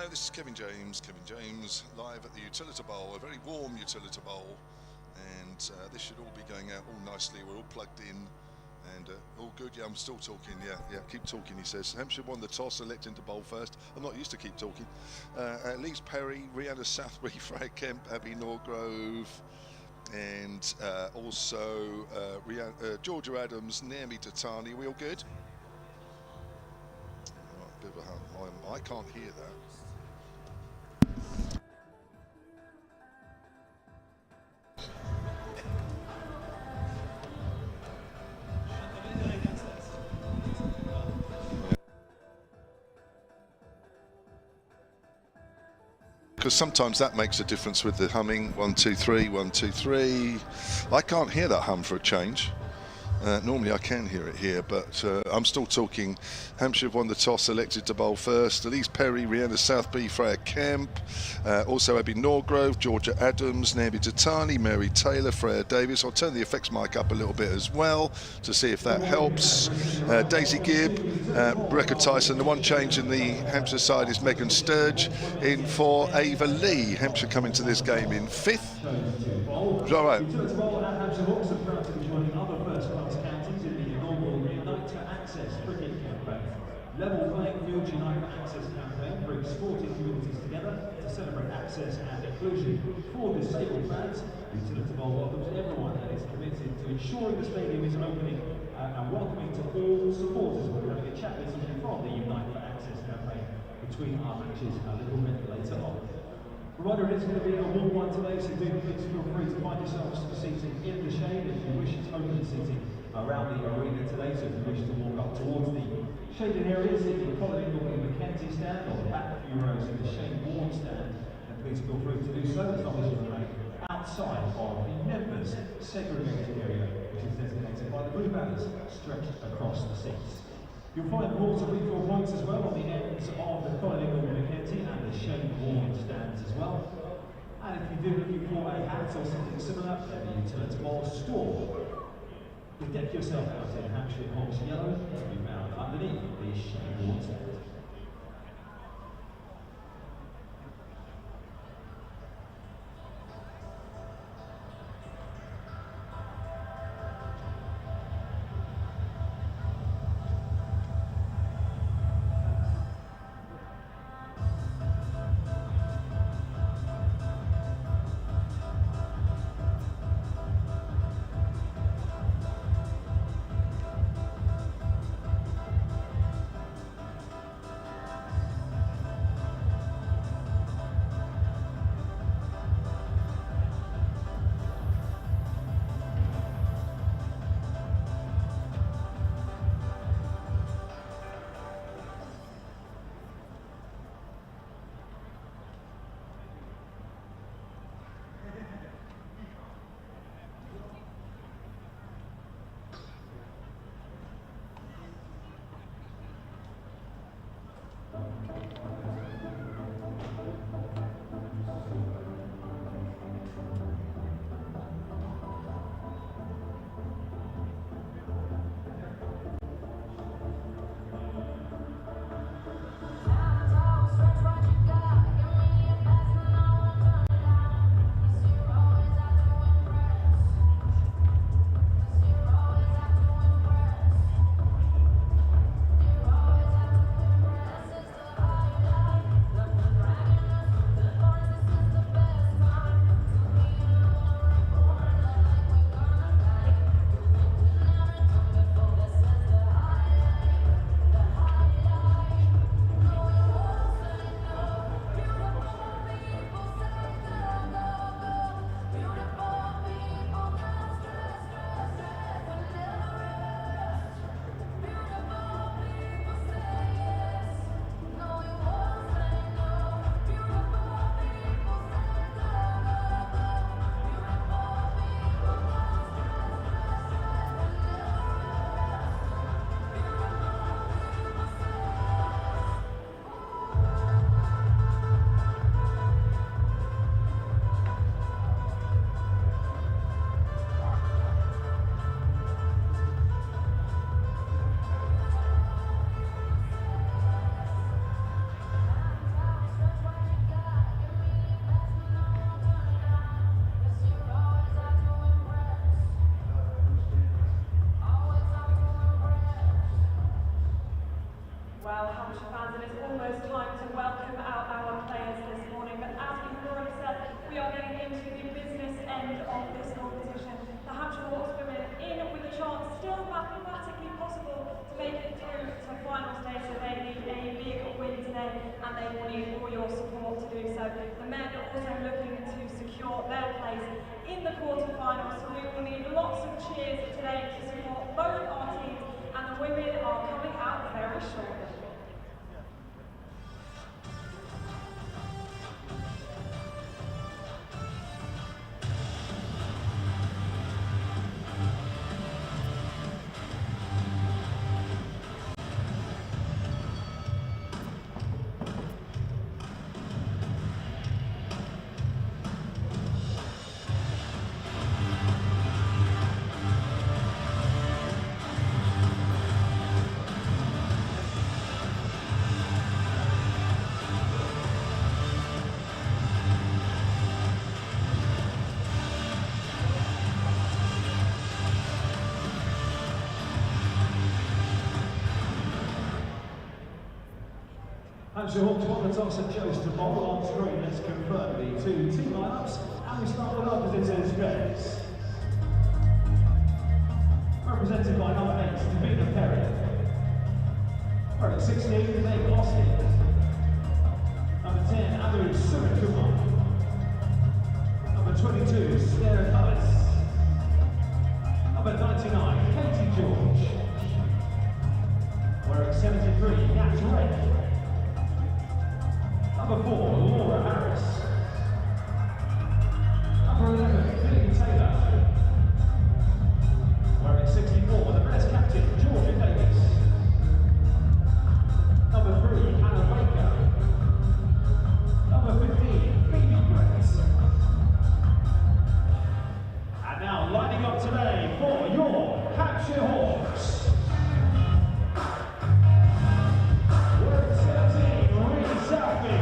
Hello, this is Kevin James, live at the Utilita Bowl, a very warm Utilita Bowl, and this should all be going out all nicely. We're all plugged in and all good. Yeah, I'm still talking. Yeah, keep talking, he says. Hampshire won the toss, electing to bowl first. I'm not used to keep talking. Elise Perry, Rihanna Southbury, Freya Kemp, Abby Norgrove, and also Georgia Adams, Naomi Datani. We all good? Right, bit of a hum. I can't hear that. Because sometimes that makes a difference with the humming. 1, 2, 3, 1, 2, 3. I can't hear that hum for a change. Normally I can hear it here, but I'm still talking. Hampshire won the toss, elected to bowl first. Elise Perry, Rihanna Southby, Freya Kemp, also Abby Norgrove, Georgia Adams, Naomi Datani, Mary Taylor, Freya Davis. I'll turn the effects mic up a little bit as well to see if that helps. Daisy Gibb, Rebecca Tyson. The one change in the Hampshire side is Megan Sturge in for Ava Lee. Hampshire coming to this game in 5th. All right. Level playing field Unite Access campaign brings sporting communities together to celebrate access and inclusion. For the skilled fans, Utilita Bowl welcomes everyone and is committed to ensuring the stadium is opening and welcoming to all supporters. We're having a chat with somebody from the Unite Access campaign between our matches a little bit later on. Reminder, it's going to be a warm one today, so do please feel free to find yourselves seating in the shade if you wish. It's open seating around the arena today, so if you wish to walk up towards the shaded areas in the Colin Ingle Mackenzie stand or the back few rows in the Shane Warne stand, and please feel free to do so as long as you remain outside of the members' segregated area, which is designated by the blue banners stretched across the seats. You'll find water refill points as well on the ends of the Colin Ingle Mackenzie and the Shane Warne stands as well. And if you do looking for a hat or something similar, then the Utilita Bowl store. You deck yourself out in Hampshire Hawks yellow, to be found underneath the Shane Warne stand. Hampshire fans, and it's almost time to welcome out our players this morning. But as we've already said, we are getting into the business end of this competition. The Hampshire Hawks women in with a chance still mathematically possible to make it through to final stage, so they need a big win today, and they will need all your support to do so. The men are also looking to secure their place in the quarterfinals, so we will need lots of cheers today to support both our teams, and the women are coming out very shortly. Hampshire Hawks won the toss and chose to bowl. On screen, let's confirm the two team lineups, and we start with opposite Bears. Represented by number 8, Utilita Bowl. Number 16, Meg Austin. Number 10, Abu Surakumar. Number 22, Sarah Cullis. Number 99, Katie George. Wearing 73, Nat Red. Number 4, Laura Harris. Number 11, Billy Taylor. Wearing 64, the Bears captain, Georgia Davis. Number 3, Hannah Baker. Number 15, Phoebe Brett. And now lining up today for your Hampshire Hawks. Wearing 17, Marie Southby.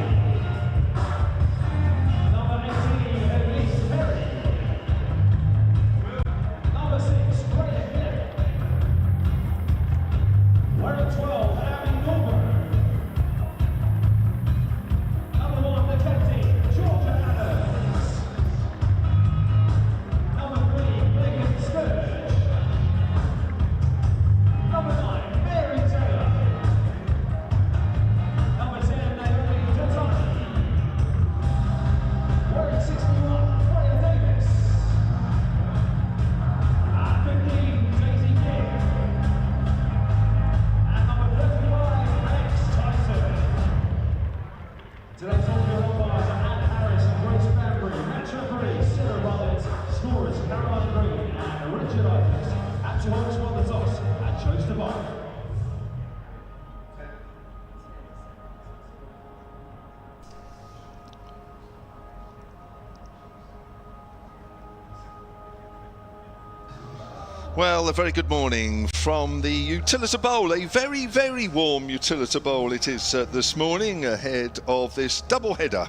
Well, a very good morning from the Utilita Bowl, a very, very warm Utilita Bowl it is this morning, ahead of this double-header,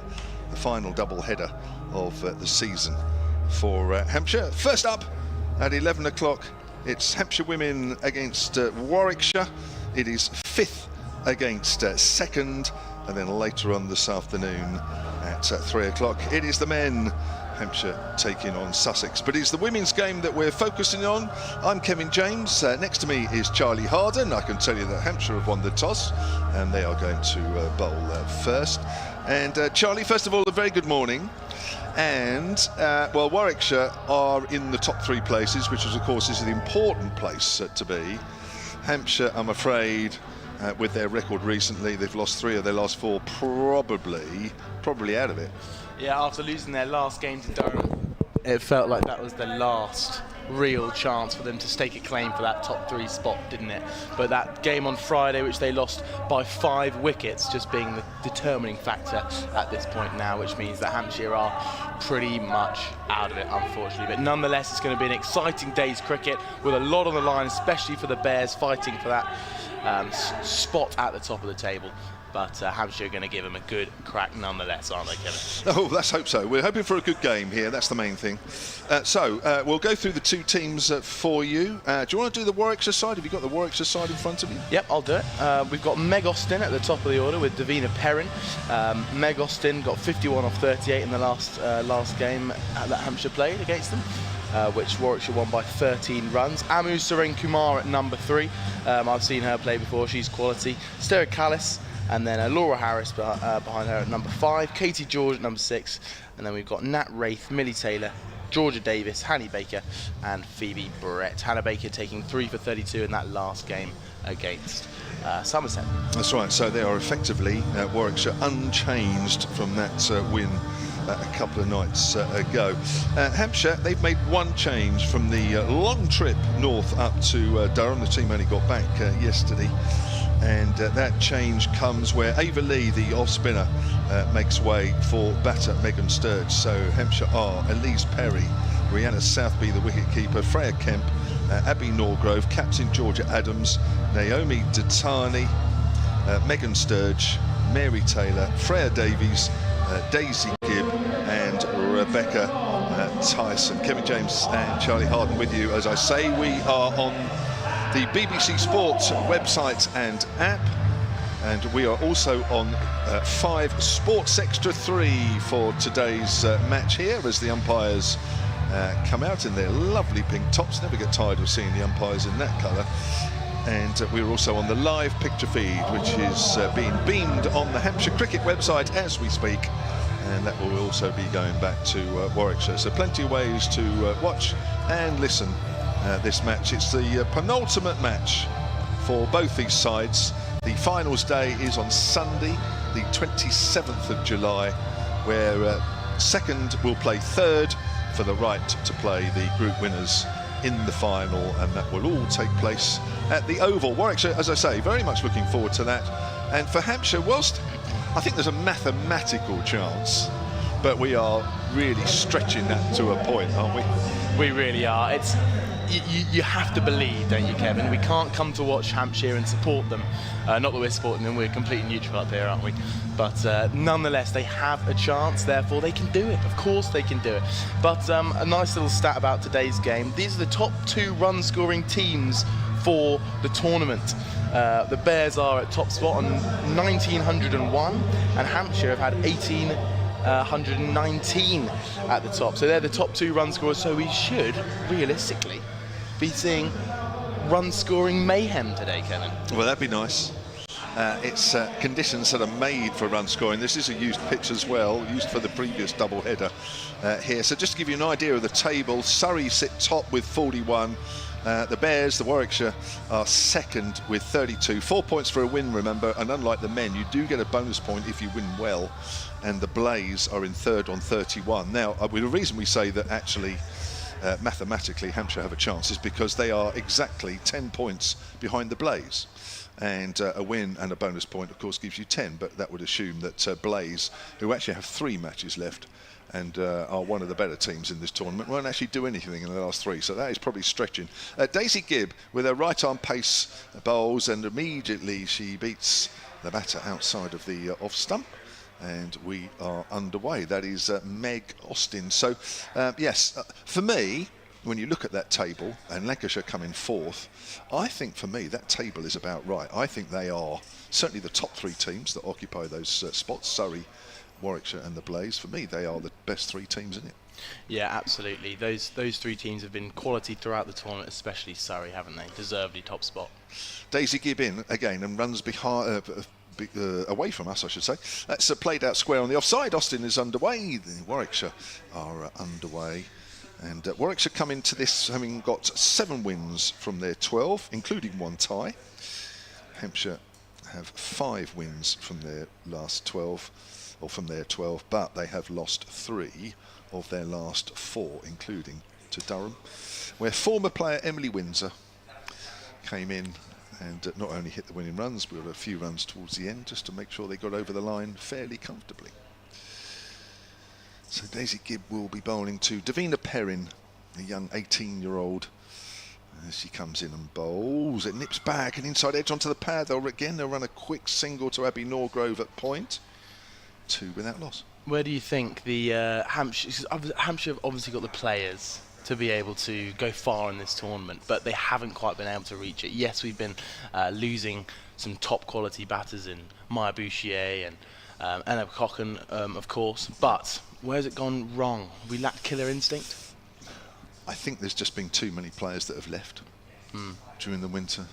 the final double-header of the season for Hampshire. First up at 11 o'clock, it's Hampshire women against Warwickshire. It is 5th against 2nd, and then later on this afternoon at 3 o'clock, it is the men. Hampshire taking on Sussex, but it's the women's game that we're focusing on. I'm Kevin James. Next to me is Charlie Harden. I can tell you that Hampshire have won the toss and they are going to bowl first. And Charlie, first of all, a very good morning. And well, Warwickshire are in the top 3 places, which of course is the important place to be. Hampshire, I'm afraid, with their record recently, they've lost 3 of their last 4, probably out of it. Yeah, after losing their last game to Durham, it felt like that was the last real chance for them to stake a claim for that top 3 spot, didn't it? But that game on Friday, which they lost by 5 wickets, just being the determining factor at this point now, which means that Hampshire are pretty much out of it, unfortunately. But nonetheless, it's going to be an exciting day's cricket with a lot on the line, especially for the Bears fighting for that spot at the top of the table. but Hampshire are going to give them a good crack nonetheless, aren't they, Kevin? Oh, let's hope so. We're hoping for a good game here. That's the main thing. So we'll go through the two teams for you. Do you want to do the Warwickshire side? Have you got the Warwickshire side in front of you? Yep, I'll do it. We've got Meg Austin at the top of the order with Davina Perrin. Meg Austin got 51 off 38 in the last game that Hampshire played against them, which Warwickshire won by 13 runs. Amu Saren Kumar at number 3. I've seen her play before. She's quality. Stera Callis, and then Laura Harris behind her at number 5. Katie George at number 6. And then we've got Nat Wraith, Millie Taylor, Georgia Davis, Hanny Baker, and Phoebe Brett. Hannah Baker taking 3 for 32 in that last game against Somerset. That's right. So they are effectively Warwickshire unchanged from that win a couple of nights ago. Hampshire, they've made one change from the long trip north up to Durham. The team only got back yesterday. And that change comes where Ava Lee, the off-spinner, makes way for batter Megan Sturge. So Hampshire are Elise Perry, Rihanna Southby, the wicket-keeper, Freya Kemp, Abby Norgrove, captain Georgia Adams, Naomi Datani, Megan Sturge, Mary Taylor, Freya Davies, Daisy Gibb, and Rebecca Tyson. Kevin James and Charlie Harden with you. As I say, we are on the BBC Sports website and app, and we are also on 5 Sports Extra 3 for today's match here, as the umpires come out in their lovely pink tops. Never get tired of seeing the umpires in that colour. And we're also on the live picture feed, which is being beamed on the Hampshire Cricket website as we speak, and that will also be going back to Warwickshire. So plenty of ways to watch and listen this match. It's the penultimate match for both these sides. The finals day is on Sunday, the 27th of July, where second will play third for the right to play the group winners in the final, and that will all take place at the Oval. Warwickshire, as I say, very much looking forward to that. And for Hampshire, whilst I think there's a mathematical chance, but we are really stretching that to a point, aren't we? We really are. It's you have to believe, don't you, Kevin? We can't come to watch Hampshire and support them. Not that we're supporting them, we're completely neutral up here, aren't we? But nonetheless, they have a chance, therefore they can do it. Of course they can do it. But a nice little stat about today's game. These are the top 2 run-scoring teams for the tournament. The Bears are at top spot on 1,901, and Hampshire have had 1,819 at the top. So they're the top 2 run scorers, so we should, realistically, be seeing run-scoring mayhem today, Kevin. Well, that'd be nice. It's conditions that are made for run scoring. This is a used pitch as well, used for the previous double header here. So just to give you an idea of the table, Surrey sit top with 41. The Bears, the Warwickshire, are second with 32. 4 points for a win, remember, and unlike the men, you do get a bonus point if you win well. And the Blaze are in third on 31. Now, the reason we say that actually mathematically Hampshire have a chance is because they are exactly 10 points behind the Blaze. And a win and a bonus point, of course, gives you 10, but that would assume that Blaze, who actually have 3 matches left and are one of the better teams in this tournament, won't actually do anything in the last 3, so that is probably stretching. Daisy Gibb with her right-arm pace bowls, and immediately she beats the batter outside of the off-stump. And we are underway. That is Meg Austin. So, yes, for me, when you look at that table, and Lancashire come in 4th, I think for me that table is about right. I think they are certainly the top 3 teams that occupy those spots, Surrey, Warwickshire and the Blaze. For me, they are the best 3 teams in it. Yeah, absolutely. Those 3 teams have been quality throughout the tournament, especially Surrey, haven't they? Deservedly top spot. Daisy Gibb in again and runs behind... away from us, I should say. That's played out square on the offside. Austin is underway. The Warwickshire are underway. And Warwickshire come into this having got 7 wins from their 12, including 1 tie. Hampshire have 5 wins from their last 12, or from their 12, but they have lost 3 of their last 4, including to Durham, where former player Emily Windsor came in and not only hit the winning runs, but a few runs towards the end just to make sure they got over the line fairly comfortably. So Daisy Gibb will be bowling to Davina Perrin, a young 18-year-old, As she comes in and bowls, it nips back and inside edge onto the pad. They'll run a quick single to Abby Norgrove at point. 2 without loss. Where do you think the Hampshire have obviously got the players to be able to go far in this tournament, but they haven't quite been able to reach it. Yes, we've been losing some top quality batters in Maya Bouchier and Anna Cocken, of course, but where's it gone wrong? We lack killer instinct? I think there's just been too many players that have left during the winter.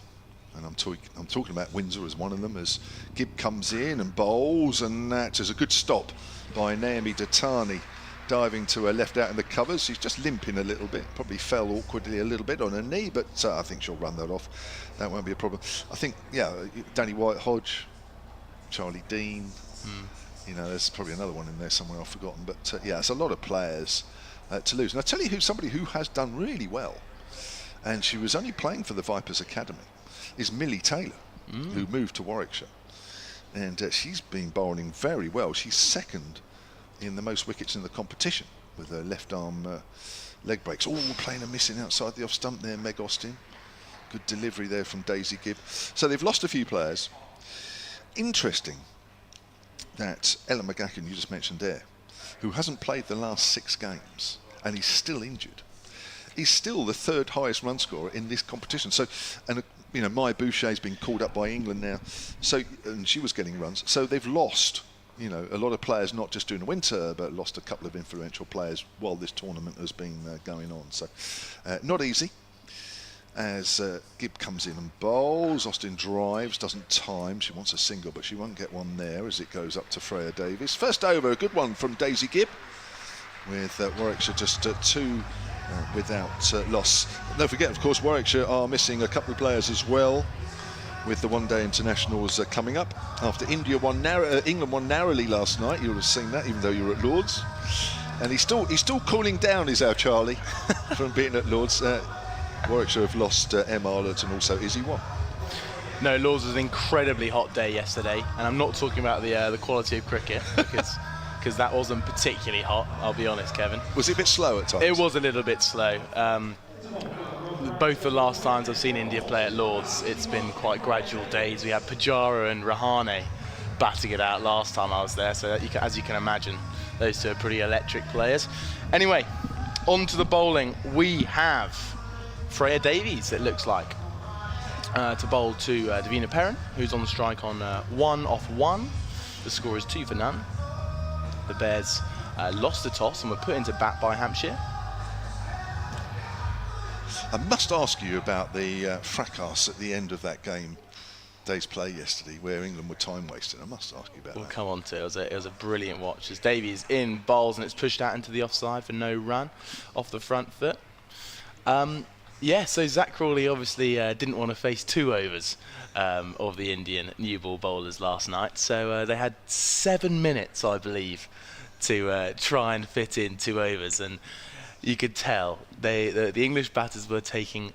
And I'm talking about Windsor as one of them, as Gibb comes in and bowls, and that is a good stop by Naomi Datani, diving to her left out in the covers. She's just limping a little bit, probably fell awkwardly a little bit on her knee, but I think she'll run that off. That won't be a problem. I think, yeah, Danny White-Hodge, Charlie Dean, you know, there's probably another one in there somewhere I've forgotten, but yeah, it's a lot of players to lose. And I'll tell you somebody who has done really well, and she was only playing for the Vipers Academy, is Millie Taylor, who moved to Warwickshire. And she's been bowling very well. She's second in the most wickets in the competition with her left arm leg breaks. All playing and missing outside the off stump there, Meg Austin. Good delivery there from Daisy Gibb. So they've lost a few players. Interesting that Ellen McGacken, you just mentioned there, who hasn't played the last 6 games, and he's still injured. He's still the 3rd highest run scorer in this competition. So, and you know, Maya Boucher's been called up by England now, so, and she was getting runs. So they've lost, you know, a lot of players, not just during the winter, but lost a couple of influential players while this tournament has been going on. So not easy. As Gibb comes in and bowls, Austin drives, doesn't time. She wants a single, but she won't get one there as it goes up to Freya Davies. First over, a good one from Daisy Gibb, with Warwickshire just 2 without loss. Don't forget, of course, Warwickshire are missing a couple of players as well, with the one-day internationals coming up. After England won narrowly last night, you would have seen that, even though you were at Lord's. And he's still cooling down, is our Charlie, from being at Lord's. Warwickshire have lost Em Arlott and also Izzy Watt. No, Lord's was an incredibly hot day yesterday, and I'm not talking about the quality of cricket, because that wasn't particularly hot, I'll be honest, Kevin. Was it a bit slow at times? It was a little bit slow. Both the last times I've seen India play at Lord's, it's been quite gradual days. We had Pujara and Rahane batting it out last time I was there, so that as you can imagine, those 2 are pretty electric players. Anyway, on to the bowling. We have Freya Davies, it looks like, to bowl to Davina Perrin, who's on the strike on 1 off 1. The score is 2 for none. The Bears lost the toss and were put into bat by Hampshire. I must ask you about the fracas at the end of that day's play yesterday, where England were time wasted. I must ask you about that. We'll come on to it. It was a brilliant watch as Davies in bowls and it's pushed out into the offside for no run off the front foot. Yeah, so Zach Crawley obviously didn't want to face 2 overs of the Indian new ball bowlers last night, so they had 7 minutes, I believe, to try and fit in 2 overs, and you could tell the English batters were taking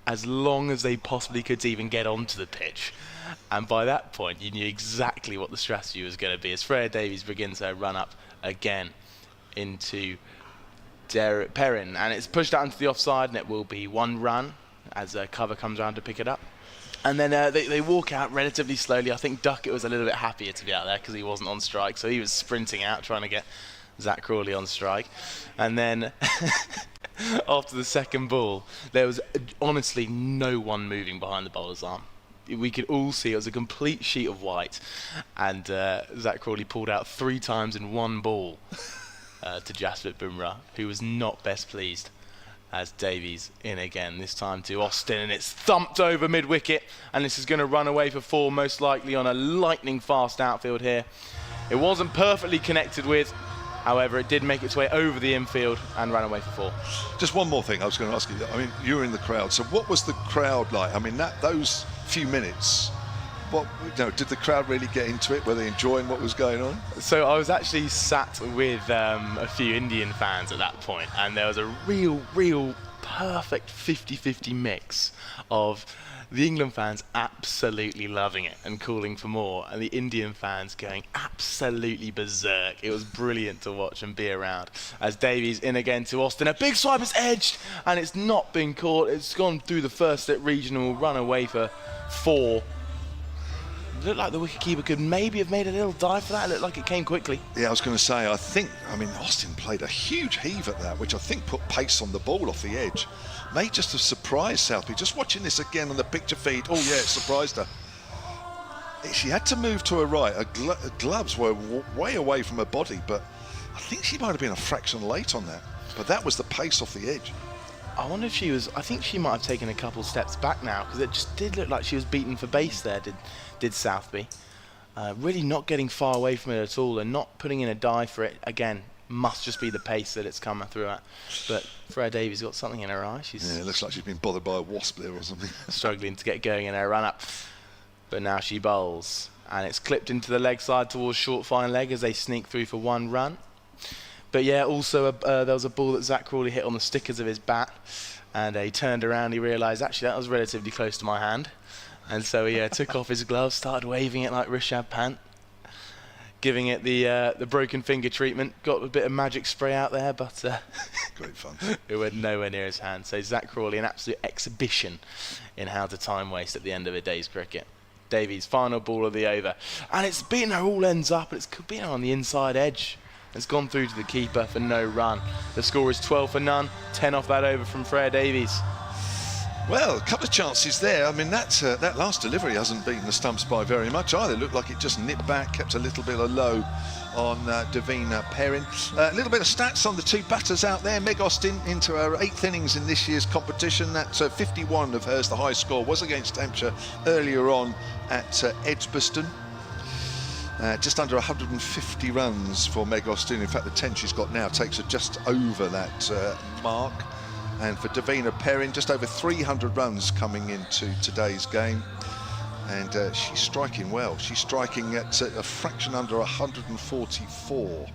as long as they possibly could to even get onto the pitch, and by that point you knew exactly what the strategy was going to be as Freya Davies begins her run up again into Perrin, and it's pushed out into the offside, and it will be 1 run as cover comes around to pick it up. And then they walk out relatively slowly. I think Duckett was a little bit happier to be out there because he wasn't on strike, so he was sprinting out trying to get Zach Crawley on strike. And then after the second ball, there was honestly no one moving behind the bowler's arm. We could all see it was a complete sheet of white, and Zach Crawley pulled out 3 times in 1 ball to Jasprit Bumrah, who was not best pleased, as Davies in again, this time to Austin, and it's thumped over mid-wicket, and this is going to run away for 4, most likely on a lightning fast outfield here. It wasn't perfectly connected with, however, it did make its way over the infield and ran away for 4. Just one more thing I was going to ask you. I mean, you were in the crowd, so what was the crowd like? I mean, those few minutes, did the crowd really get into it? Were they enjoying what was going on? So I was actually sat with a few Indian fans at that point, and there was a real perfect 50-50 mix of The England fans absolutely loving it and calling for more, and the Indian fans going absolutely berserk. It was brilliant to watch and be around. As Davies in again to Austin, a big swipe is edged, and it's not been caught. It's gone through the first set regional, run away for 4. Looked like the wicketkeeper could maybe have made a little dive for that. It looked like it came quickly. Yeah, I was going to say, I mean, Austin played a huge heave at that, which I think put pace on the ball off the edge. May just have surprised Southby. Just watching this again on the picture feed, oh yeah, it surprised her. She had to move to her right. Her gloves were way away from her body, but I think she might have been a fraction late on that. But that was the pace off the edge. I wonder if she was, I think she might have taken a couple steps back now, because it just did look like she was beaten for base there, did Southby. Really not getting far away from it at all and not putting in a dive for it. Again, must just be the pace that it's coming through at. But Freya Davies got something in her eye. Yeah, it looks like she's been bothered by a wasp there or something. Struggling to get going in her run-up. But now she bowls, and it's clipped into the leg side towards short fine leg as they sneak through for 1 run. But yeah, also there was a ball that Zach Crawley hit on the stickers of his bat, and he turned around, he realised actually that was relatively close to my hand, and so he took off his gloves, started waving it like Rishabh Pant, giving it the broken finger treatment. Got a bit of magic spray out there, but great fun. It went nowhere near his hand. So Zach Crawley, an absolute exhibition in how to time waste at the end of a day's cricket. Davies, final ball of the over, and it's beaten her all ends up, and it's beaten her on the inside edge. It's gone through to the keeper for no run. The score is 12 for none, 10 off that over from Freya Davies. Well, a couple of chances there. I mean, that last delivery hasn't beaten the stumps by very much either. It looked like it just nipped back, kept a little bit of low on Davina Perrin. A little bit of stats on the 2 batters out there. Meg Austin into her 8th innings in this year's competition. That 51 of hers, the high score, was against Hampshire earlier on at Edgbaston. Just under 150 runs for Meg Austin. In fact, the 10 she's got now takes her just over that mark. And for Davina Perrin, just over 300 runs coming into today's game. And she's striking well. She's striking at a fraction under 144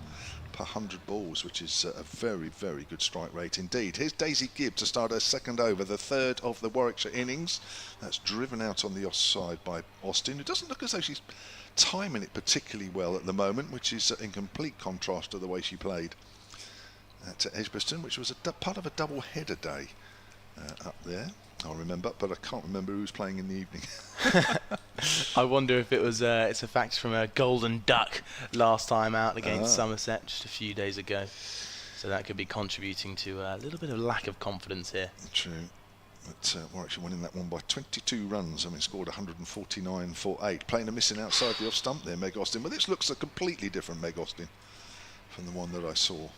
per 100 balls, which is a very, very good strike rate indeed. Here's Daisy Gibb to start her 2nd over, the 3rd of the Warwickshire innings. That's driven out on the offside by Austin. It doesn't look as though she's timing it particularly well at the moment, which is in complete contrast to the way she played at Edgbaston, which was part of a double-header day up there. I remember, but I can't remember who was playing in the evening. I wonder if it was it's a fact from a Golden Duck last time out against Somerset just a few days ago. So that could be contributing to a little bit of lack of confidence here. True. But Warwickshire winning that one by 22 runs. I mean, scored 149 for 8. Playing a missing outside the off stump there, Meg Austin. But this looks a completely different Meg Austin from the one that I saw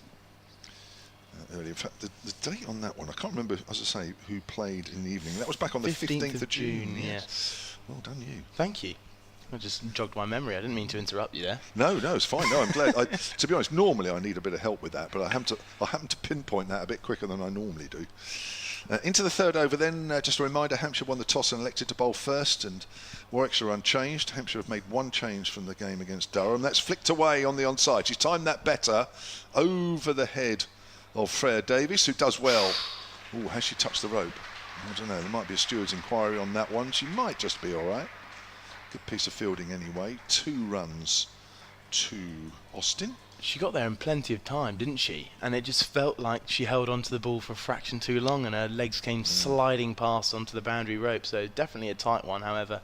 earlier. In fact, the date on that one, I can't remember, as I say, who played in the evening. That was back on the 15th of June. Yes. Well done, you. Thank you. I just jogged my memory. I didn't mean to interrupt you there. No, it's fine. No, I'm glad. To be honest, normally I need a bit of help with that, but I happen to pinpoint that a bit quicker than I normally do. Into the 3rd over then, just a reminder, Hampshire won the toss and elected to bowl first, and Warwickshire unchanged. Hampshire have made 1 change from the game against Durham. That's flicked away on the onside. She's timed that better over the head of Freya Davies, who does well. Oh, has she touched the rope? I don't know. There might be a steward's inquiry on that one. She might just be all right. Good piece of fielding anyway. 2 runs to Austin. She got there in plenty of time, didn't she? And it just felt like she held onto the ball for a fraction too long and her legs came sliding past onto the boundary rope. So definitely a tight one. However,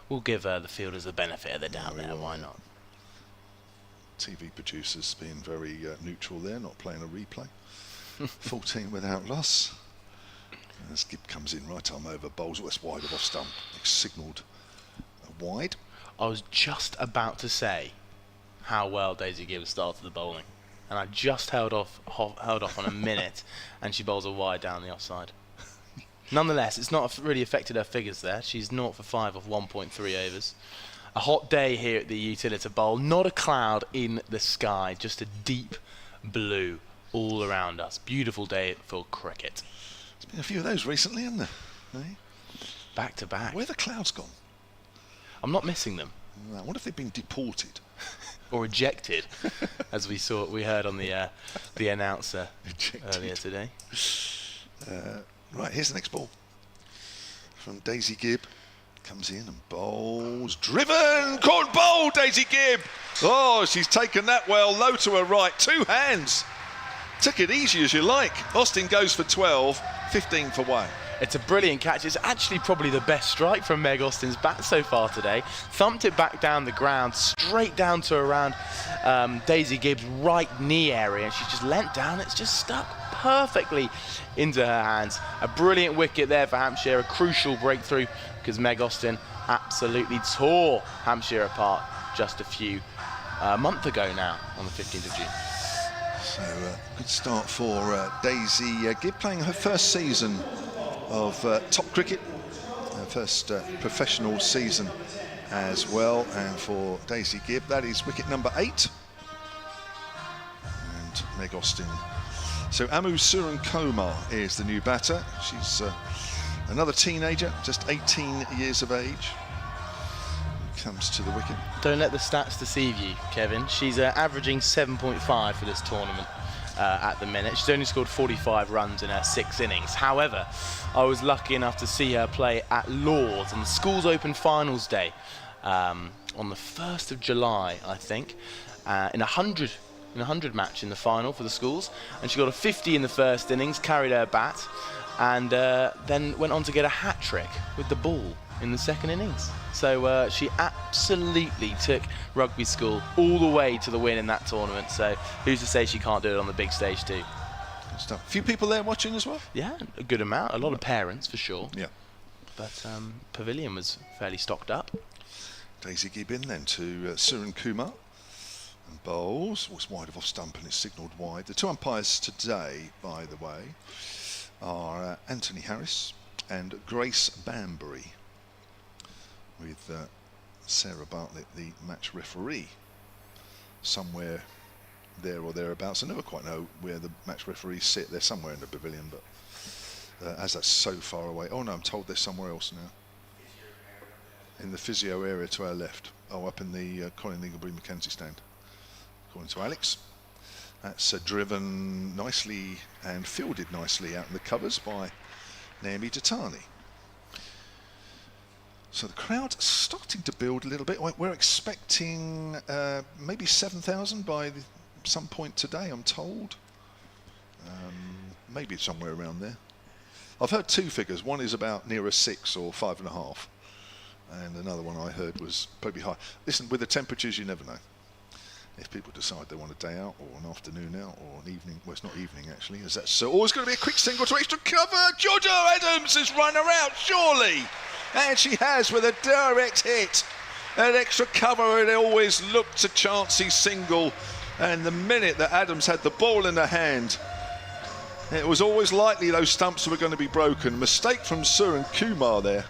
we'll give the fielders the benefit of the doubt there. Why not? TV producers being very neutral there, not playing a replay. 14 without loss. As Gibb comes in, right arm over, bowls west wide of off stump. It's signalled wide. I was just about to say how well Daisy Gibb started the bowling, and I just held off on a minute, and she bowls a wide down the offside. Nonetheless, it's not really affected her figures there. She's 0 for 5 of 1.3 overs. A hot day here at the Utilita Bowl. Not a cloud in the sky, just a deep blue all around us. Beautiful day for cricket. There's been a few of those recently, hasn't there? Eh? Back to back. Where are the clouds gone? I'm not missing them. I wonder if they've been deported. Or ejected, as we heard on the announcer earlier today. Right, here's the next ball. from Daisy Gibb. Comes in and bowls. Driven! Caught bowl, Daisy Gibb! Oh, she's taken that well. Low to her right. 2 hands. Took it easy as you like. Austin goes for 12. 15 for Way. It's a brilliant catch. It's actually probably the best strike from Meg Austin's bat so far today. Thumped it back down the ground, straight down to around Daisy Gibb's right knee area, and she's just leant down. It's just stuck perfectly into her hands. A brilliant wicket there for Hampshire, a crucial breakthrough, because Meg Austin absolutely tore Hampshire apart just a few months ago now, on the 15th of June. So, good start for Daisy Gibb, playing her first season of top cricket, her first professional season as well. And for Daisy Gibb, that is wicket number 8. And Meg Austin. So Amu Suran-Kumar is the new batter. She's another teenager, just 18 years of age. Comes to the wicket. Don't let the stats deceive you, Kevin. She's averaging 7.5 for this tournament at the minute. She's only scored 45 runs in her 6 innings. However, I was lucky enough to see her play at Lords on the Schools Open Finals Day on the 1st of July, I think, in a 100 match in the final for the schools, and she got a 50 in the first innings, carried her bat, and then went on to get a hat-trick with the ball in the second innings. So she absolutely took rugby school all the way to the win in that tournament. So who's to say she can't do it on the big stage too? Good stuff. A few people there watching as well? Yeah, a good amount. A lot of parents for sure. Yeah. But pavilion was fairly stocked up. Daisy Gibb in then to Suran-Kumar. And bowls. Was wide of off stump and it's signalled wide. The 2 umpires today, by the way, are Anthony Harris and Grace Banbury, with Sarah Bartlett, the match referee, somewhere there or thereabouts. I never quite know where the match referees sit. They're somewhere in the pavilion, but as that's so far away. Oh no, I'm told they're somewhere else now. In the physio area to our left. Oh, up in the Colin Inglebury Mackenzie stand. According to Alex. That's driven nicely and fielded nicely out in the covers by Naomi Datani. So the crowd starting to build a little bit. We're expecting maybe 7,000 by some point today, I'm told. Maybe somewhere around there. I've heard 2 figures. One is about nearer 6 or 5.5. And another one I heard was probably high. Listen, with the temperatures, you never know. If people decide they want a day out or an afternoon out or an evening, well, it's not evening actually, as that's always going to be a quick single to extra cover. Georgia Adams has run her out, surely. And she has, with a direct hit. An extra cover, it always looked a chancy single. And the minute that Adams had the ball in her hand, it was always likely those stumps were going to be broken. Mistake from Suran-Kumar there.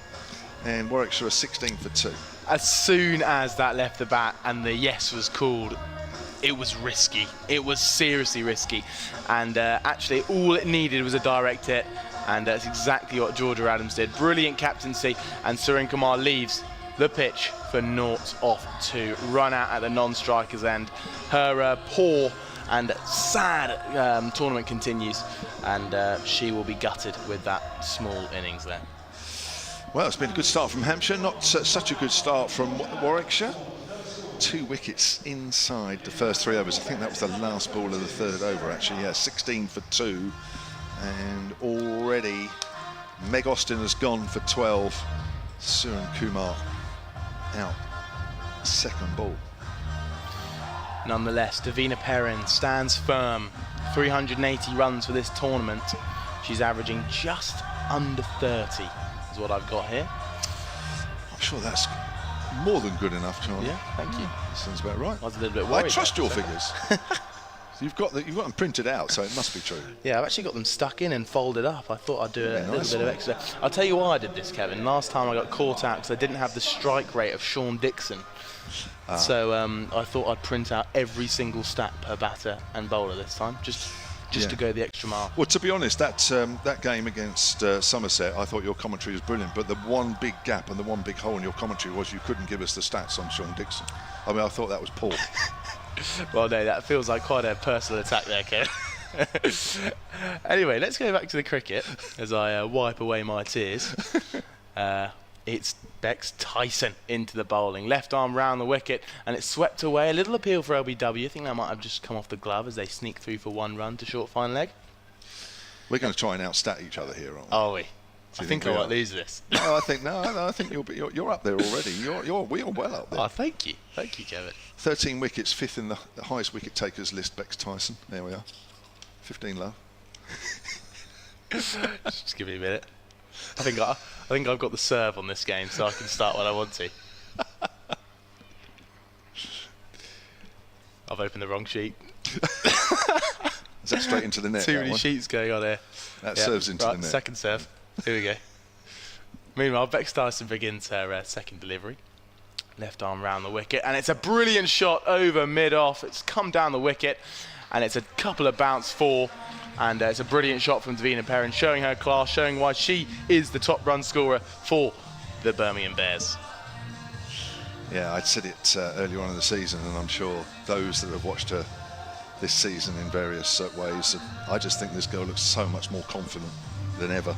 And Warwickshire are 16 for 2. As soon as that left the bat and the yes was called, it was risky. It was seriously risky. And actually, all it needed was a direct hit. And that's exactly what Georgia Adams did. Brilliant captaincy, and Suran-Kumar leaves the pitch for 0 off 2. Run out at the non-striker's end. Her poor and sad tournament continues, and she will be gutted with that small innings there. Well, it's been a good start from Hampshire, not such a good start from Warwickshire. 2 wickets inside the first 3 overs. I think that was the last ball of the 3rd over, actually. Yeah, 16 for 2. And already Meg Austin has gone for 12. Suran-Kumar out. 2nd ball. Nonetheless, Davina Perrin stands firm. 380 runs for this tournament. She's averaging just under 30 is what I've got here. I'm sure that's more than good enough, Charlie. Yeah, thank you. Sounds about right. I was a little bit worried. I trust your figures. You've got them printed out, so it must be true. Yeah, I've actually got them stuck in and folded up. I thought I'd do a nice little bit of extra. I'll tell you why I did this, Kevin. Last time I got caught out because I didn't have the strike rate of Sean Dixon. So I thought I'd print out every single stat per batter and bowler this time, just to go the extra mile. Well, to be honest, that game against Somerset, I thought your commentary was brilliant, but the one big gap and the one big hole in your commentary was you couldn't give us the stats on Sean Dixon. I mean, I thought that was poor. Well, no, that feels like quite a personal attack there, Kev. Anyway, let's go back to the cricket as I wipe away my tears. It's Bex Tyson into the bowling. Left arm round the wicket, and it's swept away. A little appeal for LBW. I think that might have just come off the glove as they sneak through for 1 run to short fine leg. We're going to try and outstat each other here, aren't we? Are we? So I think I might lose this. No, I think I think you're up there already. You're well up there. Oh, thank you, Kevin. 13 wickets, 5th in the highest wicket takers list. Bex Tyson. There we are. 15 love. Just give me a minute. I think I've got the serve on this game, so I can start when I want to. I've opened the wrong sheet. Is that straight into the net? Too many sheets going on here. That serves into the net. Second serve. Here we go. Meanwhile, Bex Tyson begins her second delivery. Left arm round the wicket, and it's a brilliant shot over mid-off. It's come down the wicket, and it's a couple of bounce 4. And it's a brilliant shot from Davina Perrin, showing her class, showing why she is the top run scorer for the Birmingham Bears. Yeah, I'd said it earlier on in the season, and I'm sure those that have watched her this season in various ways, I just think this girl looks so much more confident than ever.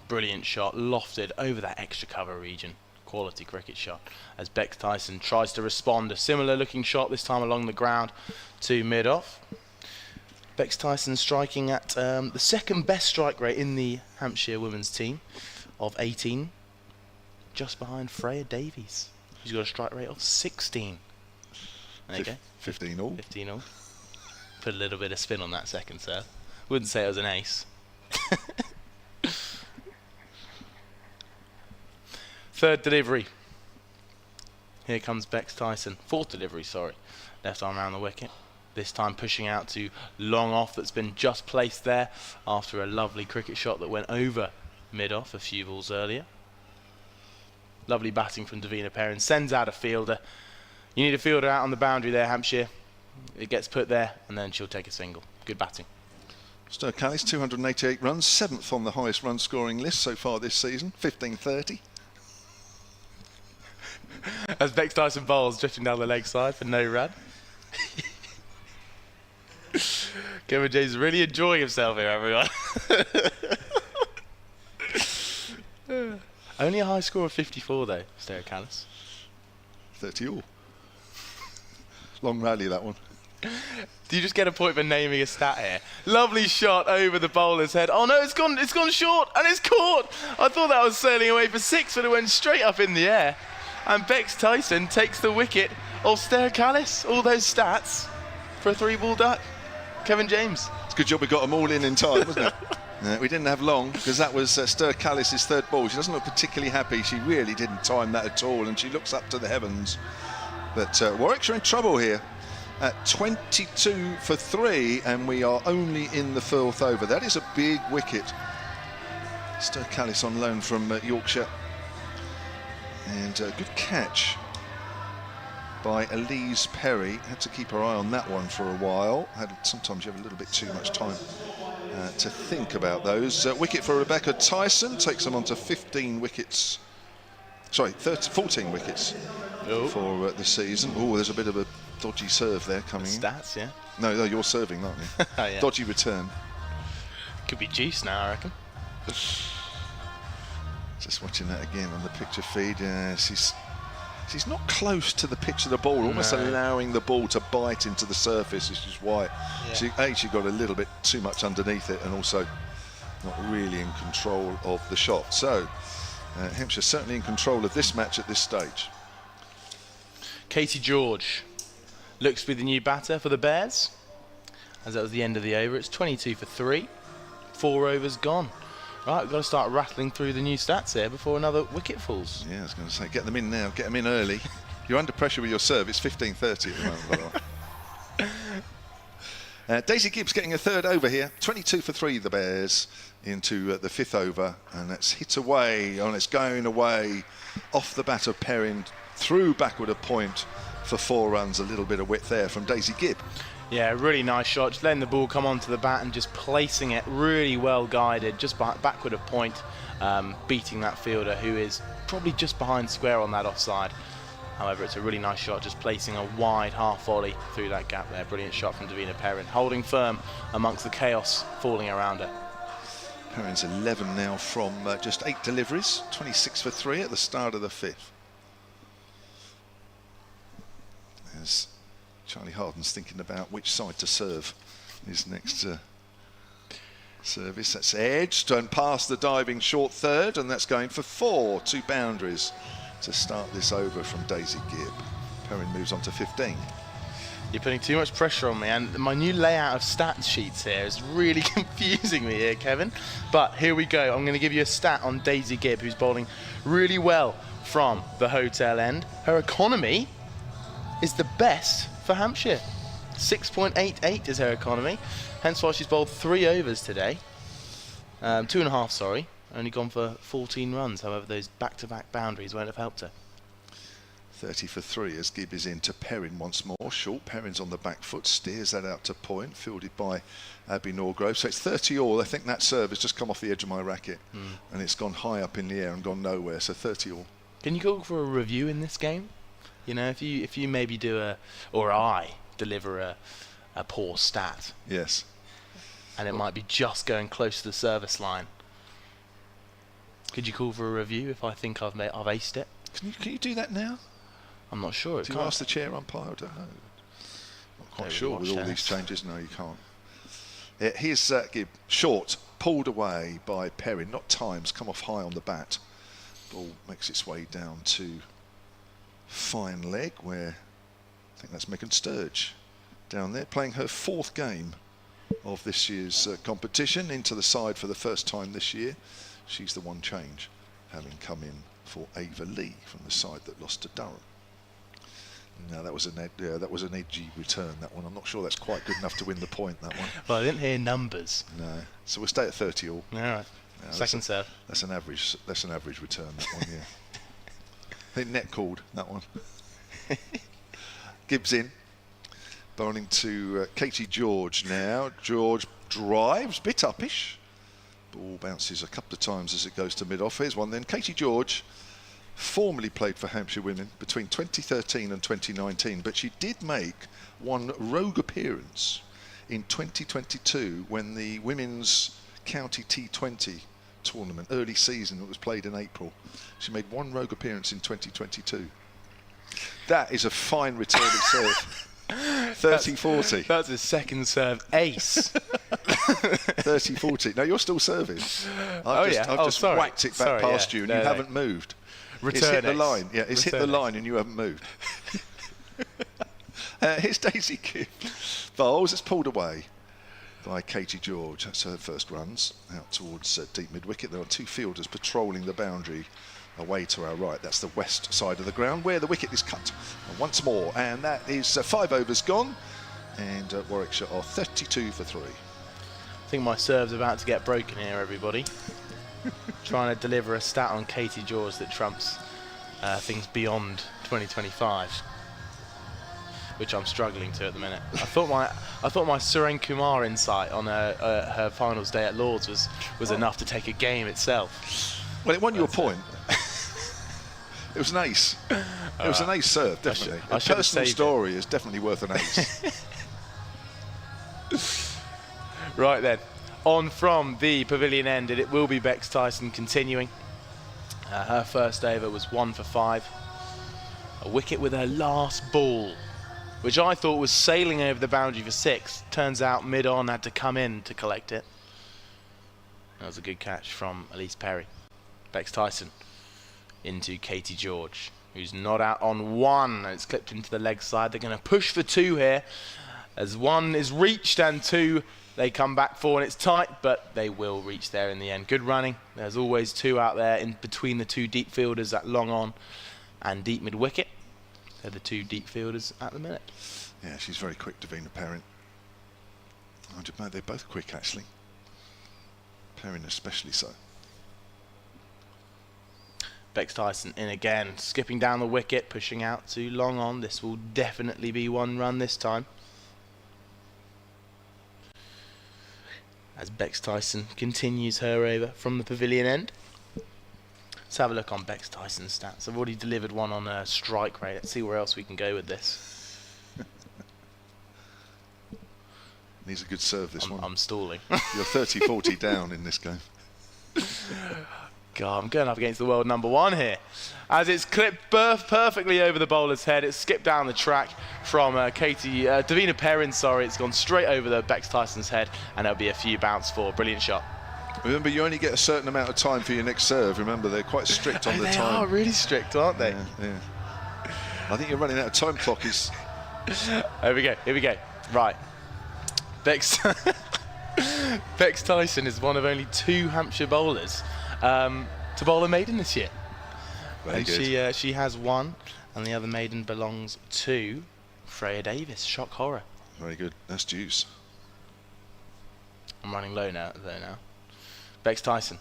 Brilliant shot, lofted over that extra cover region. Quality cricket shot as Bex Tyson tries to respond. A similar looking shot, this time along the ground to mid-off. Bex Tyson striking at the second best strike rate in the Hampshire women's team of 18, just behind Freya Davies, who's got a strike rate of 16. There you go. 15 all. 15 all. Put a little bit of spin on that second serve. Wouldn't say it was an ace. Third delivery. Here comes Bex Tyson. Fourth delivery, sorry. Left arm around the wicket. This time pushing out to long off, that's been just placed there after a lovely cricket shot that went over mid-off a few balls earlier. Lovely batting from Davina Perrin. Sends out a fielder. You need a fielder out on the boundary there, Hampshire. It gets put there, and then she'll take a single. Good batting. Stir Callis, 288 runs, 7th on the highest run scoring list so far this season, 1530. As Bex Tyson bowls, drifting down the leg side for no run. Kevin James is really enjoying himself here, everyone. Only a high score of 54 though, Stir Callis. 30 all. Long rally, that one. Do you just get a point for naming a stat here? Lovely shot over the bowler's head. Oh no, it's gone short, and it's caught. I thought that was sailing away for 6, but it went straight up in the air. And Bex Tyson takes the wicket of Stir Callis. All those stats for a 3-ball duck. Kevin James. It's a good job we got them all in time, wasn't it? We didn't have long, because that was Stir Callis' third ball. She doesn't look particularly happy. She really didn't time that at all, and she looks up to the heavens. But Warwickshire in trouble here at 22 for 3, and we are only in the 4th over. That is a big wicket. Stir Callis on loan from Yorkshire. And a good catch by Elise Perry. Had to keep her eye on that one for a while. Sometimes you have a little bit too much time to think about those. Wicket for Rebecca Tyson takes them on to 15 wickets. Sorry, 14 wickets for the season. Oh, there's a bit of a dodgy serve there coming in. Stats, yeah. No, you're serving, aren't you? Oh, yeah. Dodgy return. Could be juice now, I reckon. Just watching that again on the picture feed. She's not close to the pitch of the ball, almost allowing the ball to bite into the surface, which is why she got a little bit too much underneath it, and also not really in control of the shot. So Hampshire certainly in control of this match at this stage. Katie George looks to be the new batter for the Bears, as that was the end of the over. It's 22 for 3, 4 overs gone. Right, we've got to start rattling through the new stats here before another wicket falls. Yeah, I was going to say, get them in now, get them in early. You're under pressure with your serve. It's 15:30 at the moment, by the way. Daisy Gibbs getting a 3rd over here. 22 for 3, the Bears, into the 5th over. And that's hit away, and it's going away off the bat of Perrin, through backward of point for 4 runs. A little bit of width there from Daisy Gibb. Yeah, really nice shot. Just letting the ball come onto the bat and just placing it really well guided, just backward of point, beating that fielder who is probably just behind square on that offside. However, it's a really nice shot, just placing a wide half volley through that gap there. Brilliant shot from Davina Perrin, holding firm amongst the chaos falling around her. Perrin's 11 now from just 8 deliveries, 26 for 3 at the start of the 5th. As Charlie Harden's thinking about which side to serve his next service. That's edged and past the diving short third, and that's going for 4, 2 boundaries to start this over from Daisy Gibb. Perrin moves on to 15. You're putting too much pressure on me, and my new layout of stats sheets here is really confusing me here, Kevin. But here we go. I'm going to give you a stat on Daisy Gibb, who's bowling really well from the hotel end. Her economy is the best for Hampshire. 6.88 is her economy, hence why she's bowled 3 overs today. 2.5, sorry. Only gone for 14 runs, however those back-to-back boundaries won't have helped her. 30 for 3 as Gibb is into Perrin once more. Short, Perrin's on the back foot, steers that out to point, fielded by Abby Norgrove. So it's 30 all. I think that serve has just come off the edge of my racket and it's gone high up in the air and gone nowhere, so 30 all. Can you go for a review in this game? You know, if you maybe do I deliver a poor stat. Yes. And it might be just going close to the service line. Could you call for a review if I think I've aced it? Can you do that now? I'm not sure. Do you ask the chair umpire? I don't know. Not quite sure with all these changes. No, you can't. Here's Gibb. Short, pulled away by Perrin. Not times, come off high on the bat. Ball makes its way down to fine leg, where I think that's Megan Sturge down there, playing her 4th game of this year's competition, into the side for the first time this year. She's the one change, having come in for Ava Lee from the side that lost to Durham. No, that was an edgy return, that one. I'm not sure that's quite good enough to win the point, that one. Well, I didn't hear numbers. No. So we'll stay at 30 all. All right. Second serve. That's an average return, that one, yeah. I think net called, that one. Gibbs in. Bowling to Katie George now. George drives, bit uppish. Ball bounces a couple of times as it goes to mid-off. Here's one then. Katie George formerly played for Hampshire Women between 2013 and 2019, but she did make one rogue appearance in 2022 when the Women's County T20 tournament, early season, that was played in April. She made one rogue appearance in 2022. That is a fine return of serve. 30-40. That's a second serve ace. 30-40. No, you're still serving. I've just whacked it back past you and you haven't moved. It's hit the line. Yeah, it's hit the line and you haven't moved. Here's Daisy Gibb. Bowls, it's pulled away by Katie George. That's her first runs out towards deep mid-wicket. There are 2 fielders patrolling the boundary away to our right. That's the west side of the ground where the wicket is cut. And once more, and that is 5 overs gone, and Warwickshire are 32 for 3. I think my serve's about to get broken here, everybody. Trying to deliver a stat on Katie George that trumps things beyond 2025, which I'm struggling to at the minute. I thought my Suren Kumar insight on her finals day at Lords was enough to take a game itself. Well, it won you a point. It was an ace. It was an ace serve, definitely. A personal story is definitely worth an ace. Right then, on from the pavilion end, and it will be Bex Tyson continuing. Her first over was 1 for 5. A wicket with her last ball, which I thought was sailing over the boundary for 6. Turns out mid-on had to come in to collect it. That was a good catch from Elise Perry. Bex Tyson into Katie George, who's not out on 1. It's clipped into the leg side. They're going to push for 2 here, as 1 is reached and 2 they come back for, and it's tight, but they will reach there in the end. Good running. There's always 2 out there in between the 2 deep fielders at long on and deep mid wicket. They're the 2 deep fielders at the minute. Yeah, she's very quick, Davina Perrin. They're both quick, actually. Perrin especially so. Bex Tyson in again, skipping down the wicket, pushing out to long on. This will definitely be 1 run this time, as Bex Tyson continues her over from the pavilion end. Let's have a look on Bex Tyson's stats. I've already delivered one on a strike rate. Let's see where else we can go with this. Needs a good serve, this one. I'm stalling. You're 30-40 down in this game. God, I'm going up against the world number one here. As it's clipped perfectly over the bowler's head, it's skipped down the track from Davina Perrin, sorry. It's gone straight over the Bex Tyson's head, and there'll be a few bounce for. Brilliant shot. Remember, you only get a certain amount of time for your next serve. Remember, they're quite strict on the time. They are really strict, aren't they? Yeah. I think you're running out of time clock. Here we go. Right. Bex Tyson is one of only 2 Hampshire bowlers to bowl a maiden this year. Very good. She has 1, and the other maiden belongs to Freya Davis. Shock horror. Very good. That's juice. I'm running low now, Bex Tyson.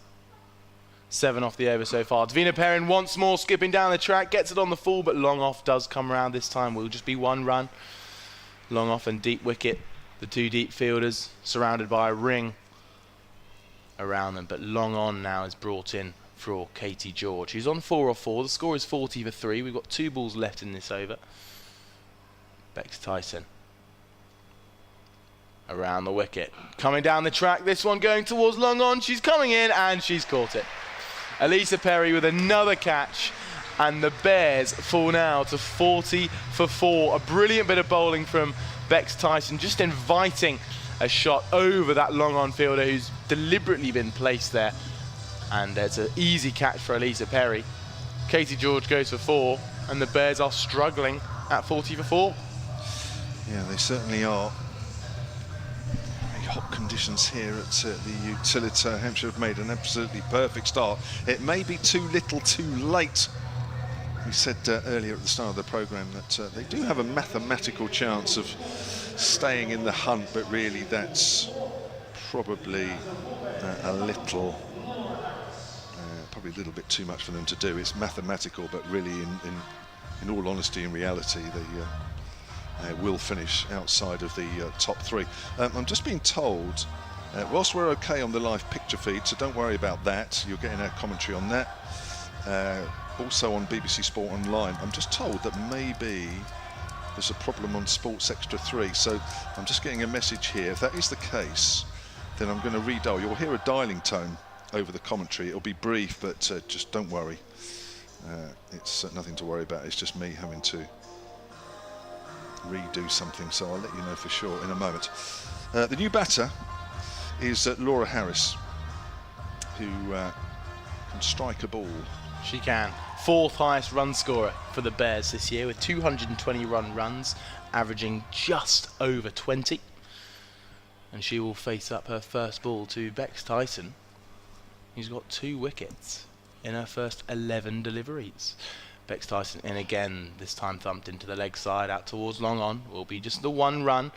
7 off the over so far. Davina Perrin once more skipping down the track, gets it on the full, but long off does come around this time. Will just be 1 run. Long off and deep wicket. The 2 deep fielders surrounded by a ring around them, but long on now is brought in for Katie George, who's on 4 off 4. The score is 40 for 3. We've got 2 balls left in this over. Bex Tyson around the wicket, coming down the track. This one going towards long on. She's coming in and she's caught it. Elisa Perry with another catch, and the Bears fall now to 40 for 4. A brilliant bit of bowling from Bex Tyson, just inviting a shot over that long on fielder who's deliberately been placed there. And it's an easy catch for Elisa Perry. Katie George goes for 4, and the Bears are struggling at 40 for 4. Yeah, they certainly are. Very hot conditions here at the Utilita. Hampshire have made an absolutely perfect start. It may be too little too late. We said earlier at the start of the programme that they do have a mathematical chance of staying in the hunt, but really that's probably a little bit too much for them to do. It's mathematical, but really in all honesty, in reality, they will finish outside of the top 3. I'm just being told, whilst we're okay on the live picture feed, so don't worry about that, you're getting our commentary on that. Also on BBC Sport Online, I'm just told that maybe there's a problem on Sports Extra 3, so I'm just getting a message here. If that is the case, then I'm going to redial. You'll hear a dialing tone over the commentary. It'll be brief, but just don't worry. It's nothing to worry about. It's just me having to redo something, so I'll let you know for sure in a moment. The new batter is Laura Harris, who can strike a ball. She can. 4th highest run scorer for the Bears this year with 220 runs, averaging just over 20. And she will face up her first ball to Bex Tyson, who's got 2 wickets in her first 11 deliveries. Bex Tyson in again, this time thumped into the leg side, out towards long on. Will be just the 1 run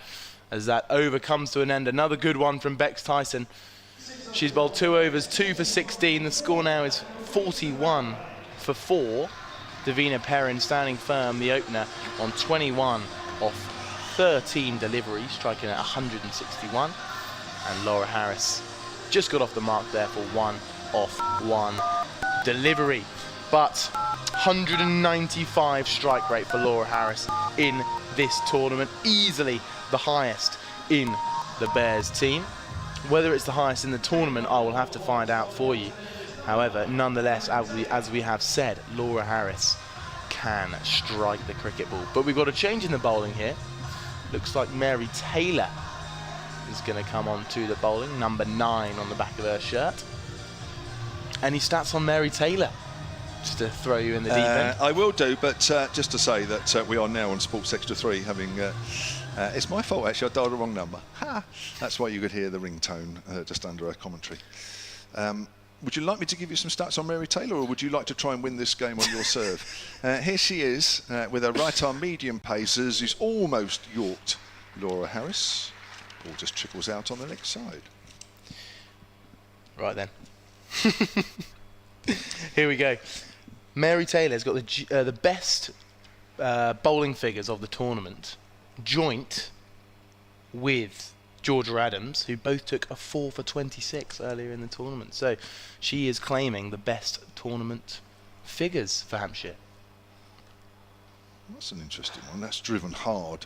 as that over comes to an end. Another good one from Bex Tyson. She's bowled 2 overs, 2 for 16. The score now is 41 for 4. Davina Perrin standing firm, the opener, on 21 off 13 deliveries, striking at 161. And Laura Harris just got off the mark there for 1 off 1 delivery. But 195 strike rate for Laura Harris in this tournament, easily the highest in the Bears team. Whether it's the highest in the tournament, I will have to find out for you. However, nonetheless, as we have said, Laura Harris can strike the cricket ball. But we've got a change in the bowling here. Looks like Mary Taylor is going to come on to the bowling, number 9 on the back of her shirt. Any stats on Mary Taylor? Just to throw you in the deep end. I will do, but just to say that we are now on Sports Extra 3 having... it's my fault, actually. I dialed the wrong number. Ha! That's why you could hear the ringtone just under our commentary. Would you like me to give you some stats on Mary Taylor, or would you like to try and win this game on your serve? Here she is with her right-arm medium pacers, who's almost yorked Laura Harris. Ball just trickles out on the leg side. Right then. Here we go. Mary Taylor's got the best bowling figures of the tournament, joint with Georgia Adams, who both took a 4 for 26 earlier in the tournament. So she is claiming the best tournament figures for Hampshire. That's an interesting one. That's driven hard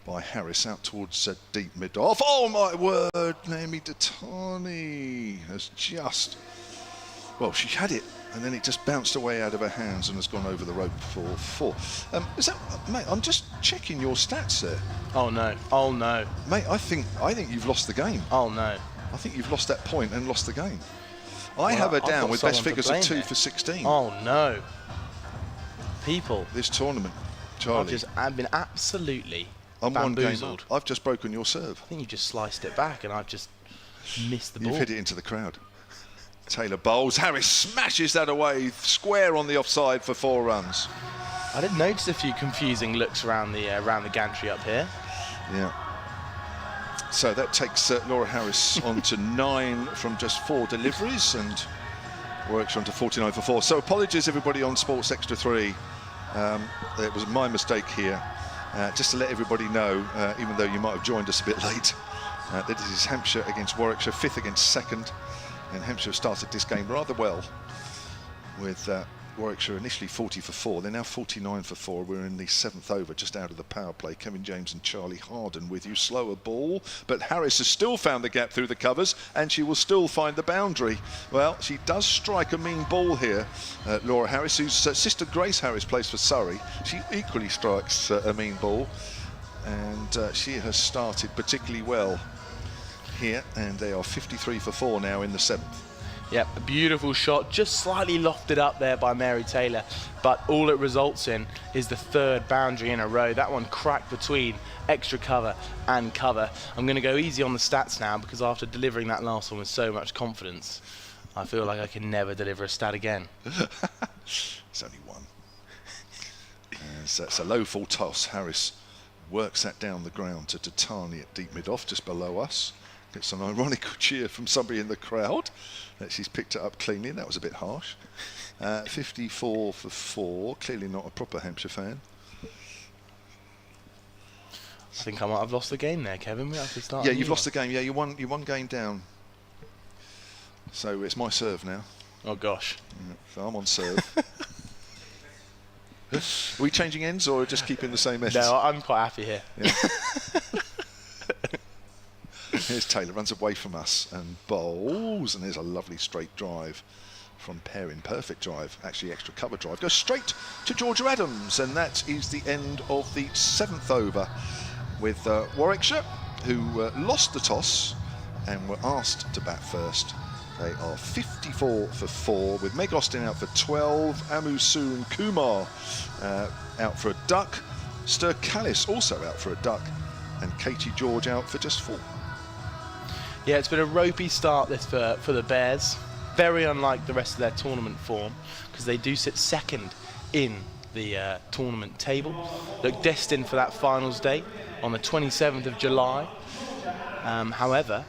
by Harris out towards deep mid-off. Oh my word, Naomi Datani has just Well, she had it, and then it just bounced away out of her hands and has gone over the rope for 4. Is that, mate? I'm just checking your stats there. Oh no! Oh no! Mate, I think you've lost the game. Oh no! I think you've lost that point and lost the game. I have her down with best figures of 2 for 16. Oh no! People, this tournament, Charlie. I've been absolutely I'm bamboozled. 1 game up. I've just broken your serve. I think you just sliced it back, and I've just missed the ball. You've hit it into the crowd. Taylor bowls. Harris smashes that away, square on the offside for 4 runs. I did notice a few confusing looks around the gantry up here. Yeah. So that takes Laura Harris on to 9 from just 4 deliveries, and Warwickshire on to 49 for 4. So apologies everybody on Sports Extra 3. It was my mistake here. Just to let everybody know, even though you might have joined us a bit late, this is Hampshire against Warwickshire, 5th against 2nd. And Hampshire started this game rather well with Warwickshire initially 40 for 4. They're now 49 for 4. We're in the 7th over, just out of the power play. Kevin James and Charlie Harden with you. Slower ball, but Harris has still found the gap through the covers, and she will still find the boundary. Well, she does strike a mean ball here, Laura Harris, whose sister Grace Harris plays for Surrey. She equally strikes a mean ball, and she has started particularly well here, and they are 53 for 4 now in the 7th. Yep, a beautiful shot, just slightly lofted up there by Mary Taylor, but all it results in is the 3rd boundary in a row. That one cracked between extra cover and cover. I'm going to go easy on the stats now, because after delivering that last one with so much confidence, I feel like I can never deliver a stat again. It's only 1. So it's a low full toss. Harris works that down the ground to Tatani at deep mid-off, just below us. Gets an ironical cheer from somebody in the crowd that she's picked it up cleanly. That was a bit harsh. 54 for 4. Clearly not a proper Hampshire fan. I think I might have lost the game there, Kevin. We have to start. Yeah, you've lost the game. Yeah, you're one game down. So it's my serve now. Oh gosh. Yeah, so I'm on serve. Are we changing ends or just keeping the same ends? No, I'm quite happy here. Yeah. Here's Taylor, runs away from us and bowls, and there's a lovely straight drive from Perrin. Perfect drive, actually extra cover drive. Goes straight to Georgia Adams, and that is the end of the 7th over with Warwickshire, who lost the toss and were asked to bat first. They are 54 for 4 with Meg Austin out for 12, Amusu and Kumar out for a duck, Stir Callis also out for a duck, and Katie George out for just 4. Yeah, it's been a ropey start this for the Bears. Very unlike the rest of their tournament form, because they do sit 2nd in the tournament table. Look destined for that finals day on the 27th of July. However,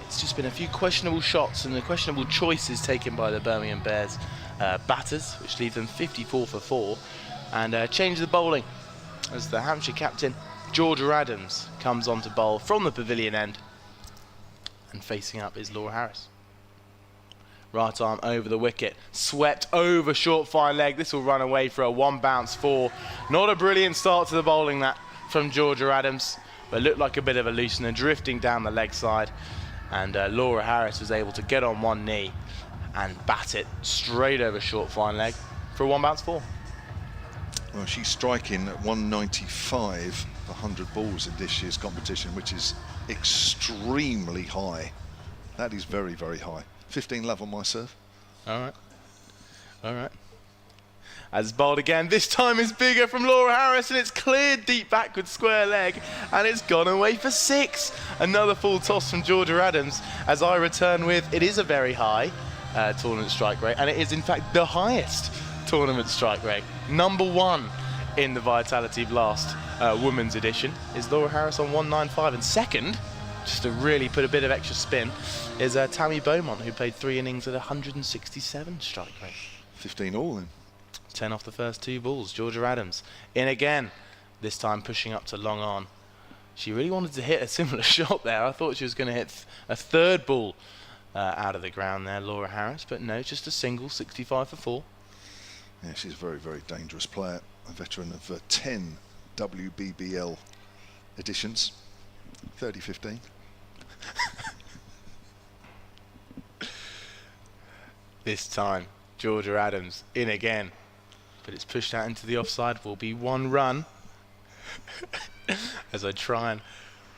it's just been a few questionable shots and the questionable choices taken by the Birmingham Bears batters, which leave them 54 for 4. And change the bowling as the Hampshire captain, Georgia Adams, comes on to bowl from the pavilion end. And facing up is Laura Harris. Right arm over the wicket, swept over short fine leg. This will run away for a 1 bounce 4. Not a brilliant start to the bowling that from Georgia Adams, but looked like a bit of a loosener drifting down the leg side. And Laura Harris was able to get on one knee and bat it straight over short fine leg for a 1 bounce 4. Well, she's striking at 195 for 100 balls in this year's competition, which is extremely high. That is very, very high. 15 love on my serve. All right. All right. As bowled again, this time is bigger from Laura Harris, and it's cleared deep backward square leg, and it's gone away for 6. Another full toss from Georgia Adams, as I return with, it is a very high tournament strike rate, and it is in fact the highest tournament strike rate. Number 1 in the Vitality Blast women's edition is Laura Harris on 195, and second, just to really put a bit of extra spin, is Tammy Beaumont, who played 3 innings at 167 strike rate. 15 all in. 10 off the first 2 balls. Georgia Adams in again, this time pushing up to long on. She really wanted to hit a similar shot there. I thought she was going to hit a 3rd ball out of the ground there, Laura Harris, but no, just a single, 65 for 4. Yeah, she's a very, very dangerous player, a veteran of 10 WBBL editions, 30-15. This time, Georgia Adams in again. But it's pushed out into the offside. Will be 1 run. As I try and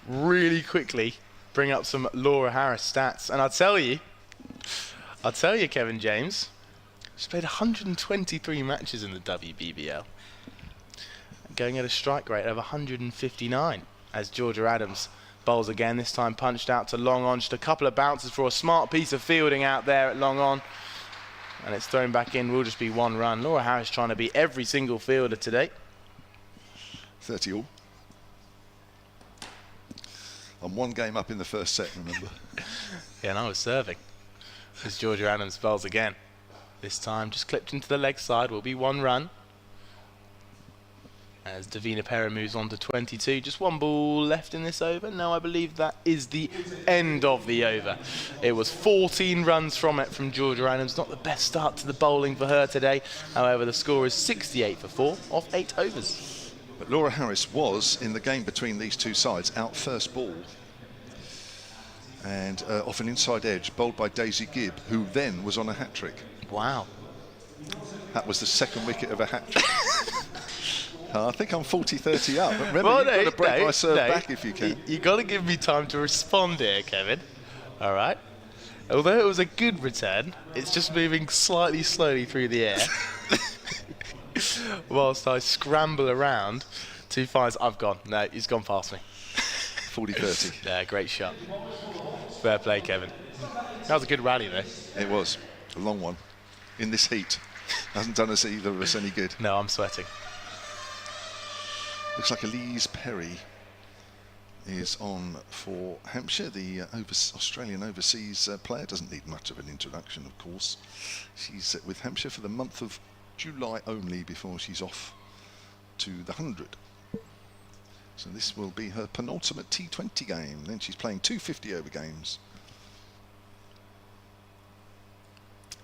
really quickly bring up some Laura Harris stats. And I'll tell you, Kevin James, she's played 123 matches in the WBBL. Going at a strike rate of 159 as Georgia Adams bowls again, this time punched out to long on. Just a couple of bounces for a smart piece of fielding out there at long on. And it's thrown back in, will just be 1 run. Laura Harris trying to beat every single fielder today. 30 all. I'm 1 game up in the first set, remember? Yeah, and I was serving. As Georgia Adams bowls again. This time just clipped into the leg side, will be 1 run. As Davina Perrin moves on to 22. Just 1 ball left in this over. No, I believe that is the end of the over. It was 14 runs from it from Georgia Adams. Not the best start to the bowling for her today. However, the score is 68 for 4 off 8 overs. But Laura Harris was, in the game between these two sides, out first ball. And off an inside edge, bowled by Daisy Gibb, who then was on a hat-trick. Wow. That was the 2nd wicket of a hat-trick. I think I'm 40-30 up. But remember, Well, you've got to break my serve back if you can. You got to give me time to respond here, Kevin. All right. Although it was a good return, it's just moving slightly slowly through the air. Whilst I scramble around to find... I've gone. No, he's gone past me. 40-30. Yeah, great shot. Fair play, Kevin. That was a good rally, though. It was. A long one. In this heat. Hasn't done us either of us any good. No, I'm sweating. Looks like Elise Perry is on for Hampshire, the Australian overseas player. Doesn't need much of an introduction, of course. She's with Hampshire for the month of July only before she's off to the 100. So this will be her penultimate T20 game. Then she's playing 2 50-over games.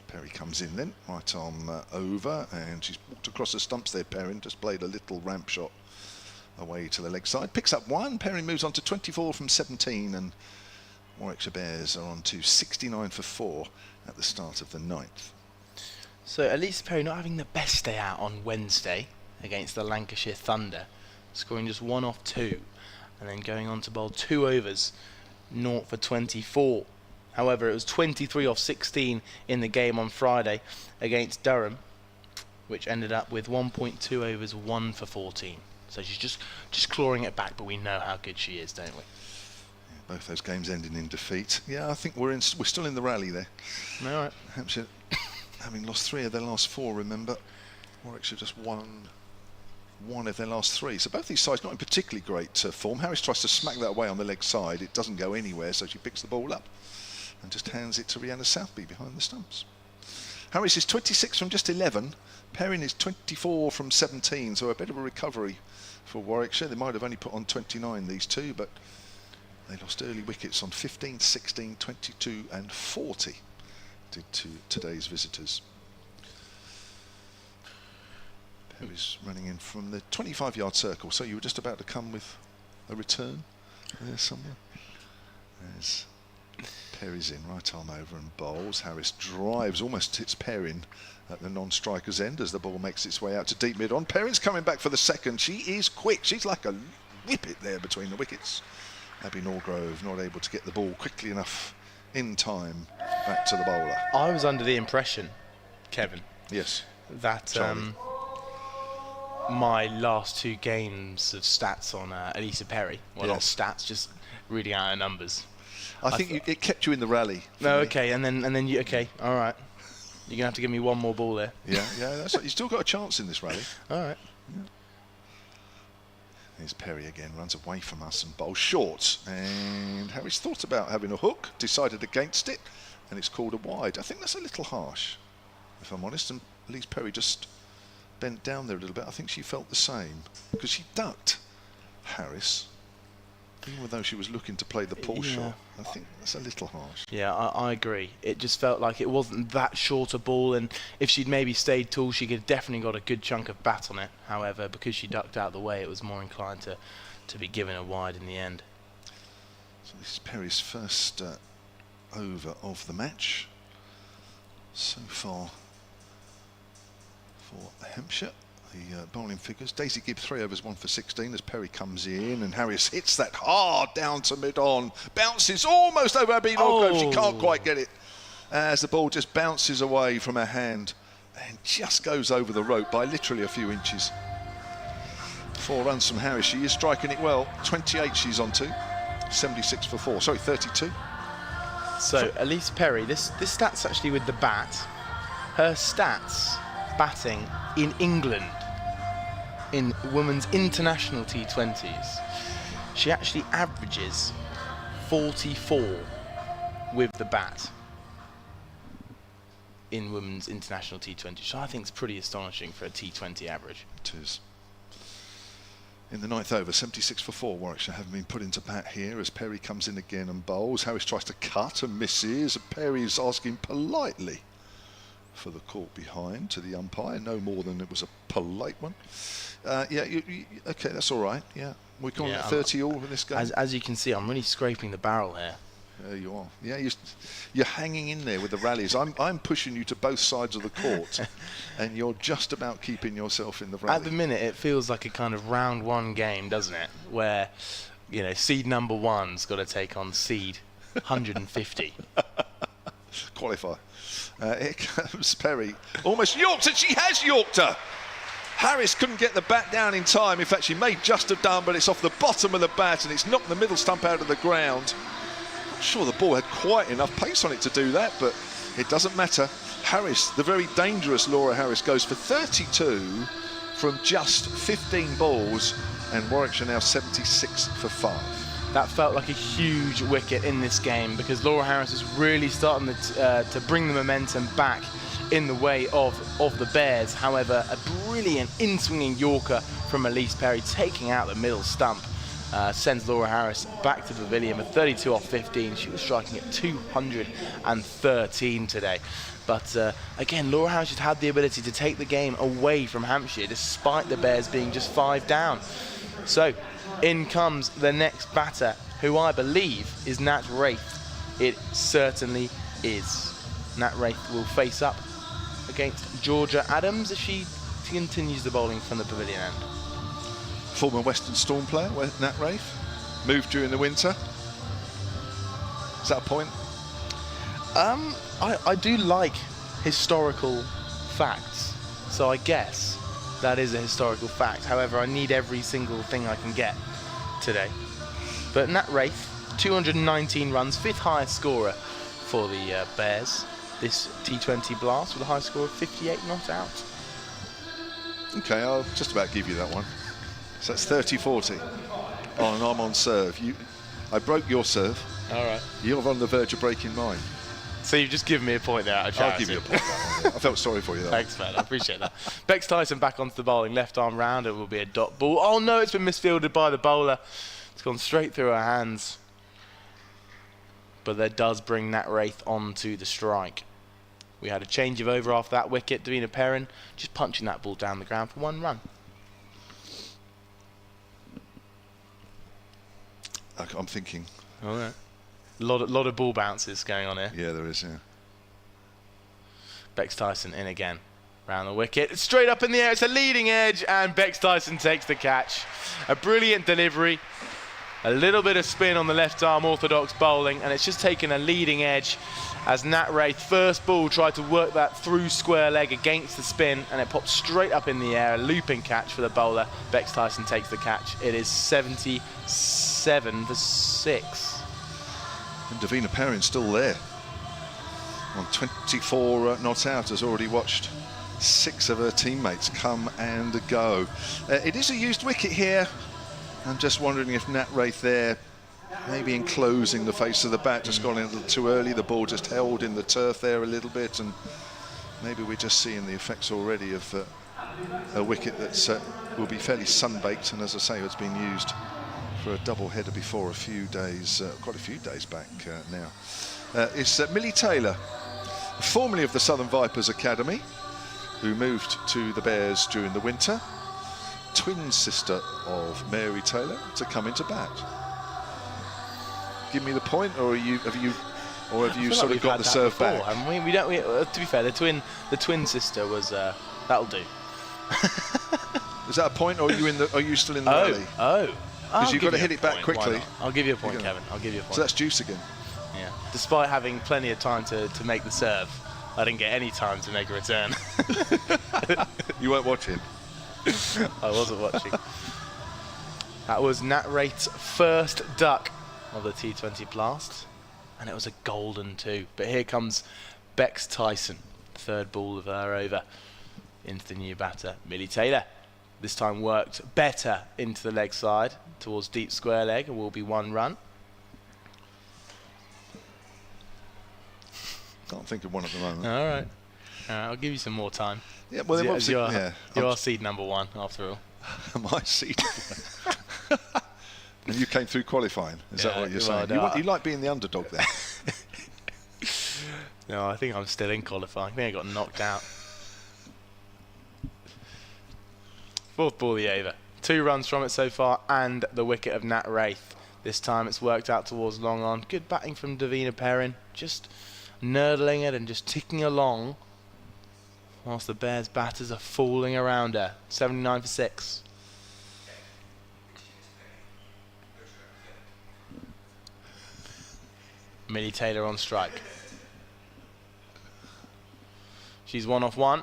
Perry comes in then, right arm over, and she's walked across the stumps there, Perrin. Just played a little ramp shot away to the leg side. Picks up 1. Perrin moves on to 24 from 17, and Warwickshire Bears are on to 69 for 4 at the start of the 9th. So Elise Perry not having the best day out on Wednesday against the Lancashire Thunder, scoring just 1 off 2, and then going on to bowl 2 overs, 0 for 24. However, it was 23 off 16 in the game on Friday against Durham, which ended up with 1.2 overs, 1 for 14. So she's just clawing it back, but we know how good she is, don't we? Yeah, both those games ending in defeat. Yeah, I think we're still in the rally there. All right. Hampshire having lost 3 of their last 4, remember. Warwickshire just won 1 of their last 3. So both these sides not in particularly great form. Harris tries to smack that away on the leg side. It doesn't go anywhere, so she picks the ball up and just hands it to Rihanna Southby behind the stumps. Harris is 26 from just 11. Perrin is 24 from 17, so a bit of a recovery for Warwickshire. They might have only put on 29, these two, but they lost early wickets on 15, 16, 22 and 40 to today's visitors. Perry's running in from the 25-yard circle, so you were just about to come with a return there somewhere. There's Perry's in, right arm over and bowls. Harris drives, almost hits Perrin at the non-striker's end as the ball makes its way out to deep mid-on. Perrin's coming back for the 2nd. She is quick. She's like a whippet there between the wickets. Abby Norgrove not able to get the ball quickly enough in time back to the bowler. I was under the impression, Kevin, Yes. that my last 2 games of stats on Elisa Perry, well, not stats, just reading out her numbers. I think it kept you in the rally. No, me. okay, and then you, okay, all right. You're gonna have to give me 1 more ball there. Yeah, that's right. You've still got a chance in this rally. All right. Yeah. Here's Perry again, runs away from us and bowls short. And Harris thought about having a hook, decided against it, and it's called a wide. I think that's a little harsh, if I'm honest. And Elise Perry just bent down there a little bit. I think she felt the same because she ducked Harris, even though she was looking to play the pull shot. I think that's a little harsh. Yeah, I agree. It just felt like it wasn't that short a ball, and if she'd maybe stayed tall, she could have definitely got a good chunk of bat on it. However, because she ducked out of the way, it was more inclined to be given a wide in the end. So this is Perry's first over of the match. so far for Hampshire. The bowling figures. Daisy Gibb 3 overs 1 for 16 as Perry comes in and Harris hits that hard down to mid-on. Bounces almost over Abby Norgrove. She can't quite get it as the ball just bounces away from her hand and just goes over the rope by literally a few inches. 4 runs from Harris. She is striking it well. 28 she's on to. 76 for 4. Sorry, 32. So Elise Perry, this stat's actually with the bat. Her stats batting in England in women's international T20s. She actually averages 44 with the bat in women's international T20, which I think is pretty astonishing for a T20 average. It is. In the 9th over, 76 for 4. Warwickshire having been put into bat here as Perry comes in again and bowls. Harris tries to cut and misses. Perry's asking politely for the call behind to the umpire. No more than it was a polite one. Yeah, okay, that's all right. Yeah, we're calling it 30 all in this game. As you can see, I'm really scraping the barrel here. There you are. Yeah, you're hanging in there with the rallies. I'm pushing you to both sides of the court, and you're just about keeping yourself in the rally. At the minute, it feels like a kind of round 1 game, doesn't it? Where, you know, seed number 1's got to take on seed 150. Qualify. Here comes Perry. Almost yorked, and she has yorked her. Harris couldn't get the bat down in time. In fact, she may just have done, but it's off the bottom of the bat, and it's knocked the middle stump out of the ground. Not sure the ball had quite enough pace on it to do that, but it doesn't matter. Harris, the very dangerous Laura Harris, goes for 32 from just 15 balls, and Warwickshire now 76 for 5. That felt like a huge wicket in this game because Laura Harris is really starting to bring the momentum back in the way of the Bears. However, a brilliant in-swinging Yorker from Elise Perry taking out the middle stump sends Laura Harris back to the pavilion with 32 off 15. She was striking at 213 today. But again, Laura Harris has had the ability to take the game away from Hampshire despite the Bears being just 5 down. So in comes the next batter, who I believe is Nat Wraith. It certainly is. Nat Wraith will face up against Georgia Adams as she continues the bowling from the pavilion end. Former Western Storm player, Nat Wraith, moved during the winter. Is that a point? I do like historical facts, so I guess that is a historical fact. However, I need every single thing I can get today. But Nat Wraith, 219 runs, 5th highest scorer for the Bears this T20 blast with a high score of 58 not out. Okay, I'll just about give you that one. So that's 30-40. Oh, and I'm on serve. I broke your serve. All right. You're on the verge of breaking mine. So you've just given me a point there. I'll give you a point. I felt sorry for you though. Thanks, man. I appreciate that. Bex Tyson back onto the bowling. Left arm round. It will be a dot ball. Oh no, it's been misfielded by the bowler. It's gone straight through her hands. But that does bring Nat Wraith onto the strike. We had a change of over after that wicket. Davina Perrin just punching that ball down the ground for 1 run. I'm thinking. All right. Lot of ball bounces going on here. Yeah, there is, yeah. Bex Tyson in again. Round the wicket. It's straight up in the air. It's a leading edge, and Bex Tyson takes the catch. A brilliant delivery. A little bit of spin on the left arm orthodox bowling, and it's just taken a leading edge as Nat Wraith, first ball, tried to work that through square leg against the spin, and it popped straight up in the air. A looping catch for the bowler. Bex Tyson takes the catch. It is 77 for 6. And Davina Perrin still there. On 24 not out, has already watched 6 of her teammates come and go. It is a used wicket here. I'm just wondering if Nat Wraith there, maybe enclosing the face of the bat, just gone a little too early. The ball just held in the turf there a little bit, and maybe we're just seeing the effects already of a wicket that will be fairly sun-baked, and as I say, it's been used for a double header before a few days, quite a few days back now. It's Millie Taylor, formerly of the Southern Vipers Academy, who moved to the Bears during the winter. Twin sister of Mary Taylor to come into bat. Give me the point, or have you or have you feel sort like of got we've the had serve that before, back? haven't we? We don't. To be fair, the twin sister was that'll do. Is that a point, or are you still in the rally? Because you've got to hit it back quickly. I'll give you a point, Kevin. I'll give you a point. So that's juice again. Yeah. Despite having plenty of time to make the serve, I didn't get any time to make a return. You weren't watching. I wasn't watching. That was Nat Wraith's first duck of the T20 Blast, and it was a golden too. But here comes Bex Tyson, third ball of her over, into the new batter, Millie Taylor. This time worked better into the leg side towards deep square leg, and will be 1 run. Can't think of one at the moment. All right. I'll give you some more time. Yeah, well, they've obviously, you are seed number 1 after all. My seed. And you came through qualifying. Is that what you're saying? You like being the underdog there. No, I think I'm still in qualifying. I think I got knocked out. Fourth ball of the over. 2 runs from it so far, and the wicket of Nat Wraith. This time it's worked out towards long on. Good batting from Davina Perrin. Just nurdling it and just ticking along whilst the Bears batters are falling around her. 79 for 6. Millie Taylor on strike. She's 1 off 1.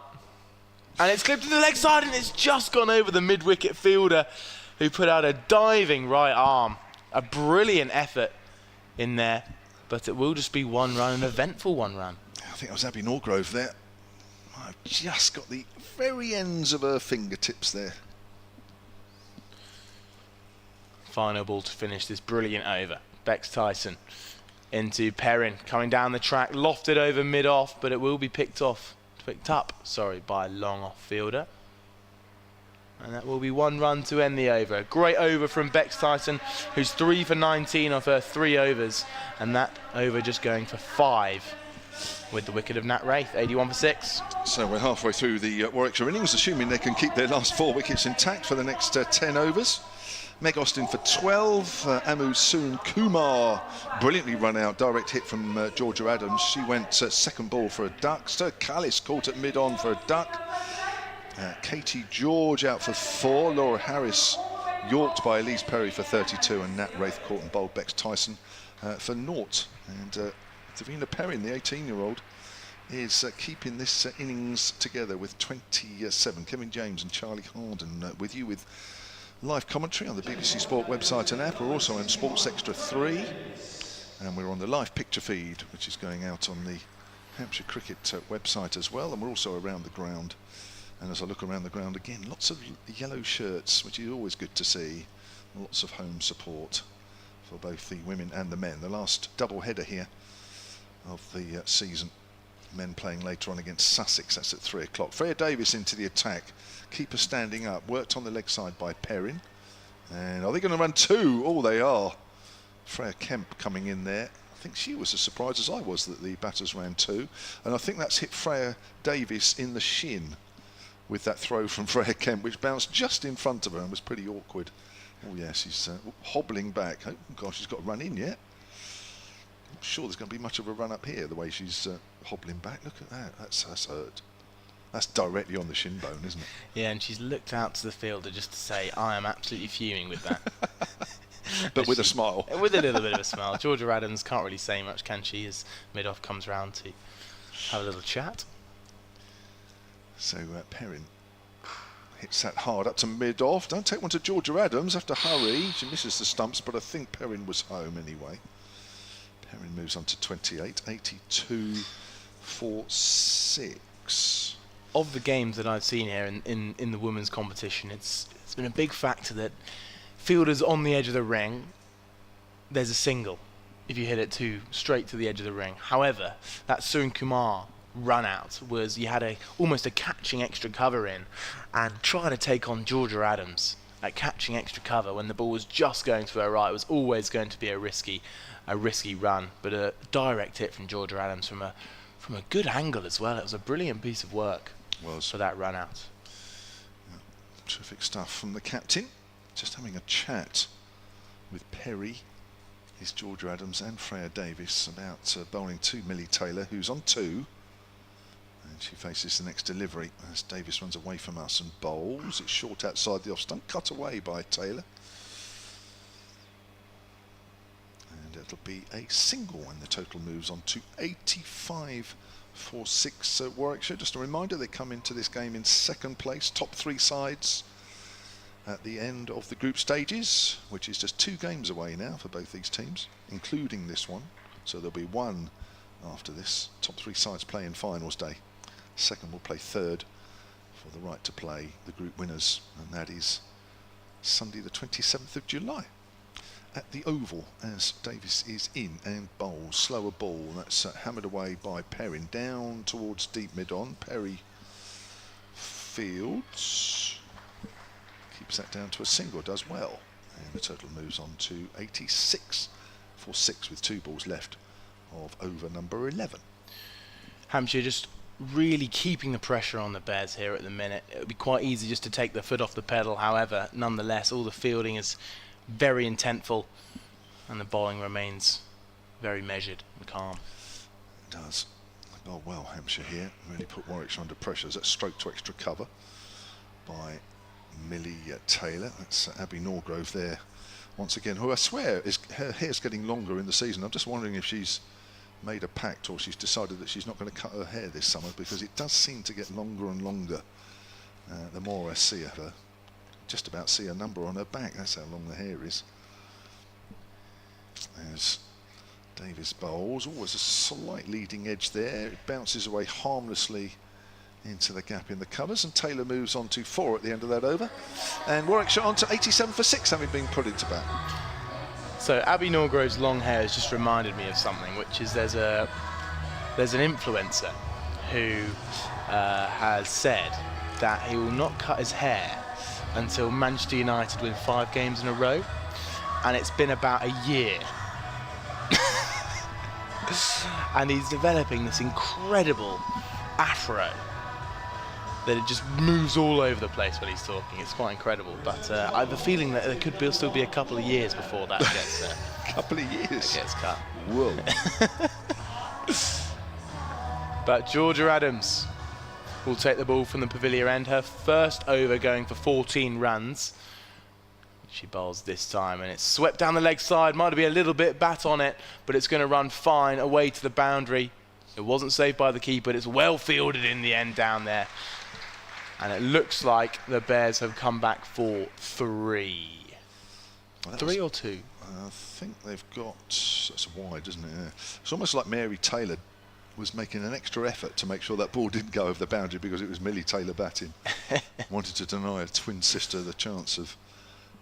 And it's clipped to the leg side, and it's just gone over the mid-wicket fielder, who put out a diving right arm. A brilliant effort in there, but it will just be 1 run, an eventful 1 run. I think I was Abby Norgrove there. I've just got the very ends of her fingertips there. Final ball to finish this brilliant over. Bex Tyson into Perrin, coming down the track, lofted over mid-off, but it will be picked up by a long off fielder. And that will be 1 run to end the over. A great over from Bex Tyson, who's 3 for 19 of her 3 overs, and that over just going for 5 with the wicket of Nat Wraith, 81 for 6. So we're halfway through the Warwickshire innings, assuming they can keep their last 4 wickets intact for the next 10 overs. Meg Austin for 12, Amu Soon Kumar brilliantly run out, direct hit from Georgia Adams. She went second ball for a duck. Sir Callis caught at mid-on for a duck. Katie George out for 4. Laura Harris yorked by Elise Perry for 32, and Nat Wraith caught and bowled Bex Tyson for 0. And Davina Perrin, the 18-year-old, is keeping this innings together with 27. Kevin James and Charlie Harden with you with live commentary on the BBC Sport website and app. We're also on Sports Extra 3, and we're on the live picture feed, which is going out on the Hampshire Cricket website as well, and we're also around the ground. And as I look around the ground again, lots of yellow shirts, which is always good to see. Lots of home support for both the women and the men. The last double header here of the season. Men playing later on against Sussex. That's at 3 o'clock. Freya Davis into the attack. Keeper standing up. Worked on the leg side by Perrin. And are they going to run 2? Oh, they are. Freya Kemp coming in there. I think she was as surprised as I was that the batters ran 2. And I think that's hit Freya Davis in the shin with that throw from Freya Kemp, which bounced just in front of her and was pretty awkward. Oh, yes, she's hobbling back. Oh, gosh, she's got to run in yet. Not sure there's going to be much of a run up here, the way she's hobbling back. Look at that. That's hurt. That's directly on the shin bone, isn't it? Yeah, and she's looked out to the fielder just to say, I am absolutely fuming with that. But with a smile. With a little bit of a smile. Georgia Adams can't really say much, can she, as mid-off comes round to have a little chat. So Perrin hits that hard up to mid-off. Don't take one to Georgia Adams. Have to hurry. She misses the stumps, but I think Perrin was home anyway. Perrin moves on to 28, 82 for 6. Of the games that I've seen here in the women's competition, it's been a big factor that fielders on the edge of the ring, there's a single if you hit it straight to the edge of the ring. However, that Soon Kumar run out was you had almost a catching extra cover in, and trying to take on Georgia Adams at catching extra cover when the ball was just going to her right was always going to be a risky run. But a direct hit from Georgia Adams from a good angle as well. It was a brilliant piece of work for that run out. Yeah, terrific stuff from the captain. Just having a chat with Perry is Georgia Adams and Freya Davis about bowling to Millie Taylor, who's on 2. And she faces the next delivery as Davis runs away from us and bowls. It's short outside the off stump, cut away by Taylor. And it'll be a single when the total moves on to 85 for 6 Warwickshire. Just a reminder, they come into this game in 2nd place, top 3 sides at the end of the group stages, which is just 2 games away now for both these teams, including this one. So there'll be 1 after this. Top 3 sides play in finals day. 2nd will play 3rd for the right to play the group winners, and that is Sunday the 27th of July at the Oval, as Davis is in and bowls. Slower ball, that's hammered away by Perrin down towards deep mid-on. Perry fields, keeps that down to a single, does well, and the total moves on to 86 for 6 with 2 balls left of over number 11. Hampshire just really keeping the pressure on the Bears here at the minute. It would be quite easy just to take the foot off the pedal. However, nonetheless, all the fielding is very intentful and the bowling remains very measured and calm. It does. They bowl well, Hampshire here. Really put Warwickshire under pressure. That's stroke to extra cover by Millie Taylor. That's Abby Norgrove there once again, who I swear is her hair's getting longer in the season. I'm just wondering if she's made a pact or she's decided that she's not going to cut her hair this summer, because it does seem to get longer and longer the more I see her. Just about see a number on her back. That's how long the hair is. As Davis bowls, always a slight leading edge there. It bounces away harmlessly into the gap in the covers, and Taylor moves on to 4 at the end of that over, and Warwickshire on to 87 for 6, having been put into bat. So Abby Norgrove's long hair has just reminded me of something, which is there's an influencer who has said that he will not cut his hair until Manchester United win 5 games in a row, and it's been about a year. And he's developing this incredible afro that it just moves all over the place when he's talking. It's quite incredible, but I have a feeling that there could still be a couple of years before that gets Couple of years gets cut. Whoa. But Georgia Adams will take the ball from the pavilion end. Her first over going for 14 runs. She bowls this time, and it's swept down the leg side. Might be a little bit bat on it, but it's going to run fine away to the boundary. It wasn't saved by the keeper, but it's well fielded in the end down there. And it looks like the Bears have come back for 3. Well, 3 or 2? I think they've got, that's wide, isn't it? Yeah. It's almost like Mary Taylor was making an extra effort to make sure that ball didn't go over the boundary, because it was Millie Taylor batting. Wanted to deny her twin sister the chance of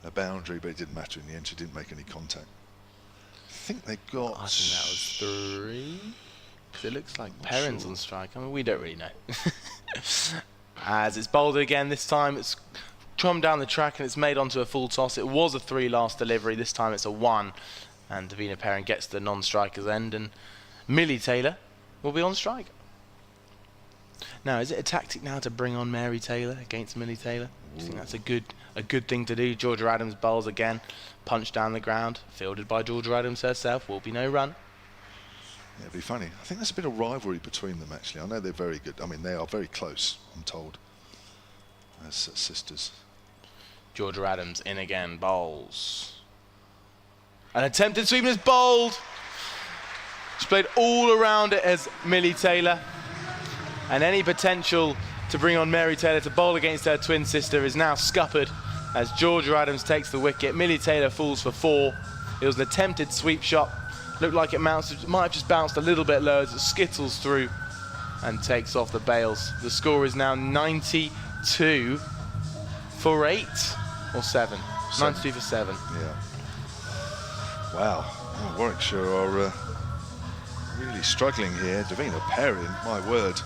a boundary, but it didn't matter in the end. She didn't make any contact. I think they got... I think that was 3. Because it looks like Perrin's on strike. I mean, we don't really know. As it's bowled again, this time it's trummed down the track and it's made onto a full toss. It was a 3 last delivery. This time it's a 1. And Davina Perrin gets the non-striker's end, and Millie Taylor will be on strike. Now, is it a tactic now to bring on Mary Taylor against Millie Taylor? Do you think that's a good thing to do? Georgia Adams bowls again, punch down the ground, fielded by Georgia Adams herself. Will be no run. Yeah, it'd be funny. I think there's a bit of rivalry between them, actually. I know they're very good. I mean, they are very close, I'm told, as sisters. Georgia Adams in again, bowls. An attempted sweep is bowled. She's played all around it as Millie Taylor. And any potential to bring on Mary Taylor to bowl against her twin sister is now scuppered as Georgia Adams takes the wicket. Millie Taylor falls for 4. It was an attempted sweep shot. Looked like it might have just bounced a little bit low as it skittles through and takes off the bails. The score is now 92 for 8 or 7. 92 for 7. Yeah. Wow. Oh, Warwickshire are really struggling here. Davina Perrin, my word.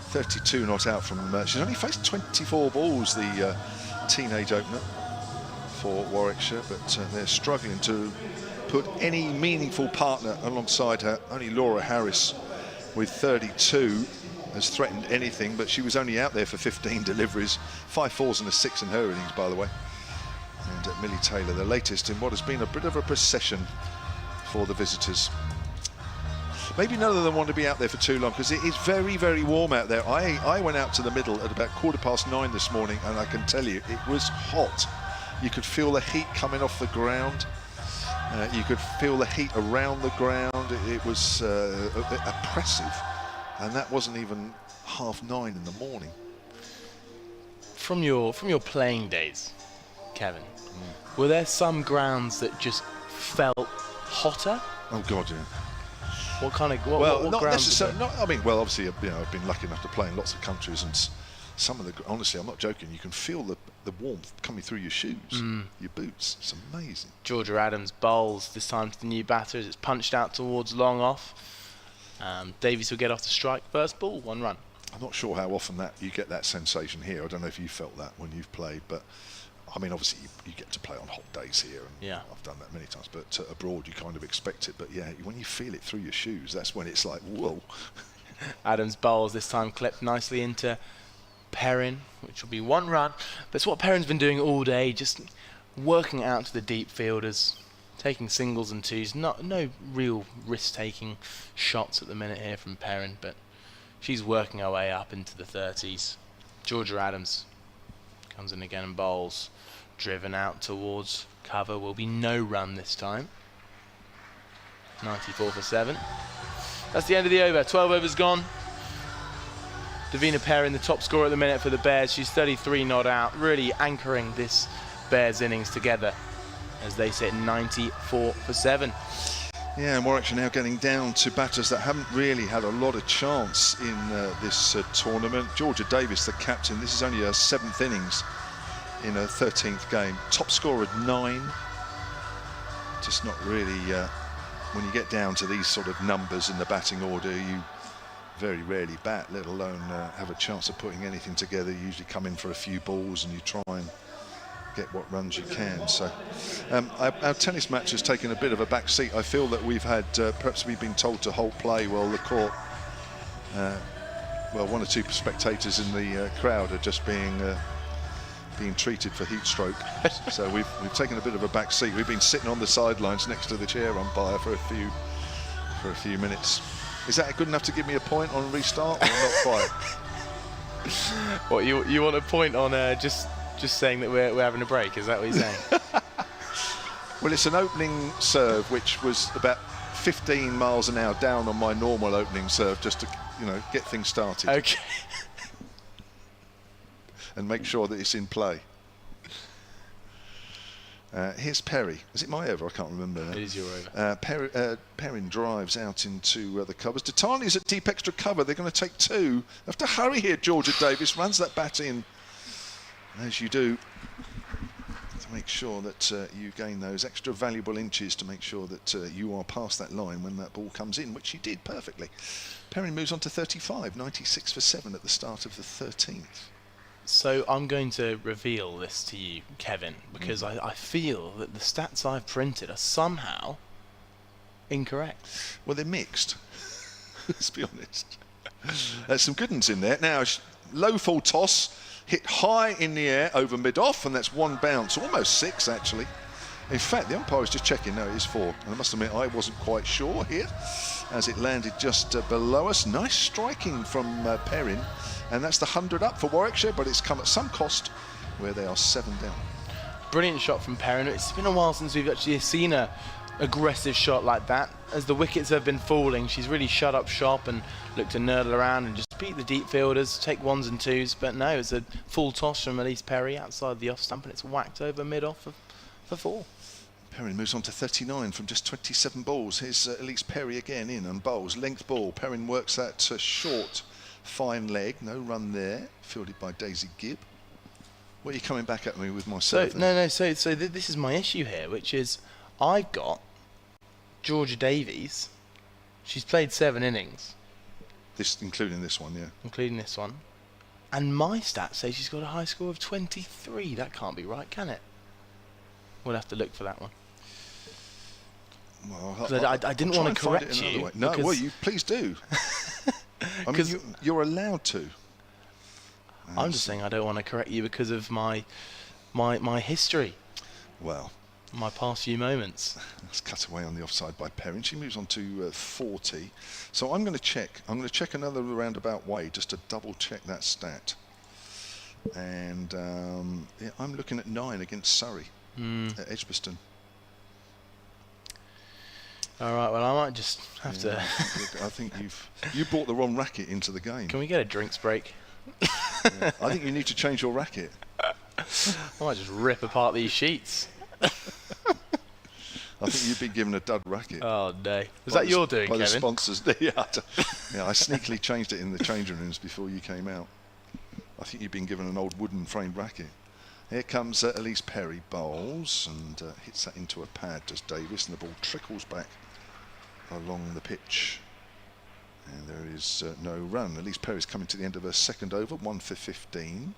32 not out from... she's only faced 24 balls, the teenage opener for Warwickshire, but they're struggling to put any meaningful partner alongside her. Only Laura Harris with 32 has threatened anything, but she was only out there for 15 deliveries, 5 4s and a 6 in her innings, by the way. And Millie Taylor, the latest in what has been a bit of a procession for the visitors. Maybe none of them want to be out there for too long because it is very, very warm out there. I went out to the middle at about 9:15 this morning, and I can tell you it was hot. You could feel the heat coming off the ground. You could feel the heat around the ground. It was oppressive, and that wasn't even 9:30 in the morning. From your playing days, Kevin, were there some grounds that just felt hotter? Oh God, yeah. What kind of well, not grounds necessarily. I mean, well, obviously, I've been lucky enough to play in lots of countries, and some of the. Honestly, I'm not joking. You can feel the warmth coming through your shoes, your boots. It's amazing. Georgia Adams bowls this time to the new batters. It's punched out towards long off. Davies will get off the strike. First ball, 1 run. I'm not sure how often that you get that sensation here. I don't know if you felt that when you've played, but I mean, obviously you get to play on hot days here, and yeah, I've done that many times. But abroad, you kind of expect it. But yeah, when you feel it through your shoes, that's when it's like, whoa. Adams bowls this time, clipped nicely into Perrin, which will be 1 run. That's what Perrin's been doing all day, just working out to the deep fielders, taking singles and twos. No real risk-taking shots at the minute here from Perrin, but she's working her way up into the 30s. Georgia Adams comes in again and bowls. Driven out towards cover, will be no run this time. 94 for 7. That's the end of the over. 12 overs gone. Davina Perrin, the top scorer at the minute for the Bears. She's 33 not out, really anchoring this Bears innings together as they sit 94 for 7. Yeah, and Warwickshire now getting down to batters that haven't really had a lot of chance in this tournament. Georgia Davis, the captain. This is only her 7th innings in her 13th game. Top scorer at 9. Just not really, when you get down to these sort of numbers in the batting order, you very rarely bat, let alone have a chance of putting anything together. You usually come in for a few balls and you try and get what runs you can. So our tennis match has taken a bit of a back seat. I feel that we've had, perhaps we've been told to halt play while the court, well, 1 or 2 spectators in the crowd are just being treated for heat stroke. So we've taken a bit of a back seat. We've been sitting on the sidelines next to the chair umpire for a few minutes. Is that good enough to give me a point on restart, or not quite? What, you want a point on just saying that we're having a break? Is that what you're saying? Well, it's an opening serve which was about 15 miles an hour down on my normal opening serve, just to get things started. Okay. And make sure that it's in play. Here's Perry. Is it my over? I can't remember. It is your over. Perrin drives out into the covers. Tatani's at deep extra cover. They're going to take 2. They have to hurry here. Georgia Davis runs that bat in, as you do, to make sure that you gain those extra valuable inches to make sure that you are past that line when that ball comes in, which she did perfectly. Perrin moves on to 35, 96 for 7 at the start of the 13th. So I'm going to reveal this to you, Kevin, because I feel that the stats I've printed are somehow incorrect. Well, they're mixed. Let's be honest. There's some good ones in there. Now, low full toss, hit high in the air over mid-off, and that's 1 bounce, almost 6 actually. In fact, the umpire was just checking. No, it is 4. And I must admit, I wasn't quite sure here, as it landed just below us. Nice striking from Perrin. And that's the 100 up for Warwickshire, but it's come at some cost where they are 7 down. Brilliant shot from Perrin. It's been a while since we've actually seen a aggressive shot like that. As the wickets have been falling, she's really shut up shop and looked to nerdle around and just beat the deep fielders, take 1s and 2s. But no, it's a full toss from Elise Perry outside the off stump, and it's whacked over mid-off for 4. Perrin moves on to 39 from just 27 balls. Here's Elise Perry again in and bowls. Length ball. Perrin works that short, fine leg. No run there. Fielded by Daisy Gibb. What are you coming back at me with my serve? So this is my issue here, which is I've got Georgia Davies. She's played 7 innings. Including this one, yeah. Including this one. And my stats say she's got a high score of 23. That can't be right, can it? We'll have to look for that one. Well, I didn't want to correct you. No, well, you please do. I mean, you're allowed to. I'm just saying I don't want to correct you because of my history. Well, My past few moments. That's cut away on the offside by Perrin. She moves on to 40. So I'm going to check. I'm going to check another roundabout way just to double check that stat. And yeah, I'm looking at 9 against Surrey at Edgbaston. All right, well, I might just have to... I think you brought the wrong racket into the game. Can we get a drinks break? Yeah, I think you need to change your racket. I might just rip apart these sheets. I think you've been given a dud racket. Oh, no. Was that your doing, by Kevin? the sponsors. Yeah, I sneakily changed it in the changing rooms before you came out. I think you've been given an old wooden framed racket. Here comes Elise Perry, bowls and hits that into a pad, does Davis, and the ball trickles back along the pitch. And there is no run. Elise Perry's coming to the end of her second over, 1 for 15.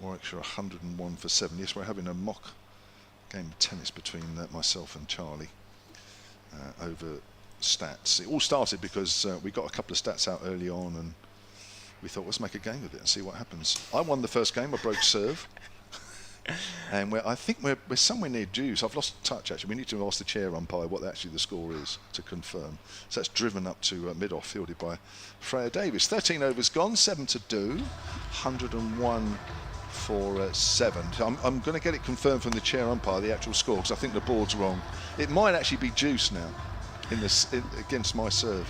Warwickshire 101 for 7. Yes, we're having a mock game of tennis between myself and Charlie over stats. It all started because we got a couple of stats out early on and we thought, let's make a game of it and see what happens. I won the first game, I broke serve. And I think we're somewhere near dues. I've lost touch, actually. We need to ask the chair umpire what actually the score is to confirm. So that's driven up to mid-off, fielded by Freya Davis. 13 overs gone, 7 to do, 101 for 7. I'm going to get it confirmed from the chair umpire, the actual score, because I think the board's wrong. It might actually be juice now against my serve.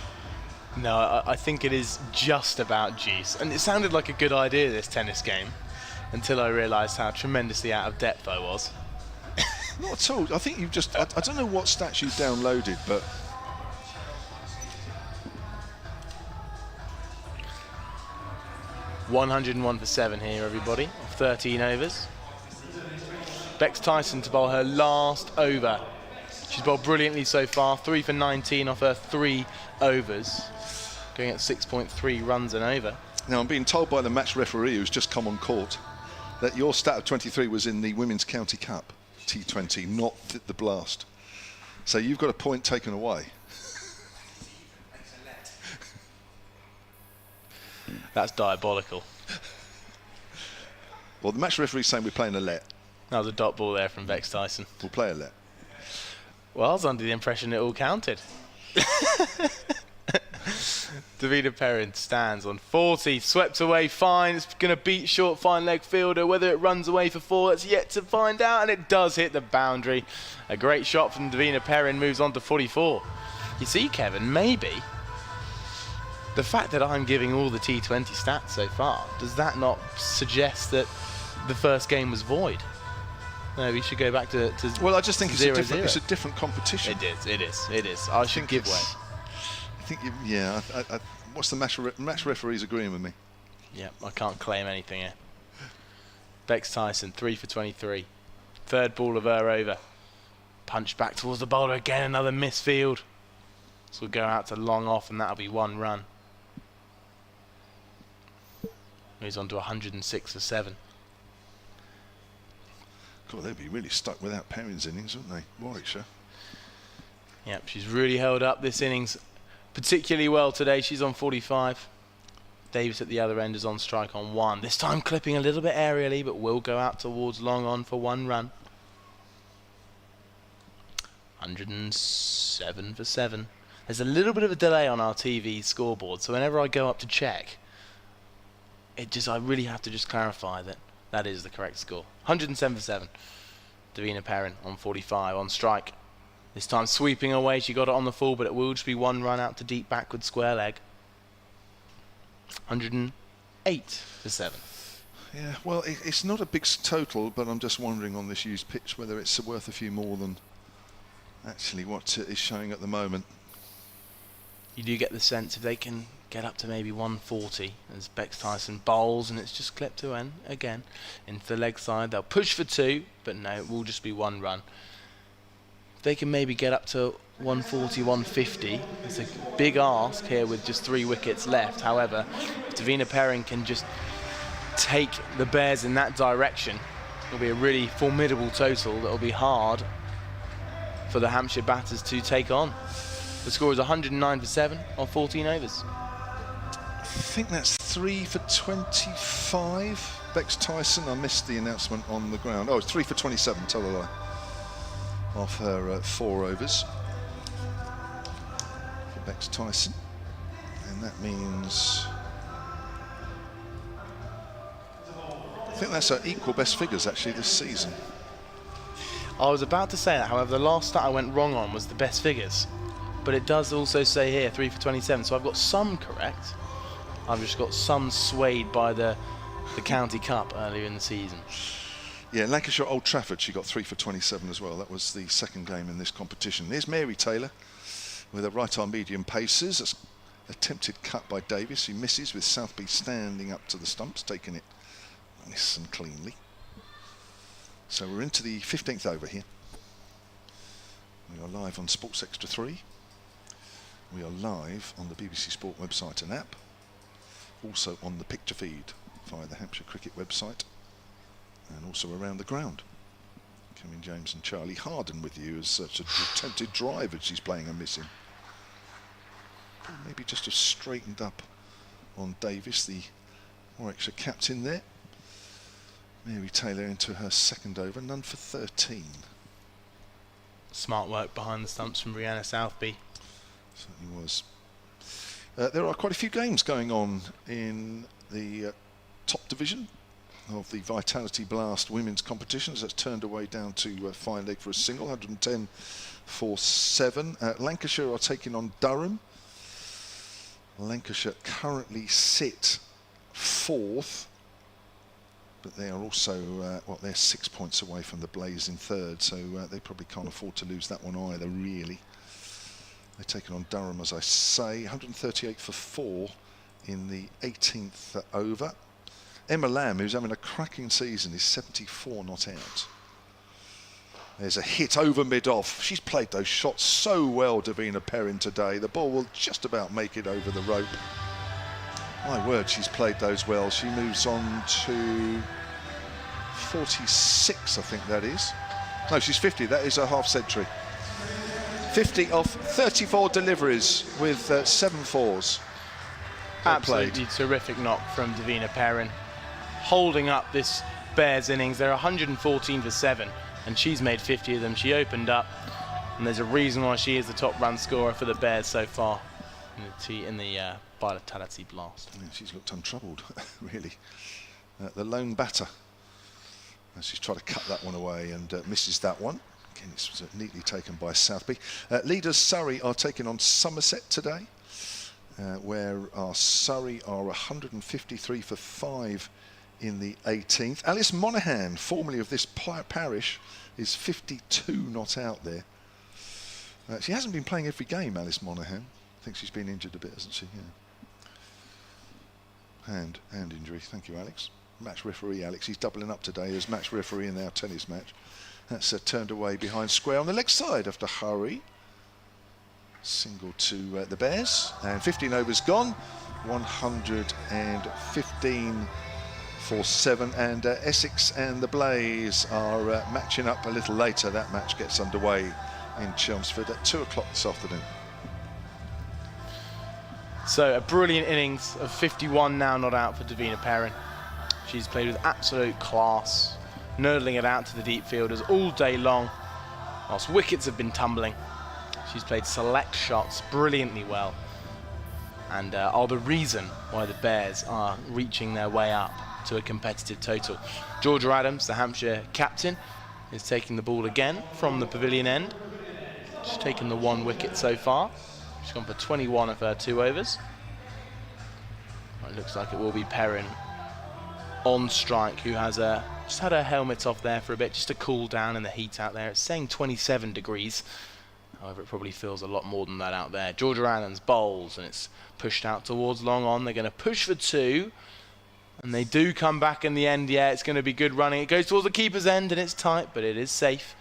No, I think it is just about juice. And it sounded like a good idea, this tennis game, until I realised how tremendously out of depth I was. Not at all. I think you've just... I don't know what stats you've downloaded, but... ...101 for 7 here, everybody, of 13 overs. Bex Tyson to bowl her last over. She's bowled brilliantly so far, 3 for 19 off her 3 overs, going at 6.3 runs an over. Now, I'm being told by the match referee who's just come on court that your stat of 23 was in the Women's County Cup T20, not the Blast. So you've got a point taken away. That's diabolical. Well, the match referee's saying we're playing a let. That was a dot ball there from Bex Tyson. We'll play a let. Well, I was under the impression it all counted. Davina Perrin stands on 40, swept away fine. It's going to beat short fine leg fielder. Whether it runs away for 4, it's yet to find out, and it does hit the boundary. A great shot from Davina Perrin, moves on to 44. You see, Kevin, maybe the fact that I'm giving all the T20 stats so far, does that not suggest that the first game was void? No, we should go back to well, I just think it's 0-0. It's a different competition. It is. I should give way. I think, yeah. What's the match referees agreeing with me? Yeah, I can't claim anything here. Bex Tyson, 3 for 23. Third ball of her over. Punch back towards the bowler again, another misfield. So we'll go out to long off, and that'll be 1 run. Moves on to 106 for 7. God, they'd be really stuck without Perrin's innings, wouldn't they, Warwickshire? Yep, she's really held up this innings particularly well today. She's on 45. Davis at the other end is on strike on 1. This time clipping a little bit aerially, but will go out towards long on for 1 run. 107 for 7. There's a little bit of a delay on our TV scoreboard, so whenever I go up to check, I really have to just clarify that that is the correct score. 107 for 7. Davina Perrin on 45 on strike. This time sweeping away, she got it on the full, but it will just be 1 run out to deep backward square leg. 108 for 7. Yeah, well, it's not a big total, but I'm just wondering on this used pitch whether it's worth a few more than actually what is showing at the moment. You do get the sense if they can get up to maybe 140 as Bex Tyson bowls, and it's just clipped to end again into the leg side. They'll push for 2, but no, it will just be 1 run. If they can maybe get up to 140, 150, it's a big ask here with just 3 wickets left. However, if Davina Perrin can just take the Bears in that direction, it'll be a really formidable total that'll be hard for the Hampshire batters to take on. The score is 109 for 7 on 14 overs. I think that's 3 for 25. Bex Tyson, I missed the announcement on the ground. Oh, it's 3 for 27, tell a lie. off her 4 overs for Bex Tyson, and that means I think that's her equal best figures actually this season. I was about to say that, however, the last stat I went wrong on was the best figures. But it does also say here 3 for 27, so I've got some correct. I've just got some swayed by the County Cup earlier in the season. Yeah, Lancashire Old Trafford, she got 3 for 27 as well. That was the second game in this competition. There's Mary Taylor with a right-arm medium paces. That's attempted cut by Davis. He misses with Southby standing up to the stumps, taking it nice and cleanly. So we're into the 15th over here. We are live on Sports Extra 3. We are live on the BBC Sport website and app. Also on the picture feed via the Hampshire Cricket website. And also around the ground. Kevin James and Charlie Harden with you as such an attempted drive as she's playing and missing. Maybe just have straightened up on Davis, the Warwickshire captain there. Mary Taylor into her second over, none for 13. Smart work behind the stumps from Brianna Southby. Certainly was. There are quite a few games going on in the top division of the Vitality Blast women's competitions. That's turned away down to fine leg for a single, 110 for 7. Lancashire are taking on Durham. Lancashire currently sit 4th. But they are also, they're 6 points away from the Blaze in 3rd, so they probably can't afford to lose that one either, really. They're taking on Durham, as I say, 138 for 4 in the 18th over. Emma Lamb, who's having a cracking season, is 74 not out. There's a hit over mid-off. She's played those shots so well, Davina Perrin, today. The ball will just about make it over the rope. My word, she's played those well. She moves on to 46, I think that is. No, she's 50. That is a half century. 50 off 34 deliveries with 7 fours. Absolutely terrific knock from Davina Perrin. Holding up this Bears innings. They're 114 for 7, and she's made 50 of them. She opened up, and there's a reason why she is the top run scorer for the Bears so far in the Vitality Blast. Yeah, she's looked untroubled, really. The lone batter. She's tried to cut that one away and misses that one. Again, it's neatly taken by Southby. Leaders Surrey are taking on Somerset today, where our Surrey are 153 for 5 in the 18th. Alice Monaghan, formerly of this parish, is 52 not out there. She hasn't been playing every game, Alice Monaghan. I think she's been injured a bit, hasn't she? Yeah. Hand injury. Thank you, Alex. Match referee Alex. He's doubling up today as match referee in our tennis match. That's turned away behind square on the leg side after hurry. Single to the Bears, and 15 overs gone. 115 for 7, and Essex and the Blaze are matching up a little later. That match gets underway in Chelmsford at 2 o'clock this afternoon. So a brilliant innings of 51 now not out for Davina Perrin. She's played with absolute class, nurdling it out to the deep fielders all day long, whilst wickets have been tumbling. She's played select shots brilliantly well, and are the reason why the Bears are reaching their way up to a competitive total. Georgia Adams, the Hampshire captain, is taking the ball again from the pavilion end. She's taken the 1 wicket so far. She's gone for 21 of her 2 overs. It looks like it will be Perrin on strike, who has just had her helmet off there for a bit, just to cool down in the heat out there. It's saying 27 degrees. However, it probably feels a lot more than that out there. Georgia Adams bowls, and it's pushed out towards long on. They're going to push for 2, and they do come back in the end. Yeah, it's going to be good running. It goes towards the keeper's end, and it's tight, but it is safe.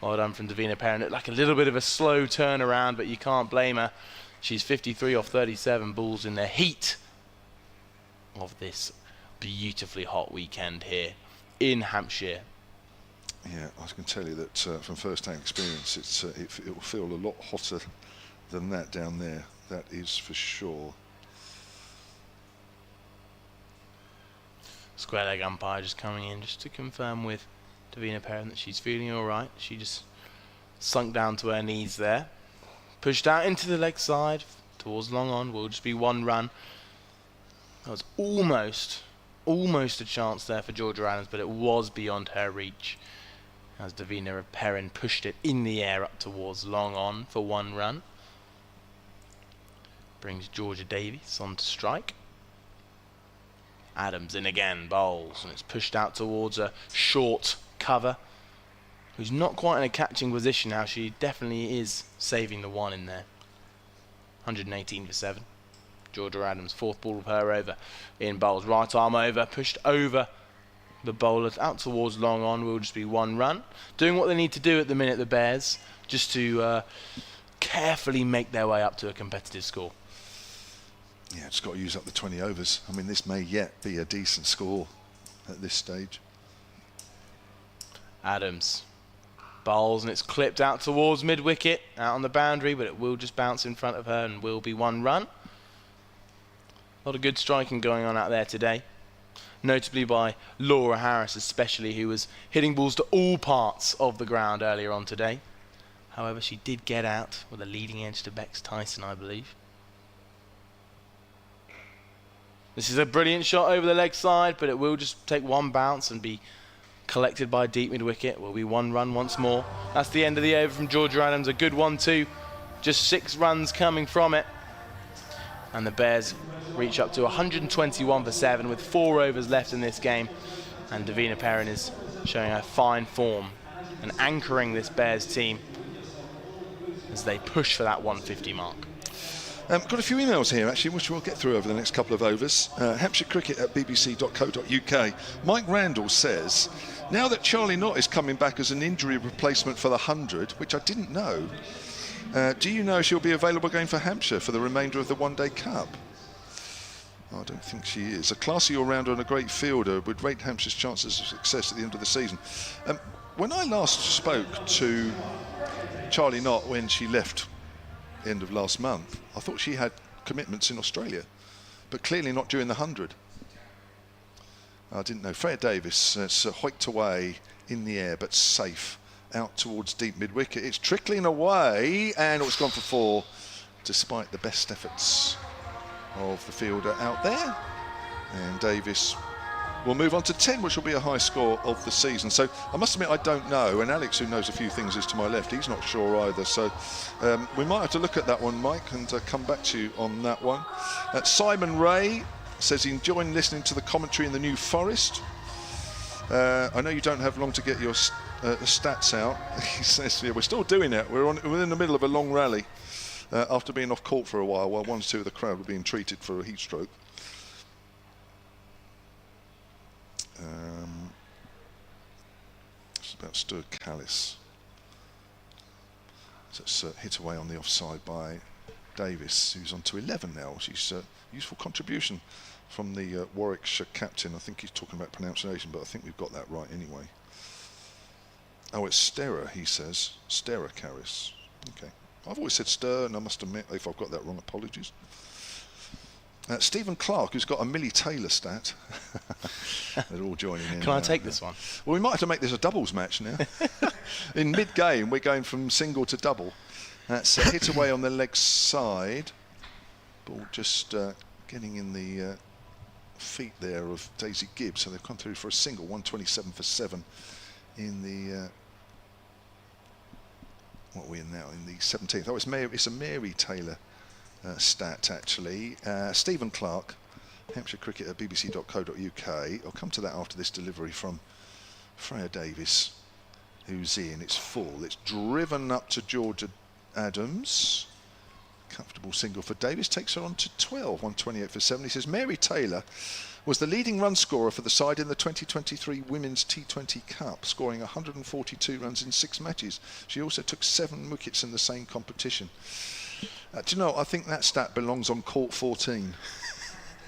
Well done from Davina Perrin. Looked like a little bit of a slow turnaround, but you can't blame her. She's 53 off 37 balls in the heat of this beautifully hot weekend here in Hampshire. Yeah, I can tell you that from first-hand experience, it will feel a lot hotter than that down there. That is for sure. Square leg umpire just coming in just to confirm with Davina Perrin that she's feeling all right. She just sunk down to her knees there. Pushed out into the leg side towards long on. Will just be 1 run. That was almost a chance there for Georgia Adams, but it was beyond her reach as Davina Perrin pushed it in the air up towards long on for 1 run. Brings Georgia Davies on to strike. Adams in again, bowls, and it's pushed out towards a short cover, who's not quite in a catching position now. She definitely is saving the 1 in there. 118 for 7. Georgia Adams, 4th ball of her over in bowls. Right arm over, pushed over the bowlers out towards long on. Will just be 1 run. Doing what they need to do at the minute, the Bears, just to carefully make their way up to a competitive score. Yeah, just got to use up the 20 overs. I mean, this may yet be a decent score at this stage. Adams bowls, and it's clipped out towards mid-wicket, out on the boundary, but it will just bounce in front of her and will be 1 run. A lot of good striking going on out there today, notably by Laura Harris especially, who was hitting balls to all parts of the ground earlier on today. However, she did get out with a leading edge to Bex Tyson, I believe. This is a brilliant shot over the leg side, but it will just take 1 bounce and be collected by deep mid-wicket. Will be 1 run once more. That's the end of the over from Georgia Adams. A good 1-2. Just 6 runs coming from it. And the Bears reach up to 121 for 7 with 4 overs left in this game. And Davina Perrin is showing her fine form and anchoring this Bears team as they push for that 150 mark. Got a few emails here, actually, which we'll get through over the next couple of overs. Hampshire Cricket at bbc.co.uk. Mike Randall says, now that Charlie Knott is coming back as an injury replacement for the 100, which I didn't know, do you know she'll be available again for Hampshire for the remainder of the One-Day Cup? I don't think she is. A classy all-rounder and a great fielder would rate Hampshire's chances of success at the end of the season. When I last spoke to Charlie Knott when she left end of last month, I thought she had commitments in Australia, but clearly not during the 100. I didn't know. Freya Davis, it's hoiked away in the air, but safe out towards deep mid-wicket. It's trickling away, and it's gone for 4, despite the best efforts of the fielder out there. And Davis will move on to 10, which will be a high score of the season. So I must admit I don't know, and Alex, who knows a few things, is to my left. He's not sure either. So we might have to look at that one, Mike, and come back to you on that one. Simon Ray says he's enjoying listening to the commentary in the New Forest. I know you don't have long to get your stats out. He says, yeah, we're still doing it. We're in the middle of a long rally after being off court for a while 1 or 2 of the crowd were being treated for a heat stroke. It's about Stuart Callis. So it's hit away on the offside by Davis, who's on to 11 now. She's a useful contribution from the Warwickshire captain. I think he's talking about pronunciation, but I think we've got that right anyway. Oh, it's Stera, he says. Stera Caris. Okay. I've always said Stir, and I must admit, if I've got that wrong, apologies. Stephen Clark, who's got a Millie Taylor stat. They're all joining in. Can I take this one? Well, we might have to make this a doubles match now. In mid-game, we're going from single to double. That's hit away on the leg side. Ball just getting in the feet there of Daisy Gibbs. So they've come through for a single, 127 for 7 in the... what are we in now? In the 17th. Oh, it's a Mary Taylor stat, actually. Stephen Clark, Hampshire Cricket at bbc.co.uk. I'll come to that after this delivery from Freya Davis, who's in. It's full. It's driven up to Georgia Adams. Comfortable single for Davis. Takes her on to 12, 128 for 7. He says, Mary Taylor was the leading run scorer for the side in the 2023 Women's T20 Cup, scoring 142 runs in 6 matches. She also took 7 wickets in the same competition. Do you know, I think that stat belongs on court 14,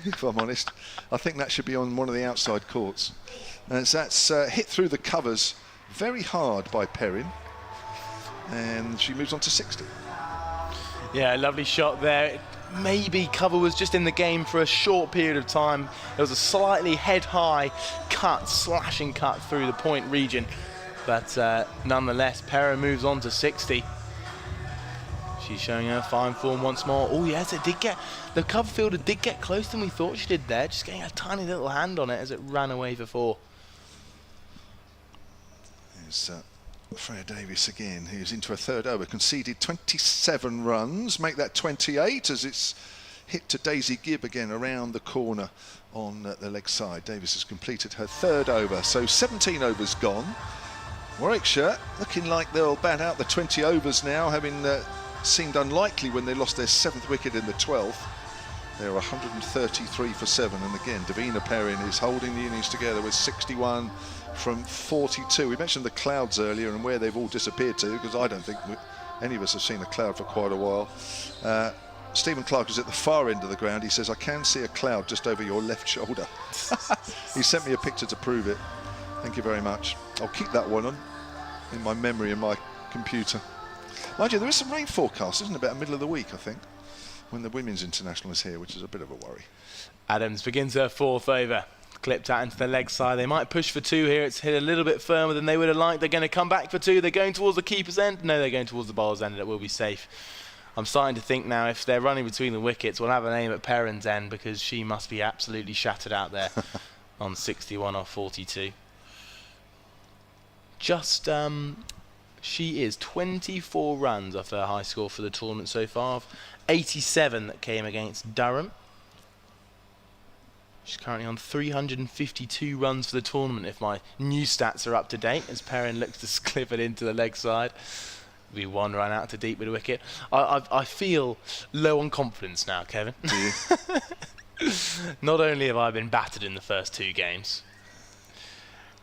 if I'm honest. I think that should be on one of the outside courts. As that's hit through the covers very hard by Perrin, and she moves on to 60. Yeah, lovely shot there. Maybe cover was just in the game for a short period of time. There was a slightly head-high cut, slashing cut through the point region. But nonetheless, Perrin moves on to 60. She's showing her fine form once more. Oh yes, the cover fielder did get closer than we thought she did there, just getting a tiny little hand on it as it ran away for 4. There's Freya Davis again, who's into her 3rd over, conceded 27 runs, make that 28 as it's hit to Daisy Gibb again around the corner on the leg side. Davis has completed her 3rd over, so 17 overs gone. Warwickshire looking like they'll bat out the 20 overs now, having seemed unlikely when they lost their 7th wicket in the 12th. They're 133 for 7, and again Davina Perrin is holding the innings together with 61 from 42. We mentioned the clouds earlier and where they've all disappeared to, because I don't think any of us have seen a cloud for quite a while. Stephen Clark is at the far end of the ground. He says, I can see a cloud just over your left shoulder. He sent me a picture to prove it. Thank you very much. I'll keep that one on in my memory in my computer. Mind you, there is some rain forecast, isn't it, about the middle of the week, I think, when the Women's International is here, which is a bit of a worry. Adams begins her 4th over. Clipped out into the leg side. They might push for 2 here. It's hit a little bit firmer than they would have liked. They're going to come back for 2. They're going towards the keeper's end. No, they're going towards the bowler's end, and it will be safe. I'm starting to think now, if they're running between the wickets, we'll have an aim at Perrin's end, because she must be absolutely shattered out there on 61 or 42. Just, she is 24 runs off her high score for the tournament so far. 87 that came against Durham. She's currently on 352 runs for the tournament, if my new stats are up to date, as Perrin looks to clip it into the leg side. Be 1 run out to deep with a wicket. I feel low on confidence now, Kevin. Do you? Not only have I been battered in the first 2 games,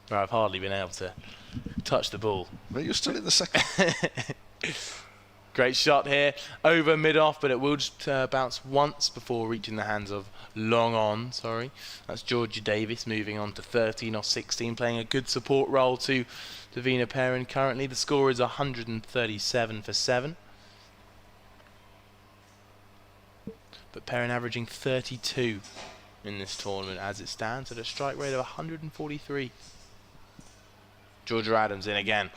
where I've hardly been able to touch the ball. But you're still in the second. Great shot here, over mid-off, but it will just bounce once before reaching the hands of long on. That's Georgia Davis moving on to 13 or 16, playing a good support role to Davina Perrin. Currently the score is 137 for 7. But Perrin averaging 32 in this tournament as it stands at a strike rate of 143. Georgia Adams in again,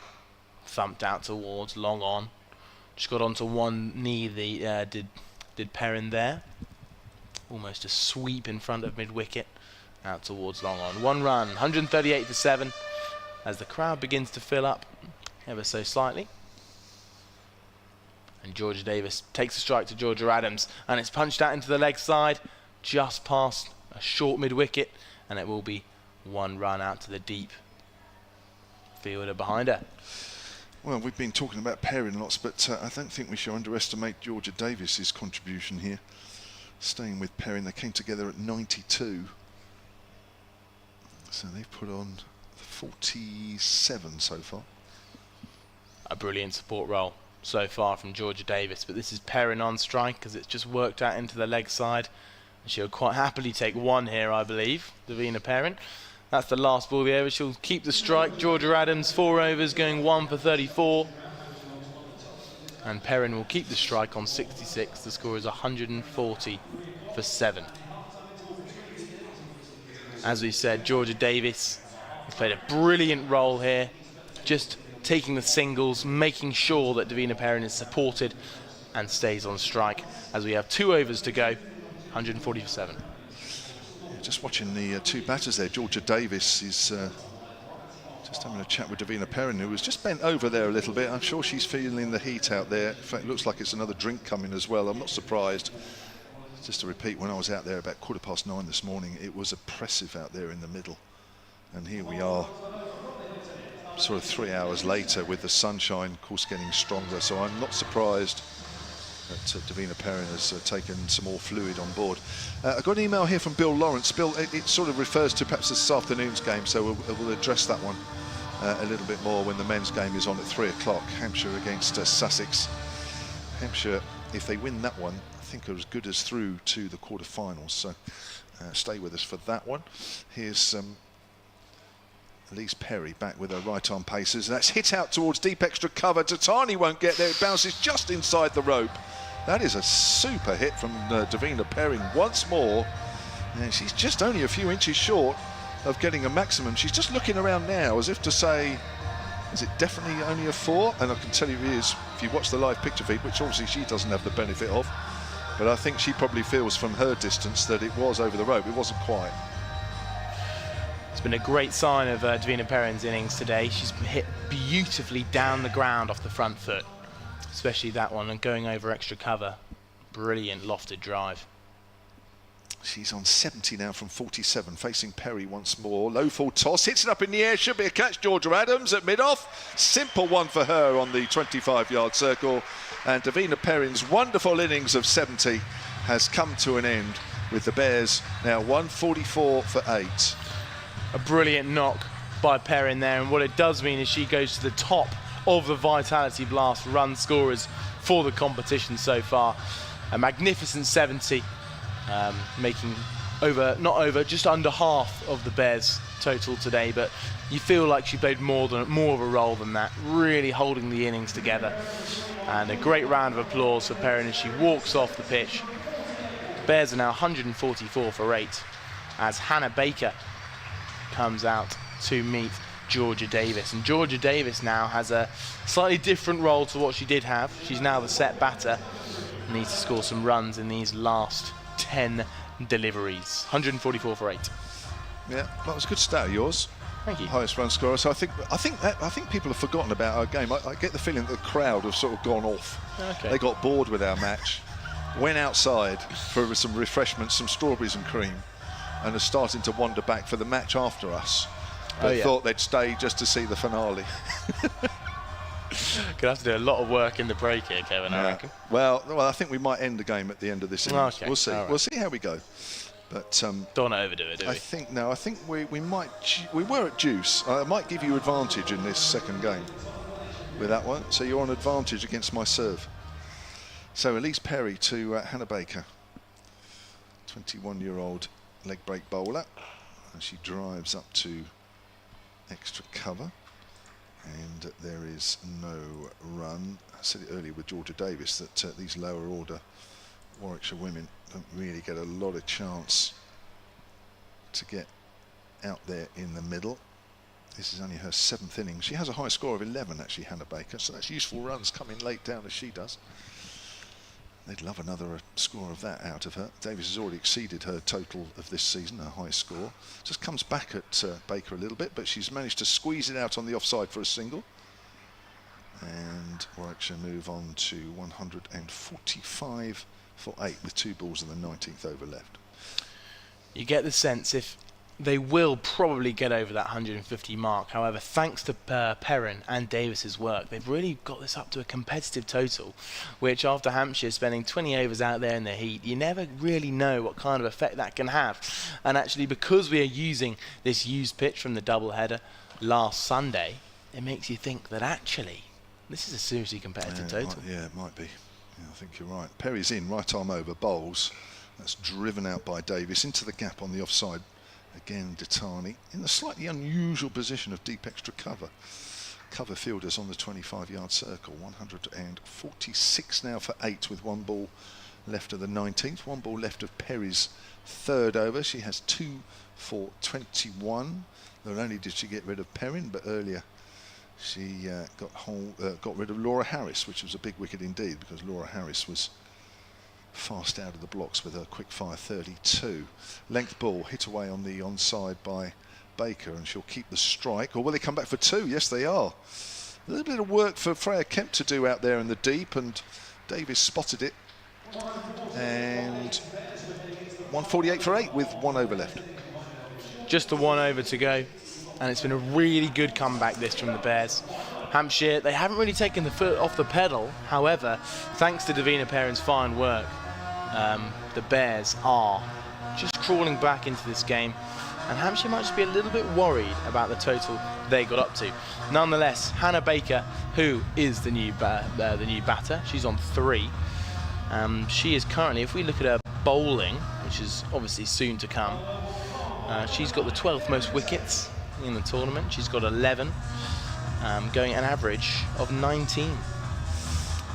thumped out towards long on. Just got onto one knee, did Perrin there. Almost a sweep in front of mid-wicket, out towards long on. 1 run, 138 for 7, as the crowd begins to fill up ever so slightly. And Georgia Davis takes a strike to Georgia Adams, and it's punched out into the leg side, just past a short mid-wicket, and it will be 1 run out to the deep fielder behind her. Well, we've been talking about Perrin lots, but I don't think we should underestimate Georgia Davis's contribution here. Staying with Perrin, they came together at 92. So they've put on 47 so far. A brilliant support role so far from Georgia Davis, but this is Perrin on strike as it's just worked out into the leg side. And she'll quite happily take 1 here, I believe, Davina Perrin. That's the last ball of the over. She'll keep the strike. Georgia Adams, 4 overs, going 1 for 34. And Perrin will keep the strike on 66. The score is 140 for 7. As we said, Georgia Davis has played a brilliant role here, just taking the singles, making sure that Davina Perrin is supported and stays on strike as we have 2 overs to go, 140 for 7. Just watching the 2 batters there. Georgia Davis is just having a chat with Davina Perrin, who was just bent over there a little bit. I'm sure she's feeling the heat out there. In fact, it looks like it's another drink coming as well. I'm not surprised. Just to repeat, when I was out there about 9:15 this morning, it was oppressive out there in the middle. And here we are, sort of 3 hours later, with the sunshine, of course, getting stronger. So I'm not surprised that Davina Perrin has taken some more fluid on board. I got an email here from Bill Lawrence. Bill, it sort of refers to perhaps this afternoon's game, so we'll address that one a little bit more when the men's game is on at 3 o'clock. Hampshire against Sussex. Hampshire, if they win that one, I think are as good as through to the quarterfinals. So stay with us for that one. Here's Elise Perry back with her right arm paces. That's hit out towards deep extra cover. Tatani won't get there. It bounces just inside the rope. That is a super hit from Davina Perrin once more. And she's just only a few inches short of getting a maximum. She's just looking around now as if to say, Is it definitely only a 4? And I can tell you it is, if you watch the live picture feed, which obviously she doesn't have the benefit of, but I think she probably feels from her distance that it was over the rope. It wasn't quite. It's been a great sign of Davina Perrin's innings today. She's hit beautifully down the ground off the front foot, especially that one, and going over extra cover. Brilliant lofted drive. She's on 70 now from 47, facing Perry once more. Low full toss, hits it up in the air, should be a catch. Georgia Adams at mid-off. Simple one for her on the 25-yard circle. And Davina Perrin's wonderful innings of 70 has come to an end, with the Bears now 144 for 8. A brilliant knock by Perrin there, and what it does mean is she goes to the top of the Vitality Blast run scorers for the competition so far. A magnificent 70. Making just under half of the Bears total today, but you feel like she played more of a role than that, really holding the innings together. And a great round of applause for Perrin as she walks off the pitch. Bears are now 144 for 8 as Hannah Baker comes out to meet Georgia Davis. And Georgia Davis now has a slightly different role to what she did have. She's now the set batter, needs to score some runs in these last 10 deliveries. 144 for 8. Yeah, that was a good stat of yours. Thank you. Highest run scorer. So I think people have forgotten about our game. I get the feeling that the crowd have sort of gone off. Okay. They got bored with our match, went outside for some refreshments, some strawberries and cream, and are starting to wander back for the match after us. But thought they'd stay just to see the finale. Gonna have to do a lot of work in the break here, Kevin, I reckon. Well, I think we might end the game at the end of this innings. Okay. We'll see. Right. We'll see how we go. But don't want to overdo it, do we? I think we might. We were at juice. I might give you advantage in this second game with that one. So you're on advantage against my serve. So Elise Perry to Hannah Baker, 21-year-old leg break bowler, and she drives up to extra cover. And there is no run. I said it earlier with Georgia Davis that these lower order Warwickshire women don't really get a lot of chance to get out there in the middle. This is only her 7th innings. She has a high score of 11 actually, Hannah Baker, so that's useful runs coming late down as she does. They'd love another score of that out of her. Davis has already exceeded her total of this season, her high score. Just comes back at Baker a little bit, but she's managed to squeeze it out on the offside for a single. And Warwickshire move on to 145 for 8 with 2 balls in the 19th over left. You get the sense if they will probably get over that 150 mark. However, thanks to Perrin and Davis's work, they've really got this up to a competitive total, which after Hampshire spending 20 overs out there in the heat, you never really know what kind of effect that can have. And actually, because we are using this used pitch from the doubleheader last Sunday, it makes you think that actually this is a seriously competitive total. It might be. Yeah, I think you're right. Perry's in, right arm over, bowls. That's driven out by Davis into the gap on the offside. Again, Ditani in the slightly unusual position of deep extra cover. Cover fielders on the 25-yard circle. 146 now for 8 with 1 ball left of the 19th. 1 ball left of Perry's 3rd over. She has 2 for 21. Not only did she get rid of Perrin, but earlier she got rid of Laura Harris, which was a big wicket indeed, because Laura Harris was fast out of the blocks with a quick fire 32. Length ball hit away on the onside by Baker, and she'll keep the strike. Or will they come back for 2? Yes, they are. A little bit of work for Freya Kemp to do out there in the deep, and Davis spotted it. And 148 for 8 with 1 over left. Just the 1 over to go, and it's been a really good comeback this from the Bears. Hampshire, they haven't really taken the foot off the pedal. However, thanks to Davina Perrin's fine work, the Bears are just crawling back into this game, and Hampshire might just be a little bit worried about the total they got up to. Nonetheless, Hannah Baker, who is the new batter, she's on 3. She is currently, if we look at her bowling, which is obviously soon to come, she's got the 12th most wickets in the tournament. She's got 11, going an average of 19.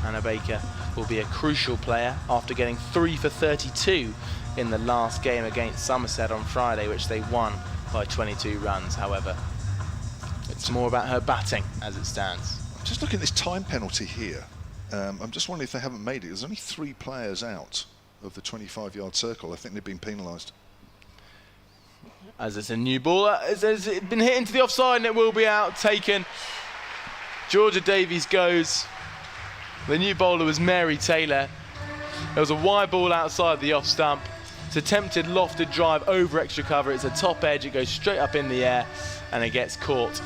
Hannah Baker will be a crucial player after getting 3 for 32 in the last game against Somerset on Friday, which they won by 22 runs. However, It's more about her batting as it stands. I'm just looking at this time penalty here. I'm just wondering if they haven't made it. There's only 3 players out of the 25-yard circle. I think they've been penalised. As it's a new ball, it's been hit into the offside and it will be out, taken. Georgia Davies goes. The new bowler was Mary Taylor. There was a wide ball outside the off stump. It's attempted lofted drive over extra cover. It's a top edge. It goes straight up in the air and it gets caught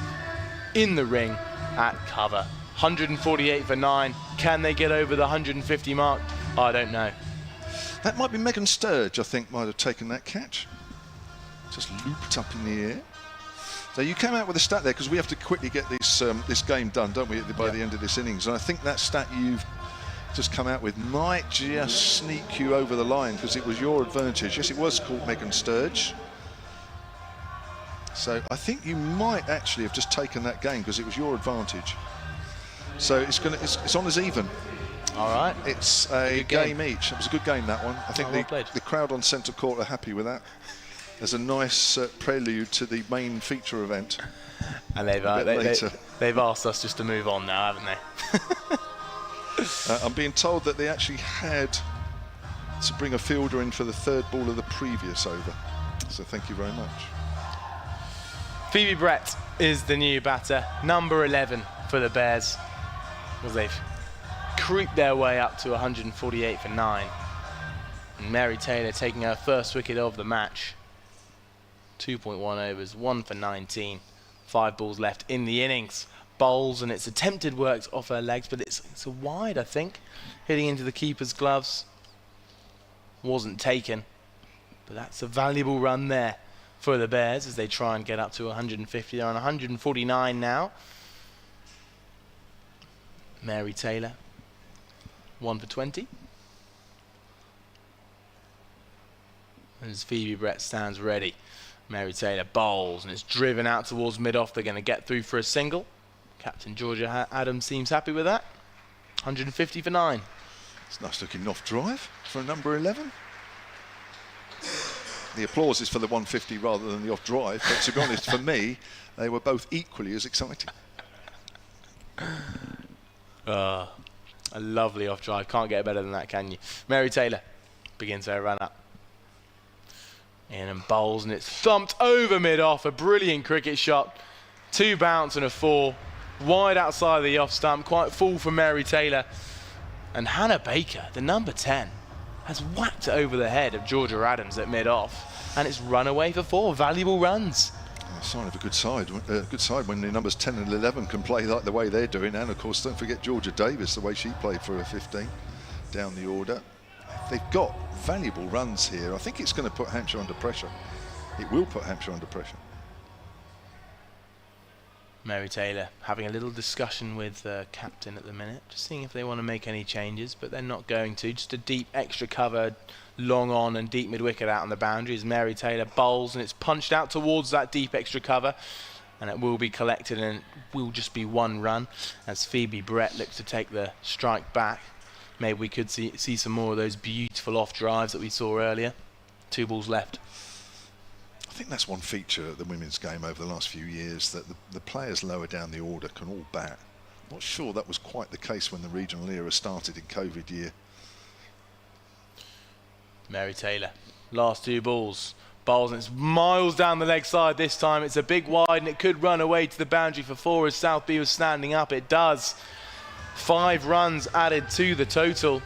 in the ring at cover. 148 for 9. Can they get over the 150 mark? I don't know. That might be Megan Sturge, I think, might have taken that catch. Just looped up in the air. So you came out with a stat there because we have to quickly get this game done, don't we, by the end of this innings. And I think that stat you've just come out with might just sneak you over the line because it was your advantage. Yes, it was called Megan Sturge. So I think you might actually have just taken that game because it was your advantage. So it's on as even. All right. It's a game each. It was a good game, that one. I think well the crowd on centre court are happy with that. As a nice prelude to the main feature event. And they've asked us just to move on now, haven't they? I'm being told that they actually had to bring a fielder in for the 3rd ball of the previous over. So thank you very much. Phoebe Brett is the new batter, number 11 for the Bears. As they've creeped their way up to 148 for 9. And Mary Taylor taking her first wicket of the match. 2.1 overs, 1 for 19. 5 balls left in the innings. Bowls and it's attempted works off her legs, but it's a wide, I think. Hitting into the keeper's gloves. Wasn't taken. But that's a valuable run there for the Bears as they try and get up to 150. They're on 149 now. Mary Taylor, 1 for 20. As Phoebe Brett stands ready. Mary Taylor bowls and it's driven out towards mid-off. They're going to get through for a single. Captain Georgia Adams seems happy with that. 150 for 9. It's a nice looking off drive for a number 11. The applause is for the 150 rather than the off drive, but to be honest, for me, they were both equally as exciting. A lovely off drive. Can't get better than that, can you? Mary Taylor begins her run up. In and bowls and it's thumped over mid-off. A brilliant cricket shot. 2 bounce and a 4. Wide outside the off stump. Quite full for Mary Taylor. And Hannah Baker, the number 10, has whacked it over the head of Georgia Adams at mid-off. And it's run away for 4 valuable runs. A sign of a good side when the numbers 10 and 11 can play like the way they're doing. And of course, don't forget Georgia Davis, the way she played for a 15 down the order. They've got valuable runs here. I think it's going to put Hampshire under pressure. It will put Hampshire under pressure. Mary Taylor having a little discussion with the captain at the minute, just seeing if they want to make any changes, but they're not going to. Just a deep extra cover, long on and deep mid-wicket out on the boundaries. Mary Taylor bowls and it's punched out towards that deep extra cover, and it will be collected and it will just be 1 run as Phoebe Brett looks to take the strike back. Maybe we could see some more of those beautiful off drives that we saw earlier. 2 balls left. I think that's one feature of the women's game over the last few years, that the players lower down the order can all bat. Not sure that was quite the case when the regional era started in COVID year. Mary Taylor, last 2 balls. Bowls and it's miles down the leg side this time. It's a big wide and it could run away to the boundary for 4 as Southby was standing up. It does. 5 runs added to the total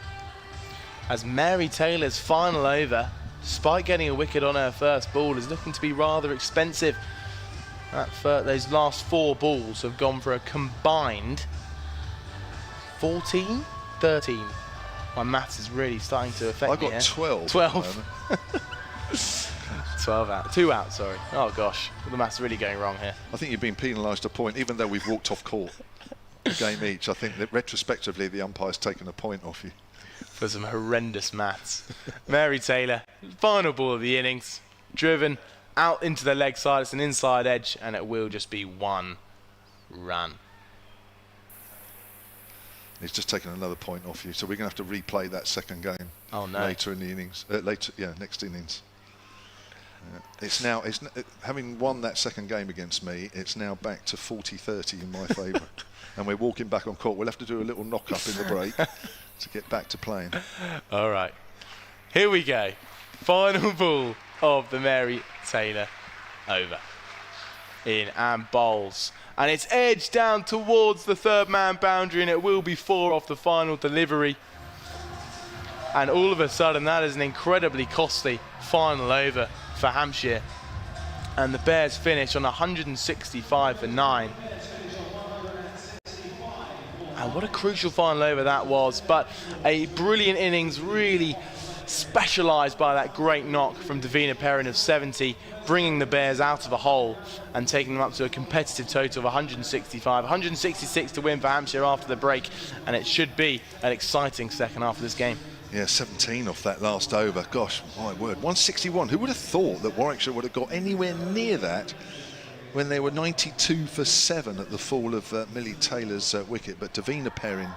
as Mary Taylor's final over, despite getting a wicket on her first ball, is looking to be rather expensive. Those last 4 balls have gone for a combined 14? 13. My maths is really starting to affect me. I got 12. 12 out. 2 out, sorry. Oh gosh, the maths are really going wrong here. I think you've been penalised a point, even though we've walked off court. Game each. I think that retrospectively the umpire's taken a point off you. For some horrendous maths. Mary Taylor, final ball of the innings, driven out into the leg side. It's an inside edge and it will just be 1 run. He's just taken another point off you, so we're going to have to replay that second game. Oh no. Later in the innings. Next innings. It's now, having won that second game against me, it's now back to 40-30 in my favour. And we're walking back on court. We'll have to do a little knock-up in the break to get back to playing. All right. Here we go. Final ball of the Mary Taylor over. In and bowls. And it's edged down towards the third man boundary, and it will be 4 off the final delivery. And all of a sudden, that is an incredibly costly final over for Hampshire. And the Bears finish on 165 for 9. And what a crucial final over that was. But a brilliant innings, really specialised by that great knock from Davina Perrin of 70, bringing the Bears out of a hole and taking them up to a competitive total of 165. 166 to win for Hampshire after the break. And it should be an exciting second half of this game. Yeah, 17 off that last over. Gosh, my word. 161. Who would have thought that Warwickshire would have got anywhere near that when they were 92 for 7 at the fall of Millie Taylor's wicket? But Davina Perrin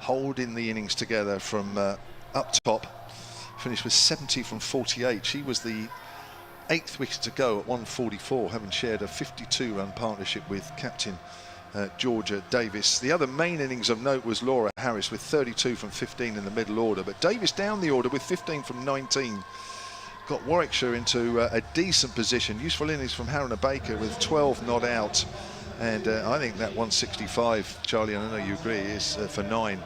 holding the innings together from up top. Finished with 70 from 48. She was the 8th wicket to go at 144, having shared a 52-run partnership with captain Georgia Davis. The other main innings of note was Laura Harris with 32 from 15 in the middle order, but Davis down the order with 15 from 19 got Warwickshire into a decent position. Useful innings from Haruna Baker with 12 not out, and I think that 165, Charlie, and I know you agree, is for 9,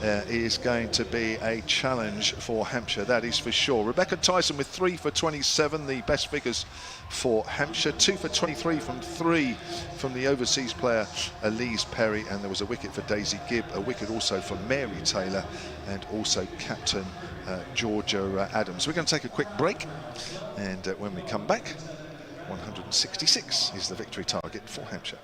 is going to be a challenge for Hampshire, that is for sure. Rebecca Tyson with 3 for 27, the best figures for Hampshire. 2 for 23 from 3 from the overseas player Elise Perry, and there was a wicket for Daisy Gibb, a wicket also for Mary Taylor, and also captain Georgia Adams. We're going to take a quick break, and when we come back, 166 is the victory target for Hampshire.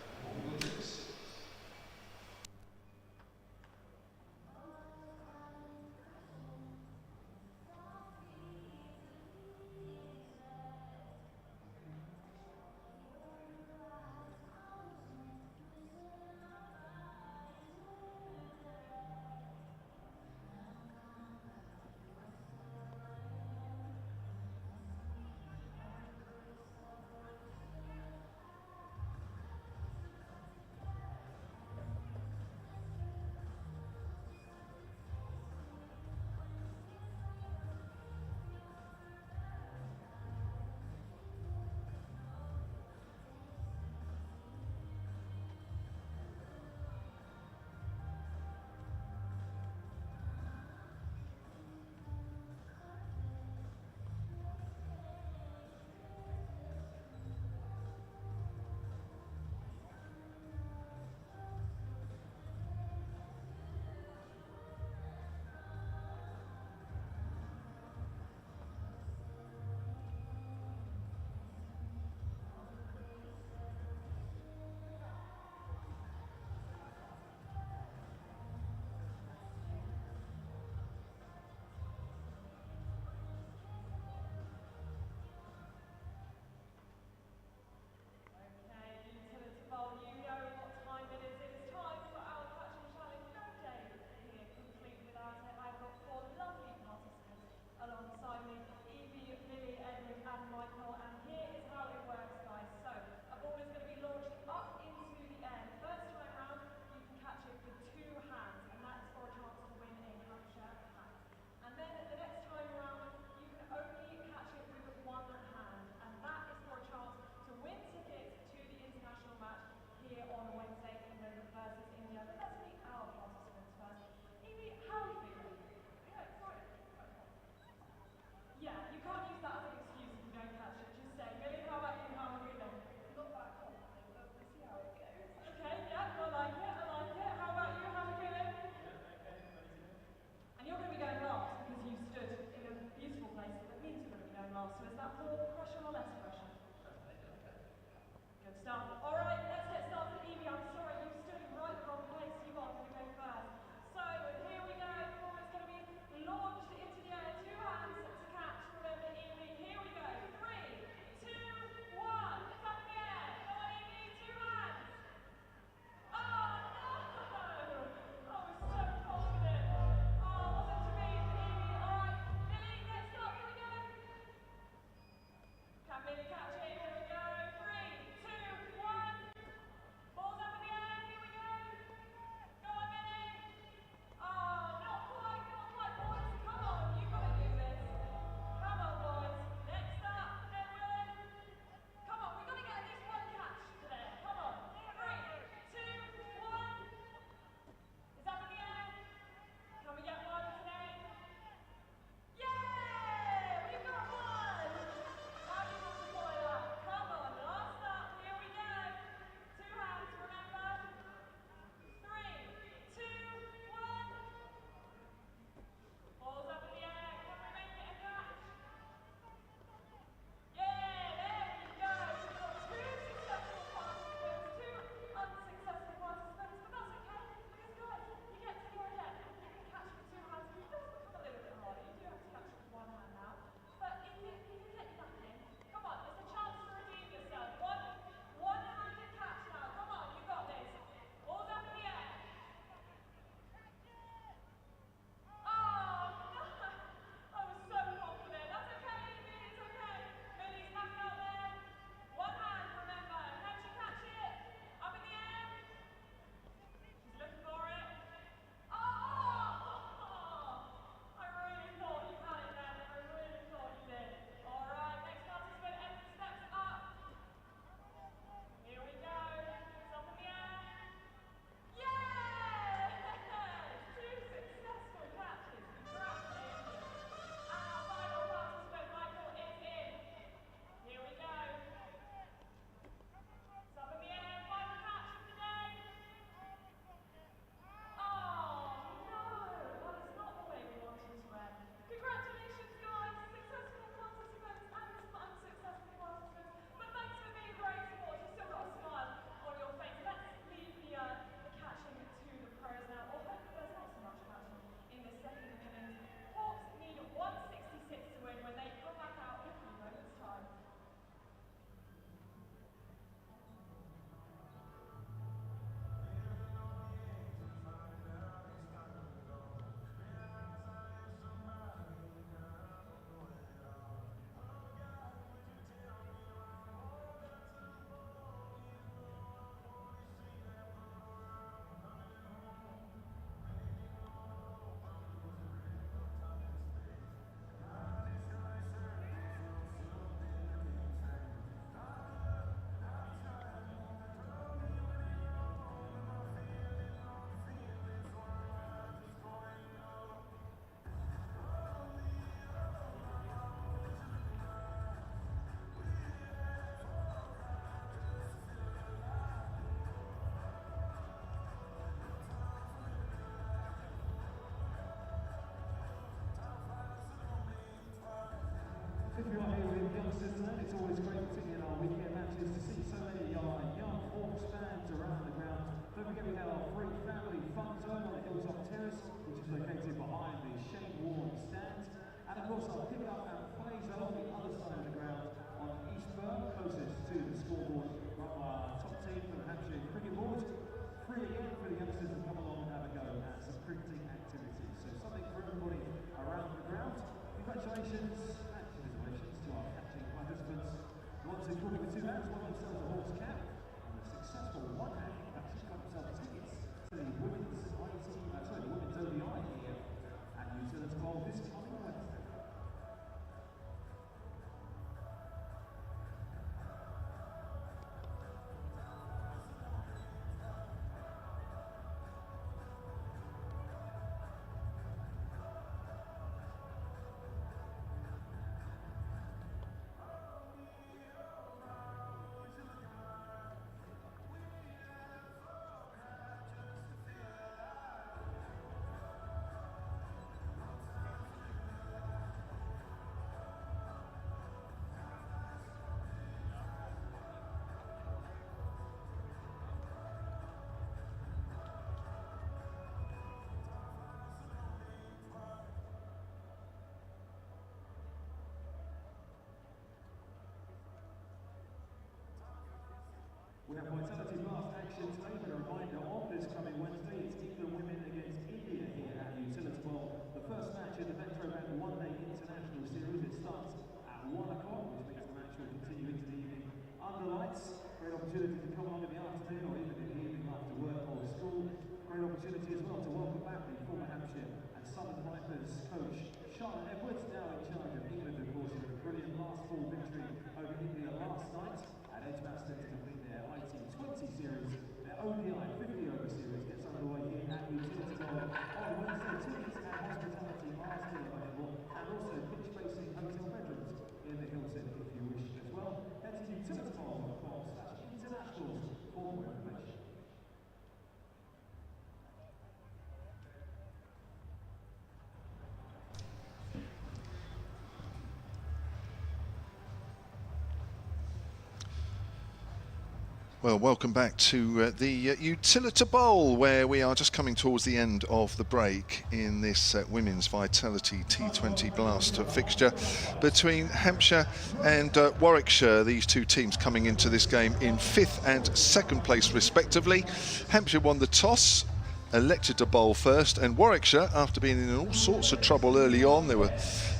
Well, welcome back to the Utilita Bowl, where we are just coming towards the end of the break in this Women's Vitality T20 Blast fixture between Hampshire and Warwickshire. These two teams coming into this game in 5th and 2nd place respectively. Hampshire won the toss, elected to bowl first, and Warwickshire, after being in all sorts of trouble early on, they were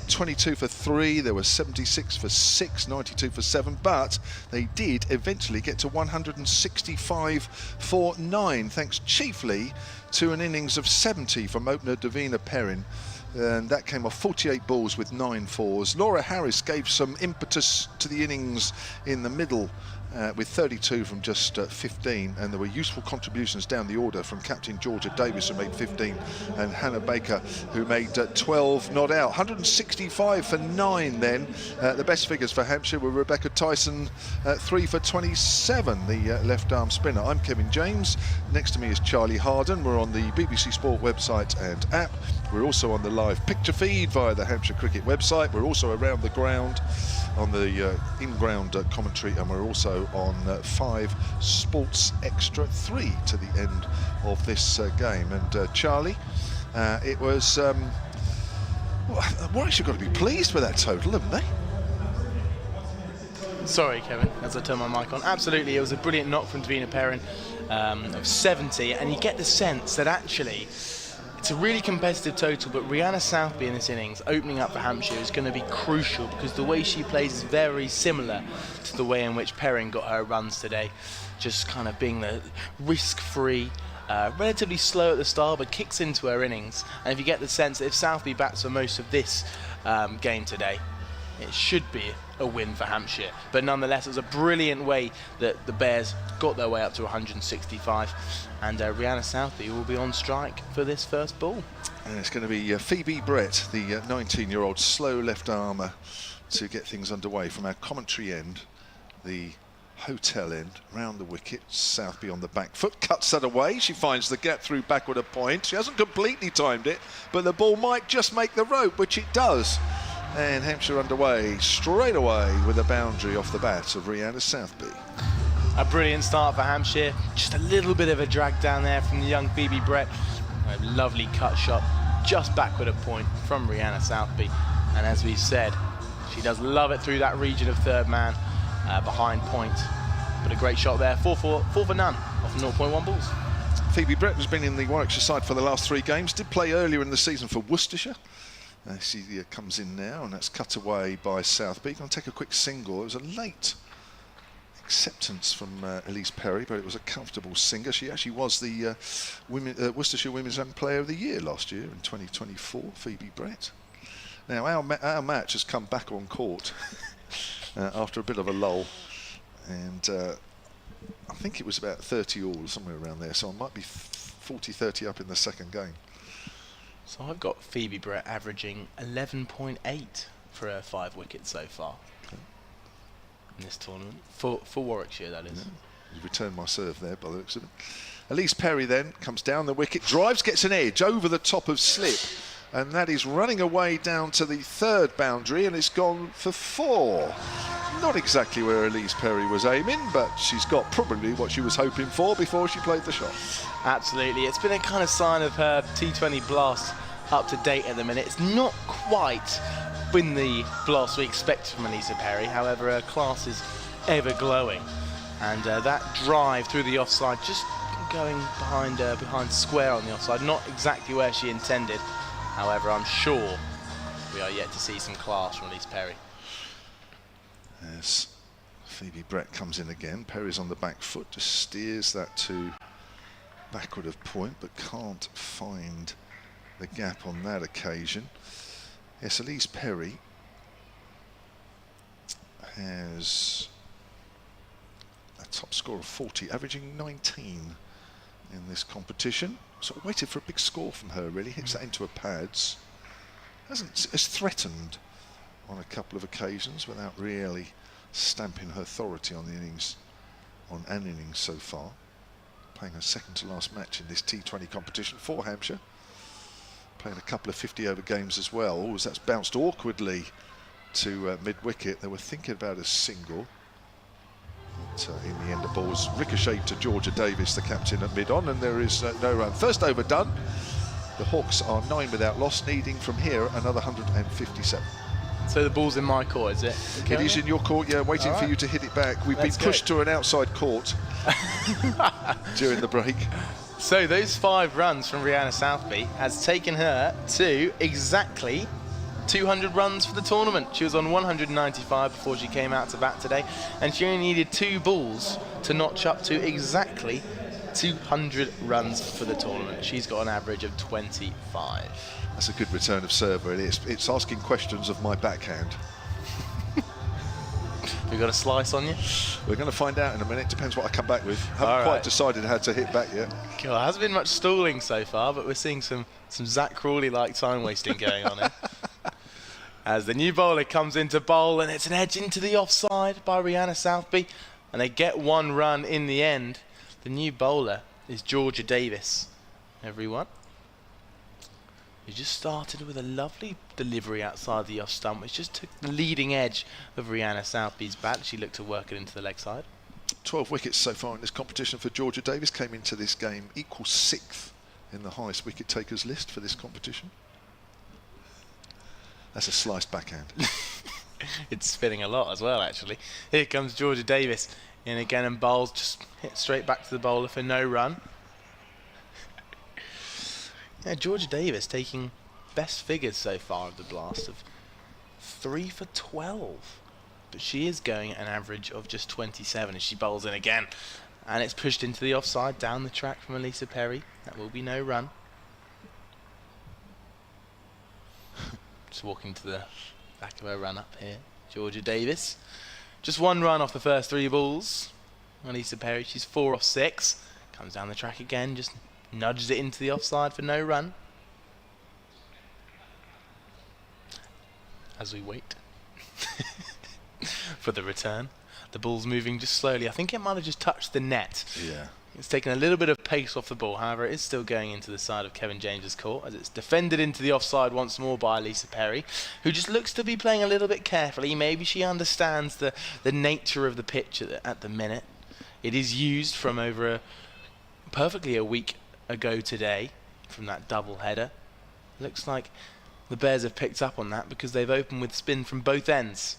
22 for 3, there were 76 for 6, 92 for 7, but they did eventually get to 165 for 9, thanks chiefly to an innings of 70 from opener Davina Perrin. And that came off 48 balls with 9 fours. Laura Harris gave some impetus to the innings in the middle with 32 from just 15, and there were useful contributions down the order from captain Georgia Davis, who made 15, and Hannah Baker, who made 12 not out. 165 for 9 then. The best figures for Hampshire were Rebecca Tyson, 3 for 27, the left arm spinner. I'm Kevin James, next to me is Charlie Harden. We're on the BBC Sport website and app. We're also on the live picture feed via the Hampshire Cricket website. We're also around the ground on the in-ground commentary, and we're also on 5 Sports Extra 3 to the end of this game. And Charlie, it was Warwickshire got to be pleased with that total, haven't they? Sorry, Kevin, as I turn my mic on. Absolutely, it was a brilliant knock from Davina Perrin of 70, and you get the sense that actually it's a really competitive total, but Rihanna Southby in this innings, opening up for Hampshire, is going to be crucial, because the way she plays is very similar to the way in which Perrin got her runs today. Just kind of being the risk-free, relatively slow at the start, but kicks into her innings. And if you get the sense that if Southby bats for most of this game today, it should be a win for Hampshire. But nonetheless, it was a brilliant way that the Bears got their way up to 165, and Rihanna Southby will be on strike for this first ball. And it's going to be Phoebe Brett, the 19-year-old slow left armer, to get things underway from our commentary end, the hotel end, round the wicket. Southby on the back foot, cuts that away. She finds the gap through backward a point. She hasn't completely timed it, but the ball might just make the rope, which it does. And Hampshire underway straight away with a boundary off the bat of Rihanna Southby. A brilliant start for Hampshire. Just a little bit of a drag down there from the young Phoebe Brett. A lovely cut shot just backward a point from Rihanna Southby. And as we said, she does love it through that region of third man behind point. But a great shot there. 4 for none off 0.1 balls. Phoebe Brett has been in the Warwickshire side for the last 3 games. Did play earlier in the season for Worcestershire. She comes in now, and that's cut away by Southby. Going to take a quick single. It was a late acceptance from Elise Perry, but it was a comfortable singer. She actually was the Worcestershire Women's Young Player of the Year last year in 2024, Phoebe Brett. Now our match has come back on court after a bit of a lull, and I think it was about 30 all, somewhere around there, so I might be 40-30 up in the second game. So I've got Phoebe Brett averaging 11.8 for her 5 wickets so far in this tournament. For Warwickshire, that is. Yeah. You returned my serve there by the looks of it. Elise Perry then comes down the wicket, drives, gets an edge over the top of slip, and that is running away down to the 3rd boundary, and it's gone for 4. Not exactly where Elise Perry was aiming, but she's got probably what she was hoping for before she played the shot. Absolutely. It's been a kind of sign of her T20 blast up to date at the minute. It's not quite been the blast we expected from Elise Perry. However, her class is ever glowing. And that drive through the offside, just going behind square on the offside, not exactly where she intended. However, I'm sure we are yet to see some class from Elise Perry. As Phoebe Brett comes in again, Perry's on the back foot, just steers that to backward of point, but can't find the gap on that occasion. Yes, Elise Perry has a top score of 40, averaging 19 in this competition. Sort of waited for a big score from her, really. Hits that into her pads. Has threatened on a couple of occasions without really stamping her authority on the innings, on an innings so far. Playing her second to last match in this T20 competition for Hampshire. Playing a couple of 50-over games as well. Oh, that's bounced awkwardly to mid-wicket. They were thinking about a single. In the end, the ball's ricocheted to Georgia Davis, the captain at mid-on, and there is no run. First over done. The Hawks are 9 without loss, needing from here another 157. So the ball's in my court, is it? Okay. It is in your court, yeah, waiting for you to hit it back. We've been pushed to an outside court during the break. So those 5 runs from Rihanna Southby has taken her to exactly 200 runs for the tournament. She was on 195 before she came out to bat today, and she only needed 2 balls to notch up to exactly 200 runs for the tournament. She's got an average of 25. That's a good return of server. It's asking questions of my backhand. We got a slice on you? We're going to find out in a minute. Depends what I come back with. Haven't quite decided how to hit back yet. God, there hasn't been much stalling so far, but we're seeing some Zach Crawley-like time wasting going on here. As the new bowler comes into bowl, and it's an edge into the offside by Rihanna Southby, and they get 1 run in the end. The new bowler is Georgia Davis, everyone. He just started with a lovely delivery outside the off stump, which just took the leading edge of Rihanna Southby's bat. She looked to work it into the leg side. 12 wickets so far in this competition for Georgia Davis. Came into this game equal 6th in the highest wicket takers list for this competition. That's a sliced backhand. It's spinning a lot as well, actually. Here comes Georgia Davis in again, and bowls just hit straight back to the bowler for no run. Yeah, Georgia Davis taking best figures so far of the blast of 3 for 12. But she is going at an average of just 27 as she bowls in again. And it's pushed into the offside down the track from Elisa Perry. That will be no run. Just walking to the back of her run up here. Georgia Davis. Just 1 run off the first 3 balls. Elisa Perry, she's 4 off 6. Comes down the track again, just nudges it into the offside for no run. As we wait for the return. The ball's moving just slowly. I think it might have just touched the net. Yeah. It's taken a little bit of pace off the ball. However, it is still going into the side of Kevin James's court as it's defended into the offside once more by Elisa Perry, who just looks to be playing a little bit carefully. Maybe she understands the nature of the pitch at the minute. It is used from over perfectly a week ago today from that double header. Looks like the Bears have picked up on that because they've opened with spin from both ends.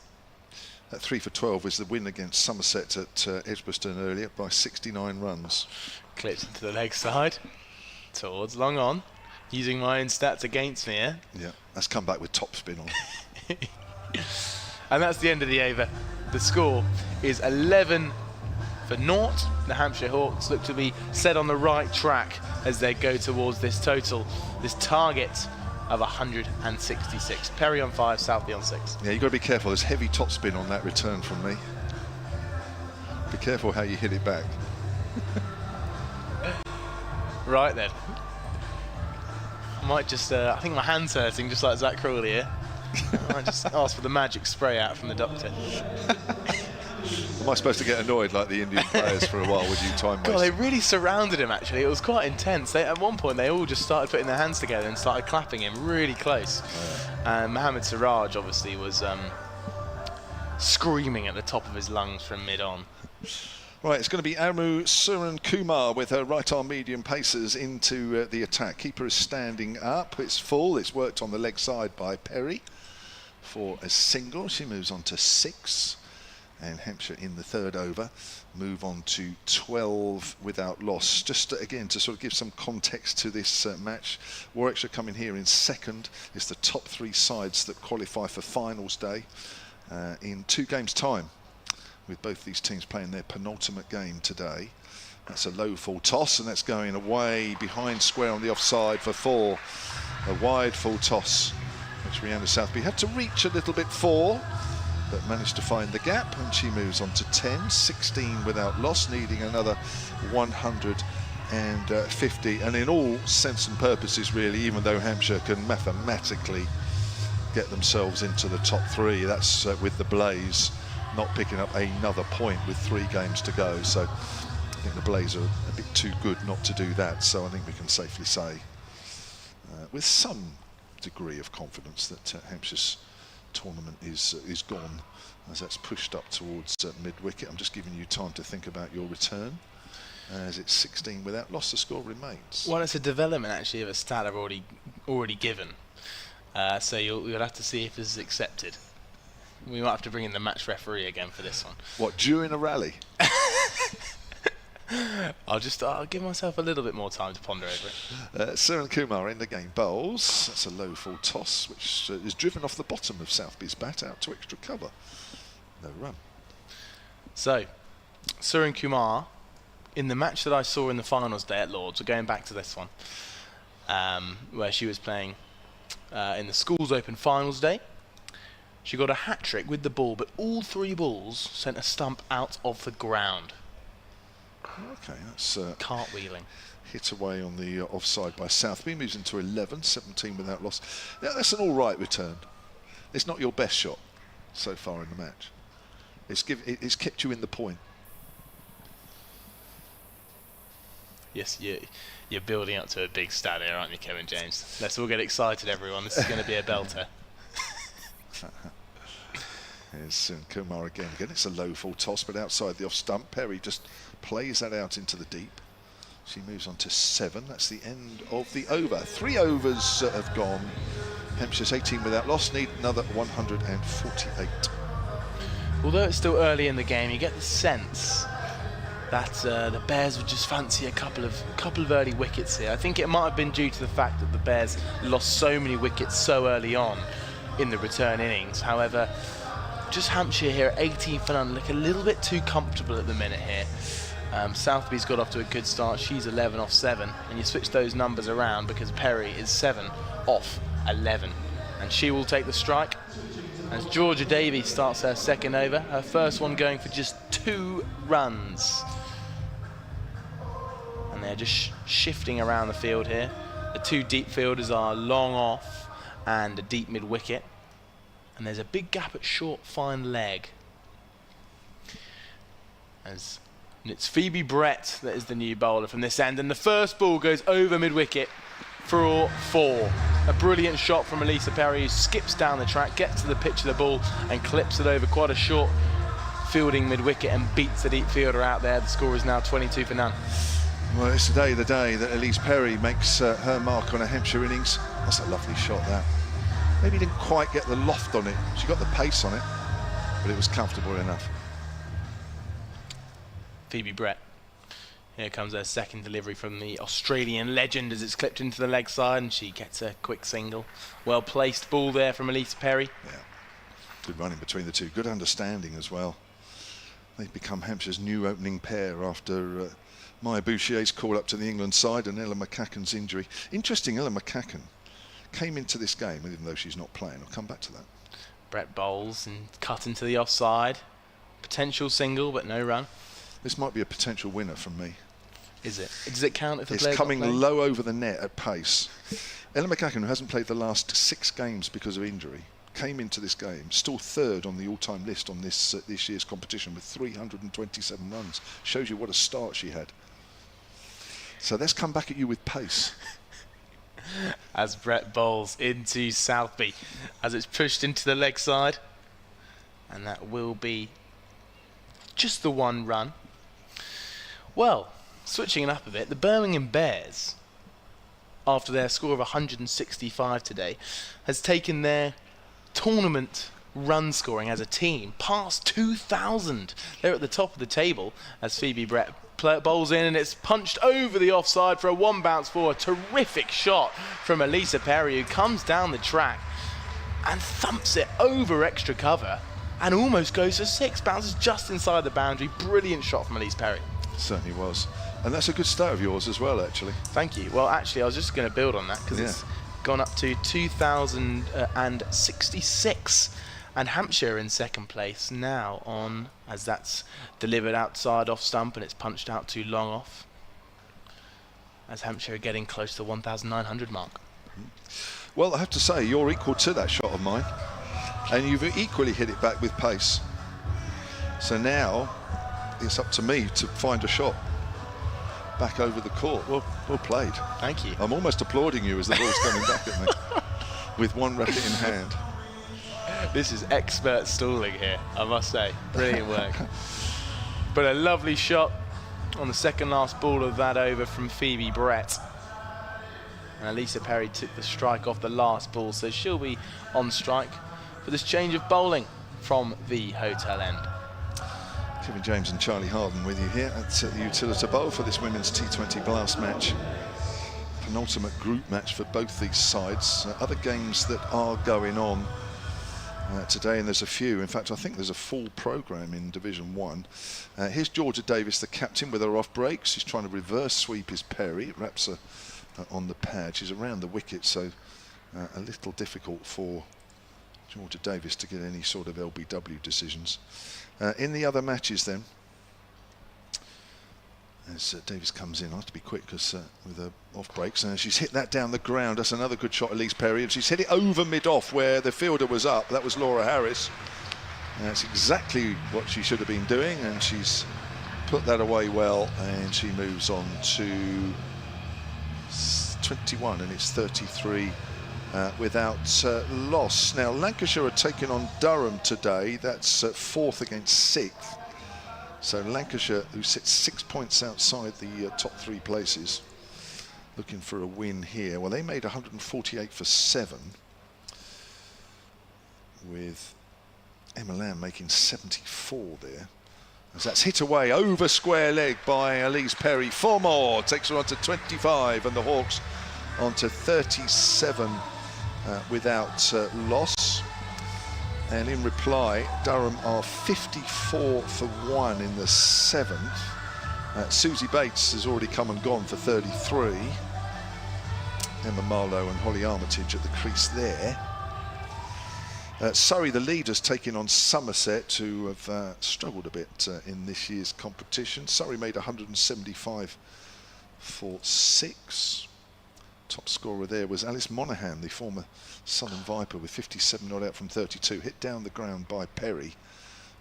That 3 for 12 was the win against Somerset at Edgbaston earlier by 69 runs. Clips into the leg side towards long on, using my own stats against me here. Yeah, that's come back with top spin on. And that's the end of the over. The score is 11 for 0. The Hampshire Hawks look to be set on the right track as they go towards this total, this target of 166. Perry on 5, Southby on 6. Yeah, you've got to be careful. There's heavy top spin on that return from me. Be careful how you hit it back. Right then. I might just, I think my hand's hurting just like Zach Crawley here. I might just ask for the magic spray out from the doctor. Am I supposed to get annoyed like the Indian players for a while with you time wasting? God, they really surrounded him actually. It was quite intense. At one point they all just started putting their hands together and started clapping him really close. And Mohammad Siraj obviously was screaming at the top of his lungs from mid-on. Right, it's going to be Amu Suran Kumar with her right arm medium pacers into the attack. Keeper is standing up. It's full. It's worked on the leg side by Perry for a single. She moves on to 6. And Hampshire in the 3rd over move on to 12 without loss. Just again to sort of give some context to this match, Warwickshire coming here in 2nd. It's the top 3 sides that qualify for finals day in 2 games time, with both these teams playing their penultimate game today. That's a low full toss, and that's going away behind square on the offside for 4. A wide full toss, which Rihanna Southby had to reach a little bit for, but managed to find the gap, and she moves on to 10, 16 without loss, needing another 150. And in all sense and purposes, really, even though Hampshire can mathematically get themselves into the top 3, that's with the Blaze not picking up another point with 3 games to go. So I think the Blaze are a bit too good not to do that. So I think we can safely say, with some degree of confidence, that Hampshire's tournament is gone, as that's pushed up towards mid-wicket. I'm just giving you time to think about your return, as it's 16 without loss. The score remains. Well, it's a development actually of a stat I've already given. So you'll have to see if this is accepted. We might have to bring in the match referee again for this one. What, during a rally? I'll give myself a little bit more time to ponder over it. Suren Kumar in the game bowls. That's a low full toss, which is driven off the bottom of Southby's bat out to extra cover. No run. So, Suren Kumar, in the match that I saw in the finals day at Lords, we're going back to this one, where she was playing in the Schools Open finals day. She got a hat-trick with the ball, but all 3 balls sent a stump out of the ground. Okay, that's cartwheeling. Hit away on the offside by Southby, moves into 11, 17 without loss. Yeah, that's an all-right return. It's not your best shot so far in the match. It's kept you in the point. Yes, you're building up to a big stat here, aren't you, Kevin James? Let's all get excited, everyone. This is going to be a belter. Here's Kumar again. It's a low full toss, but outside the off stump. Perry just plays that out into the deep. She moves on to 7. That's the end of the over. 3 overs have gone. Hampshire's 18 without loss. Need another 148. Although it's still early in the game, you get the sense that the Bears would just fancy a couple of early wickets here. I think it might have been due to the fact that the Bears lost so many wickets so early on in the return innings. However, just Hampshire here at 18 for none look a little bit too comfortable at the minute here. Southby's got off to a good start. She's 11 off 7, and you switch those numbers around because Perry is 7 off 11, and she will take the strike as Georgia Davies starts her second over, her first one going for just 2 runs. And they're just shifting around the field here. The 2 deep fielders are long off and a deep mid-wicket. And there's a big gap at short fine leg. And it's Phoebe Brett that is the new bowler from this end. And the first ball goes over mid-wicket for 4. A brilliant shot from Elisa Perry, who skips down the track, gets to the pitch of the ball and clips it over quite a short fielding mid-wicket and beats the deep fielder out there. The score is now 22 for none. Well, it's today the day that Elise Perry makes her mark on a Hampshire innings. That's a lovely shot, that. Maybe didn't quite get the loft on it. She got the pace on it, but it was comfortable enough. Phoebe Brett. Here comes her second delivery from the Australian legend as it's clipped into the leg side, and she gets a quick single. Well placed ball there from Elisa Perry. Yeah, good running between the two. Good understanding as well. They've become Hampshire's new opening pair after Maya Bouchier's call up to the England side and Ella McCacken's injury. Interesting, Ella McCacken came into this game, even though she's not playing. I'll come back to that. Brett bowls and cut into the offside. Potential single, but no run. This might be a potential winner from me. Is it? Does it count if the it's player's coming not playing? low over the net at pace. Ella McCacken, who hasn't played the last 6 games because of injury, came into this game still 3rd on the all-time list on this year's competition with 327 runs. Shows you what a start she had. So let's come back at you with pace. As Brett bowls into Southby, as it's pushed into the leg side, and that will be just the 1 run. Well, switching it up a bit, the Birmingham Bears, after their score of 165 today, has taken their tournament run scoring as a team past 2,000. They're at the top of the table as Phoebe Brett bowls in, and it's punched over the offside for a 1 bounce for a terrific shot from Elisa Perry, who comes down the track and thumps it over extra cover and almost goes for 6, bounces just inside the boundary. Brilliant shot from Elise Perry. Certainly was. And that's a good start of yours as well, actually. Thank you. Well, actually, I was just going to build on that because it's gone up to 2,066. And Hampshire in second place now on, as that's delivered outside off stump and it's punched out too long off. As Hampshire are getting close to the 1,900 mark. Well, I have to say, you're equal to that shot of mine. And you've equally hit it back with pace. So now it's up to me to find a shot back over the court. Well played. Thank you. I'm almost applauding you as the ball's coming back at me with 1 racket in hand. This is expert stalling here, I must say. Brilliant work. But a lovely shot on the second last ball of that over from Phoebe Brett. And Elisa Perry took the strike off the last ball, so she'll be on strike for this change of bowling from the Hotel End. Kevin James and Charlie Harden with you here at the Utilita Bowl for this women's T20 Blast match. Penultimate group match for both these sides. Other games that are going on today, and there's a few. In fact, I think there's a full programme in Division 1. Here's Georgia Davis, the captain, with her off break. She's trying to reverse sweep his Perry. Wraps her on the pad. She's around the wicket, so a little difficult for Georgia Davis to get any sort of LBW decisions. In the other matches then, as Davis comes in, I have to be quick because with her off breaks, she's hit that down the ground. That's another good shot, Elise Perry, and she's hit it over mid-off where the fielder was up. That was Laura Harris. That's exactly what she should have been doing, and she's put that away well, and she moves on to 21, and it's 33 without loss. Now, Lancashire are taking on Durham today. That's 4th against 6th. So Lancashire, who sits 6 points outside the top 3 places, looking for a win here. Well, they made 148 for 7, with Emma Lamb making 74 there. As that's hit away over square leg by Elise Perry. 4 more, takes her on to 25, and the Hawks on to 37 without loss. And in reply, Durham are 54 for 1 in the 7th. Susie Bates has already come and gone for 33. Emma Marlowe and Holly Armitage at the crease there. Surrey, the leaders, taking on Somerset, who have struggled a bit in this year's competition. Surrey made 175 for 6. Top scorer there was Alice Monaghan, the former Southern Viper, with 57 not out from 32. Hit down the ground by Perry.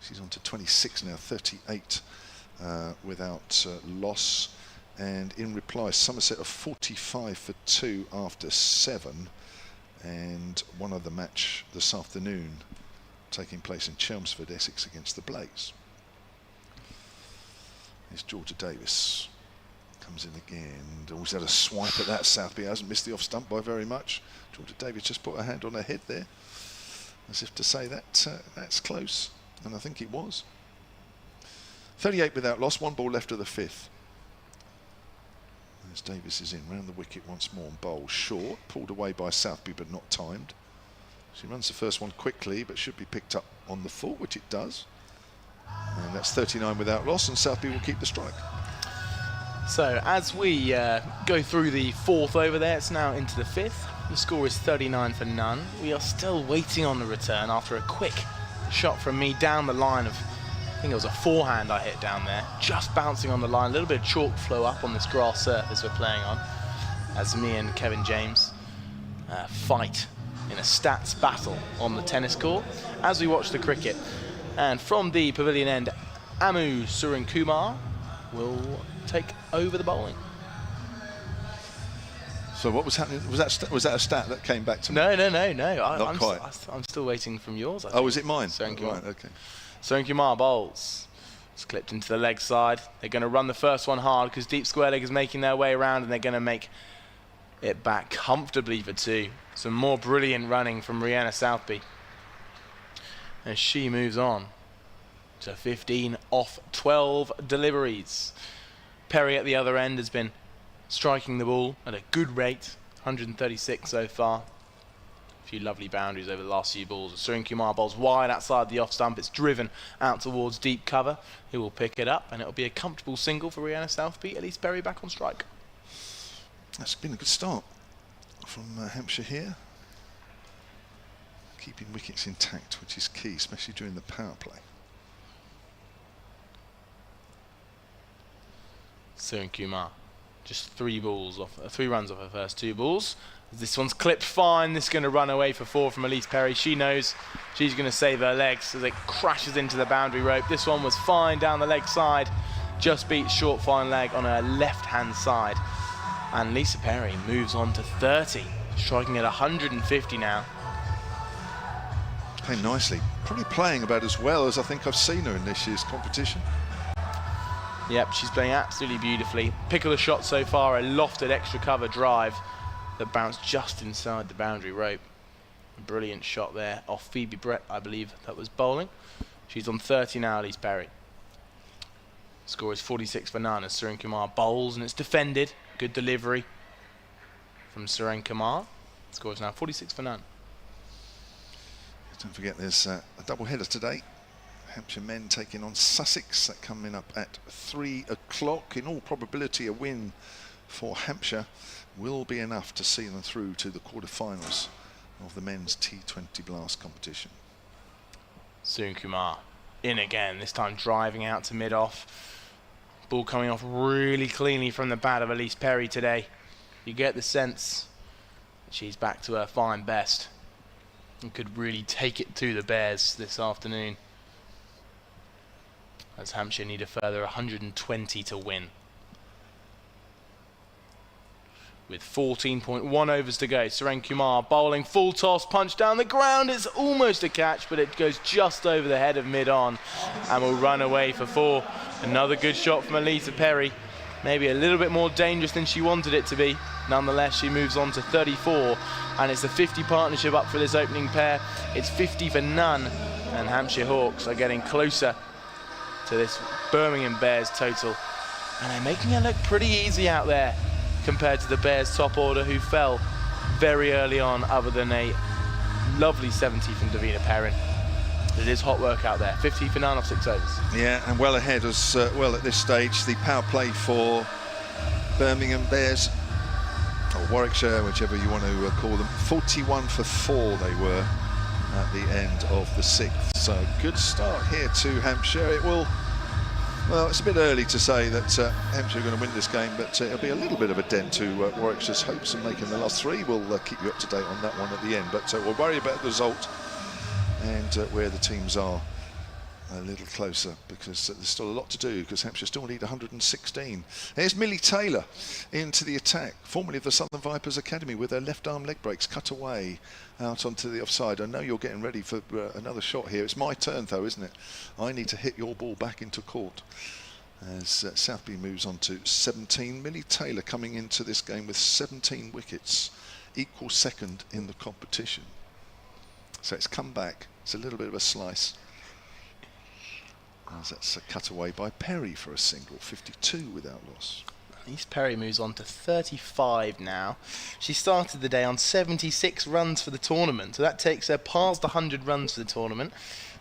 She's on to 26 now, 38 without loss. And in reply, Somerset are 45 for 2 after 7. And one other match this afternoon taking place in Chelmsford, Essex, against the Blades. Here's Georgia Davis. Comes in again. Always had a swipe at that. Southby hasn't missed the off stump by very much. Georgia Davis just put her hand on her head there, as if to say that that's close, and I think it was. 38 without loss, 1 ball left of the 5th. As Davis is in, round the wicket once more and bowl short, pulled away by Southby but not timed. She runs the first one quickly but should be picked up on the full, which it does. And that's 39 without loss, and Southby will keep the strike. So as we go through the 4th over there, it's now into the 5th. The score is 39 for none. We are still waiting on the return after a quick shot from me down the line of, I think it was a forehand I hit down there, just bouncing on the line. A little bit of chalk flow up on this grass surface we're playing on, as me and Kevin James fight in a stats battle on the tennis court as we watch the cricket. And from the pavilion end, Amu Surenkumar will take over the bowling. So what was happening? Was that a stat that came back to me? No. Not quite. I'm still waiting from yours. Oh, is it mine? Surenkumar. Right, okay. Surenkumar bowls. It's clipped into the leg side. They're going to run the first one hard because deep square leg is making their way around, and they're going to make it back comfortably for 2. Some more brilliant running from Rihanna Southby as she moves on to 15 off 12 deliveries. Perry at the other end has been striking the ball at a good rate, 136 so far. A few lovely boundaries over the last few balls. Surenkumar bowls wide outside the off stump. It's driven out towards deep cover. He will pick it up, and it'll be a comfortable single for Rihanna Southby. Elise Perry back on strike. That's been a good start from Hampshire here. Keeping wickets intact, which is key, especially during the power play. Surenkumar, just 3 runs off her first 2 balls. This one's clipped fine. This is going to run away for 4 from Elise Perry. She knows she's going to save her legs as it crashes into the boundary rope. This one was fine down the leg side, just beats short fine leg on her left hand side. And Lisa Perry moves on to 30, striking at 150 now. playing nicely. Probably playing about as well as I think I've seen her in this year's competition. Yep, she's playing absolutely beautifully. Pick of the shot so far, a lofted extra cover drive that bounced just inside the boundary rope. A brilliant shot there off Phoebe Brett, I believe that was bowling. She's on 30 now, Elise Perry. Score is 46 for none as Suren Kumar bowls, and it's defended. Good delivery from Suren Kumar. Score is now 46 for none. Don't forget there's a double header today. Hampshire men taking on Sussex. That coming up at 3 o'clock. In all probability, a win for Hampshire will be enough to see them through to the quarterfinals of the men's T20 Blast competition. Suren Kumar in again, this time driving out to mid-off. Ball coming off really cleanly from the bat of Elise Perry today. You get the sense that she's back to her fine best and could really take it to the Bears this afternoon, as Hampshire need a further 120 to win. With 14.1 overs to go, Suren Kumar bowling full toss, punch down the ground. It's almost a catch, but it goes just over the head of mid-on and will run away for 4. Another good shot from Elisa Perry. Maybe a little bit more dangerous than she wanted it to be. Nonetheless, she moves on to 34, and it's the 50 partnership up for this opening pair. It's 50 for none, and Hampshire Hawks are getting closer to this Birmingham Bears total, and they're making it look pretty easy out there compared to the Bears top order, who fell very early on, other than a lovely 70 from Davina Perrin. It is hot work out there. 50 for none off 6 overs. Yeah, and well ahead as well at this stage. The power play for Birmingham Bears, or Warwickshire, whichever you want to call them. 41 for 4 they were at the end of the 6th. So good start here to Hampshire. It will, well, it's a bit early to say that Hampshire are going to win this game, but it'll be a little bit of a dent to Warwickshire's hopes of making the last 3. We'll keep you up to date on that one at the end, but we'll worry about the result and where the teams are a little closer, because there's still a lot to do, because Hampshire still need 116. Here's Millie Taylor into the attack, formerly of the Southern Vipers Academy, with her left arm leg breaks cut away out onto the offside. I know you're getting ready for another shot here. It's my turn though, isn't it? I need to hit your ball back into court as Southby moves on to 17. Millie Taylor coming into this game with 17 wickets, equal second in the competition. So it's come back. It's a little bit of a slice, as that's cut away by Perry for a single. 52 without loss. Elise Perry moves on to 35 now. She started the day on 76 runs for the tournament, so that takes her past 100 runs for the tournament,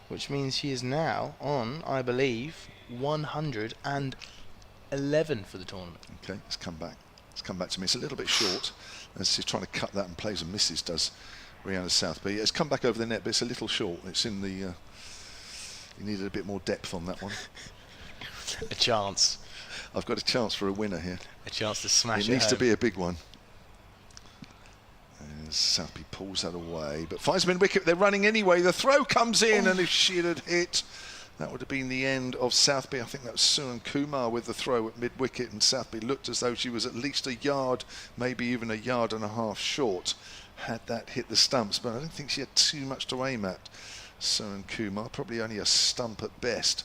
which means she is now on, I believe, 111 for the tournament. Okay, it's come back. It's come back to me. It's a little bit short, as she's trying to cut that and plays and misses, does Rihanna Southby. It's come back over the net, but it's a little short. It's in the... you needed a bit more depth on that one. A chance. I've got a chance for a winner here. A chance to smash it. It needs home. to be a big one. As Southby pulls that away, but finds mid-wicket. They're running anyway. The throw comes in, and if she had hit, that would have been the end of Southby. I think that was Suren Kumar with the throw at mid-wicket, and Southby looked as though she was at least a yard, maybe even a yard and a half short, had that hit the stumps, but I don't think she had too much to aim at. Suren Kumar, probably only a stump at best.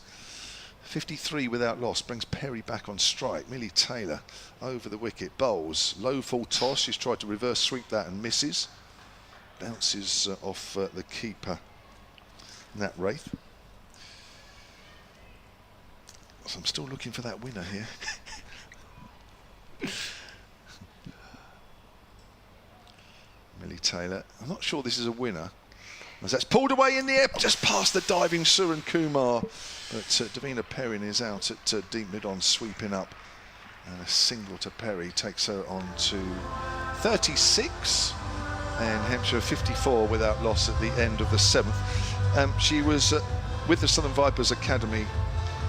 53 without loss brings Perry back on strike. Millie Taylor over the wicket, bowls, low full toss. She's tried to reverse sweep that and misses. Bounces off the keeper, Nat Wraith. So I'm still looking for that winner here. Millie Taylor. I'm not sure this is a winner, as that's pulled away in the air, just past the diving Suren Kumar. But Davina Perrin is out at deep mid-on, sweeping up. And a single to Perry takes her on to 36. And Hampshire 54 without loss at the end of the 7th. She was with the Southern Vipers Academy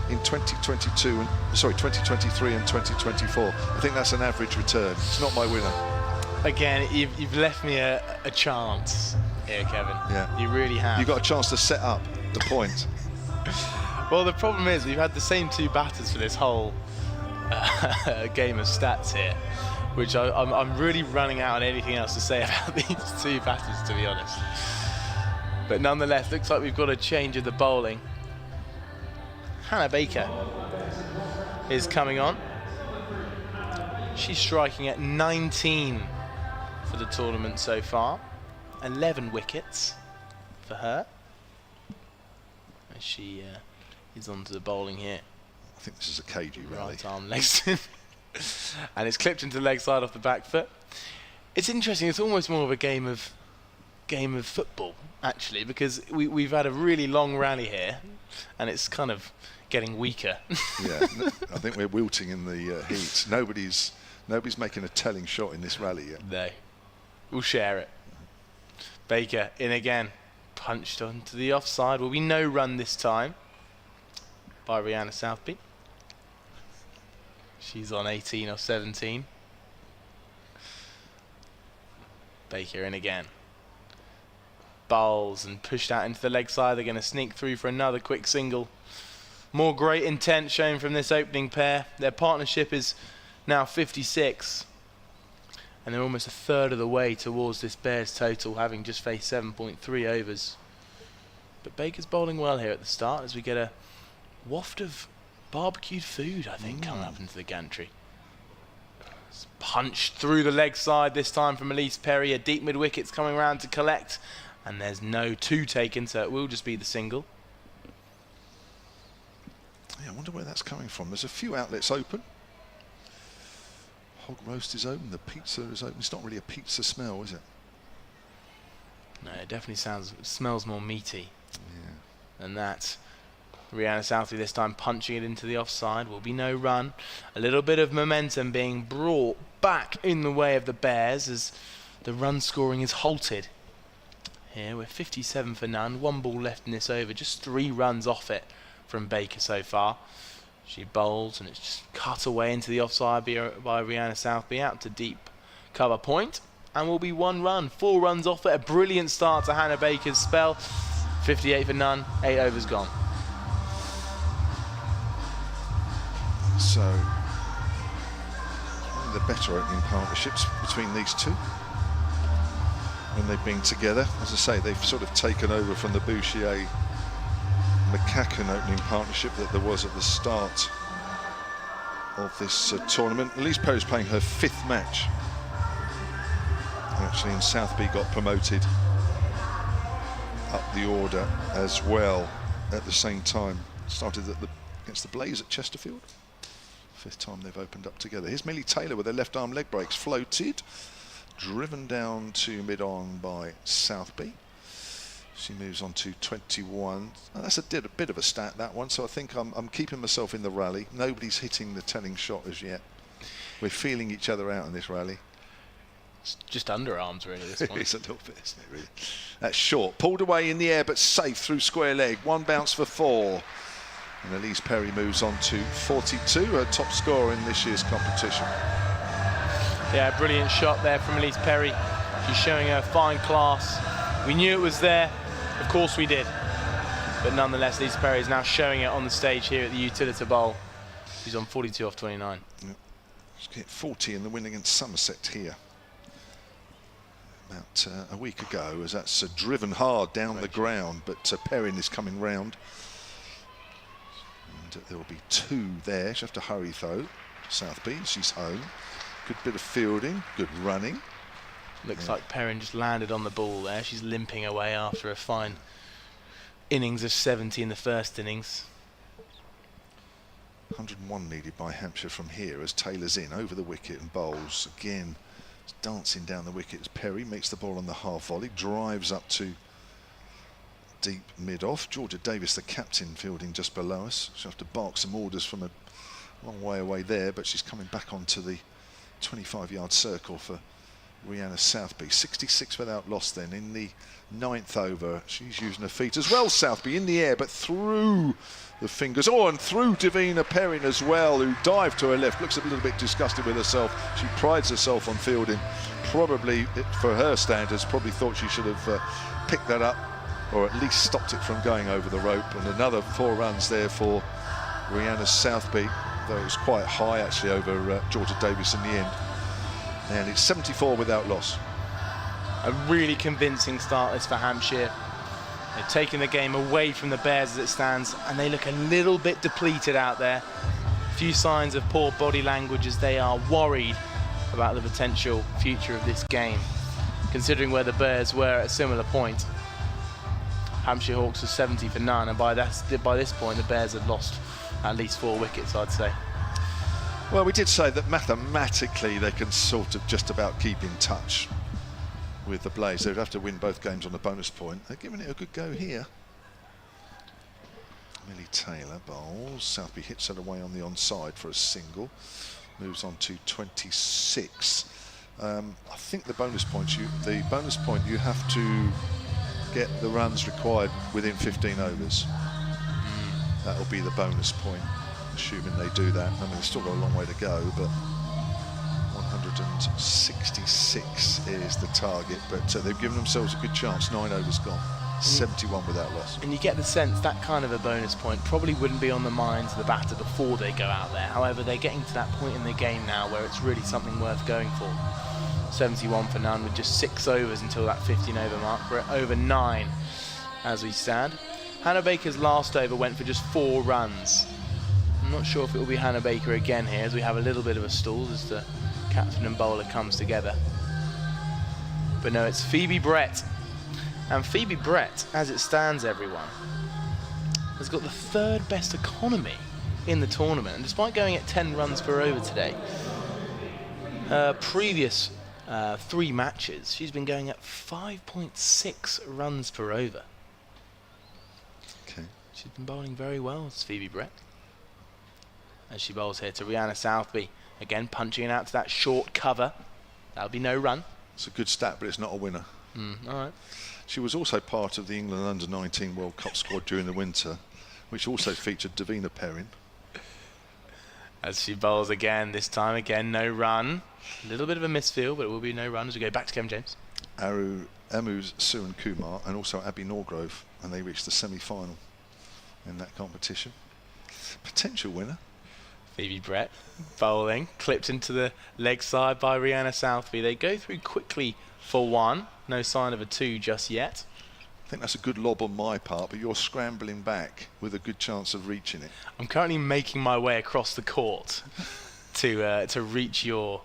in 2023 and 2024. I think that's an average return. It's not my winner. Again, you've left me a chance here, Kevin. Yeah. You really have. You got a chance to set up the point. Well, the problem is we've had the same 2 batters for this whole game of stats here, which I'm really running out on anything else to say about these 2 batters, to be honest. But nonetheless, looks like we've got a change of the bowling. Hannah Baker is coming on. She's striking at 19 for the tournament so far. 11 wickets for her. As she is onto the bowling here. I think this is a cagey rally. Right arm leg spin. And it's clipped into the leg side off the back foot. It's interesting, it's almost more of a game of football, actually, because we've had a really long rally here, and it's kind of getting weaker. Yeah, I think we're wilting in the heat. Nobody's making a telling shot in this rally yet. No. We'll share it. Baker in again. Punched onto the offside. Will be no run this time by Rihanna Southby. She's on 18 or 17. Baker in again. Bowls and pushed out into the leg side. They're going to sneak through for another quick single. More great intent shown from this opening pair. Their partnership is now 56. And they're almost a third of the way towards this Bears total, having just faced 7.3 overs. But Baker's bowling well here at the start as we get a waft of barbecued food, I think, coming up into the gantry. It's punched through the leg side this time from Elise Perry. A deep mid-wicket's coming round to collect. And there's no two taken, so it will just be the single. Yeah, I wonder where that's coming from. There's a few outlets open. Hog roast is open, the pizza is open. It's not really a pizza smell, is it? No, it definitely smells more meaty. Yeah. And that. Rihanna Southby this time punching it into the offside. Will be no run. A little bit of momentum being brought back in the way of the Bears as the run scoring is halted. Here we're 57 for none. One ball left in this over. Just 3 runs off it from Baker so far. She bowls and it's just cut away into the offside by Rihanna Southby out to deep cover point. And will be 1 run. 4 runs off it. A brilliant start to Hannah Baker's spell. 58 for none. 8 overs gone. So, one of the better opening partnerships between these two when they've been together. As I say, they've sort of taken over from the Bouchier-McCacken opening partnership that there was at the start of this tournament. Elise Perry's playing her 5th match. Actually, and Southby got promoted up the order as well at the same time. Started against the Blaze at Chesterfield. 5th time they've opened up together. Here's Millie Taylor with her left arm leg breaks, floated, driven down to mid-on by Southby. She moves on to 21. Now that's a bit of a stat, that one, so I think I'm keeping myself in the rally. Nobody's hitting the telling shot as yet. We're feeling each other out in this rally. It's just underarms really, this one. It's a little bit, isn't it, really? That's short. Pulled away in the air, but safe through square leg. 1 bounce for 4. And Elise Perry moves on to 42, her top scorer in this year's competition. Yeah, brilliant shot there from Elise Perry. She's showing her fine class. We knew it was there, of course we did. But nonetheless, Elise Perry is now showing it on the stage here at the Utilita Bowl. She's on 42 off 29. Yep. She's hit 40 in the win against Somerset here about a week ago, as that's driven hard down the ground, but Perrin is coming round. And there will be 2 there. She'll have to hurry though. Southby, she's home. Good bit of fielding, good running. Looks like Perrin just landed on the ball there. She's limping away after a fine innings of 70 in the first innings. 101 needed by Hampshire from here as Taylor's in over the wicket and bowls again. Dancing down the wicket as Perry makes the ball on the half volley, drives up to deep mid-off. Georgia Davis, the captain, fielding just below us. She'll have to bark some orders from a long way away there, but she's coming back onto the 25-yard circle for Rihanna Southby. 66 without loss then in the 9th over. She's using her feet as well, Southby, in the air, but through the fingers. Oh, and through Davina Perrin as well, who dived to her left. Looks a little bit disgusted with herself. She prides herself on fielding. Probably, for her standards, probably thought she should have picked that up, or at least stopped it from going over the rope. And another 4 runs there for Rihanna Southby, though it was quite high actually over Georgia Davis in the end. And it's 74 without loss. A really convincing start this for Hampshire. They've taken the game away from the Bears as it stands, and they look a little bit depleted out there. A few signs of poor body language as they are worried about the potential future of this game, considering where the Bears were at a similar point. Hampshire Hawks was 70 for none, and by this point the Bears had lost at least 4 wickets, I'd say. Well, we did say that mathematically they can sort of just about keep in touch with the Blaze. They'd have to win both games on the bonus point. They're giving it a good go here. Millie Taylor bowls. Southby hits it away on the onside for a single. Moves on to 26. I think the bonus point you have to get the runs required within 15 overs. That'll be the bonus point, assuming they do that. I mean, they've still got a long way to go, but 166 is the target, but they've given themselves a good chance. 9 overs gone, 71 without loss. And you get the sense that kind of a bonus point probably wouldn't be on the minds of the batter before they go out there. However, they're getting to that point in the game now where it's really something worth going for. 71 for none with just 6 overs until that 15 over mark. We're at over 9 as we stand. Hannah Baker's last over went for just 4 runs. I'm not sure if it will be Hannah Baker again here, as we have a little bit of a stall as the captain and bowler comes together. But no, it's Phoebe Brett. And Phoebe Brett, as it stands, everyone, has got the 3rd best economy in the tournament. And despite going at 10 runs per over today, her previous 3 matches, she's been going at 5.6 runs per over. Okay. She's been bowling very well, it's Phoebe Brett. As she bowls here to Rihanna Southby. Again, punching it out to that short cover. That'll be no run. It's a good stat, but it's not a winner. All right. She was also part of the England Under-19 World Cup squad during the winter, which also featured Davina Perrin. As she bowls again, this time again, no run. A little bit of a misfield, but it will be no run as we go back to Kevin James. Amu Suran Kumar and also Abby Norgrove, and they reached the semi-final in that competition. Potential winner. Phoebe Brett bowling, clipped into the leg side by Rihanna Southby. They go through quickly for 1. No sign of a 2 just yet. I think that's a good lob on my part, but you're scrambling back with a good chance of reaching it. I'm currently making my way across the court to reach your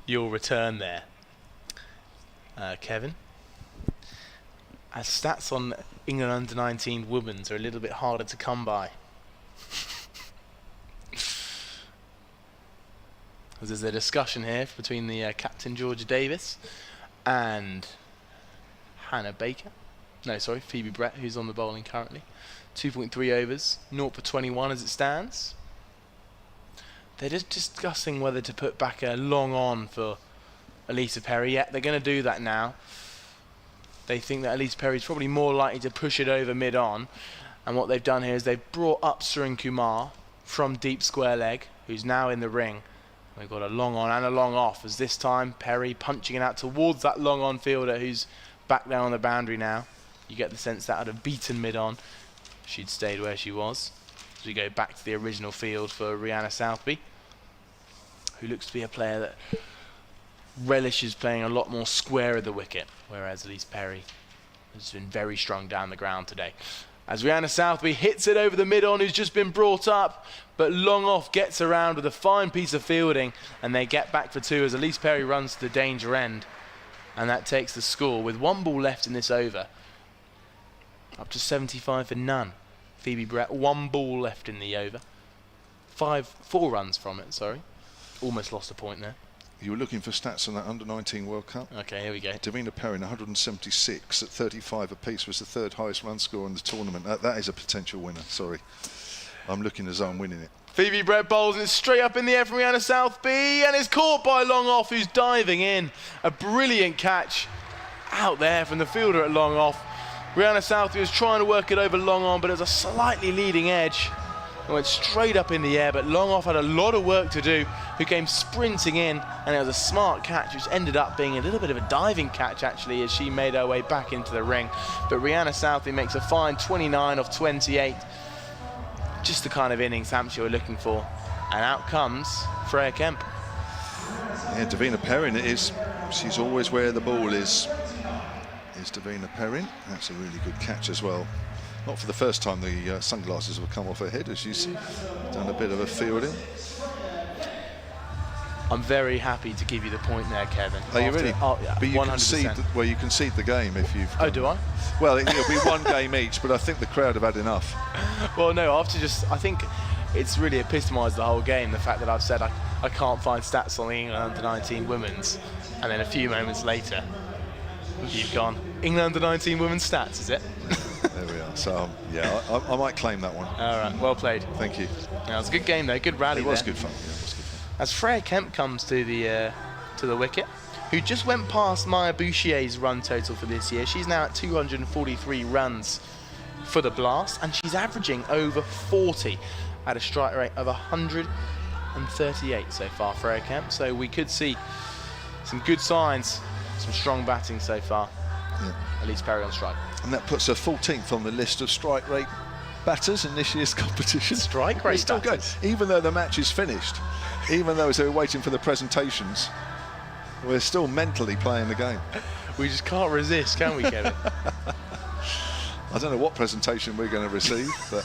return there, Kevin. As stats on England Under-19 women's are a little bit harder to come by. There's a discussion here between the captain Georgia Davis and Hannah Baker. No, sorry, Phoebe Brett, who's on the bowling currently. 2.3 overs, 0 for 21 as it stands. They're just discussing whether to put back a long on for Elisa Perry. Yeah, they're going to do that now. They think that Elisa Perry's probably more likely to push it over mid-on. And what they've done here is they've brought up Suran Kumar from deep square leg, who's now in the ring. We've got a long on and a long off, as this time Perry punching it out towards that long on fielder who's back down on the boundary now. You get the sense that would have beaten mid-on. She'd stayed where she was. As we go back to the original field for Rihanna Southby, who looks to be a player that relishes playing a lot more square of the wicket, whereas Elise Perry has been very strong down the ground today. As Rihanna Southby hits it over the mid-on, who's just been brought up, but long off gets around with a fine piece of fielding, and they get back for 2 as Elise Perry runs to the danger end. And that takes the score with 1 ball left in this over. Up to 75 for none. Phoebe Brett, 1 ball left in the over. 4 runs from it, sorry. Almost lost a point there. You were looking for stats on that Under-19 World Cup? Okay, here we go. Davina Perrin, 176 at 35 apiece, was the 3rd highest run scorer in the tournament. That is a potential winner, sorry. I'm looking as though I'm winning it. Phoebe Brett bowls it straight up in the air from Rihanna Southby, and it's caught by long off, who's diving in. A brilliant catch out there from the fielder at long off. Rihanna Southby was trying to work it over long on, but it was a slightly leading edge. It went straight up in the air, but long off had a lot of work to do, who came sprinting in, and it was a smart catch, which ended up being a little bit of a diving catch, actually, as she made her way back into the ring. But Rihanna Southby makes a fine 29 off 28. Just the kind of innings Hampshire were looking for. And out comes Freya Kemp. Yeah, Davina Perrin she's always where the ball is. is Davina Perrin. That's a really good catch as well. Not for the first time the sunglasses have come off her head as she's done a bit of a fielding. I'm very happy to give you the point there, Kevin. Are you really? Oh, yeah, but you 100%. you concede the game if you've... Oh, do I? Well, it'll be one game each, but I think the crowd have had enough. Well, no, I think it's really epitomised the whole game, the fact that I've said I can't find stats on the England under-19 women's, and then a few moments later, you've gone, England under-19 women's stats, is it? There we are. So, yeah, I might claim that one. All right, well played. Thank you. Yeah, it was a good game, though, good rally It was there. good fun, yeah, it was good fun. As Freya Kemp comes to the wicket, who just went past Maya Bouchier's run total for this year. She's now at 243 runs for the Blast, and she's averaging over 40 at a strike rate of 138 so far, Freya Kemp. So we could see some good signs, some strong batting so far. Yeah. Elise Perry on strike. And that puts her 14th on the list of strike rate batters in this year's competition. Strike rate It's still good, batters. even though the match is finished. Even though we're waiting for the presentations, we're still mentally playing the game. We just can't resist, can we, Kevin? I don't know what presentation we're going to receive, but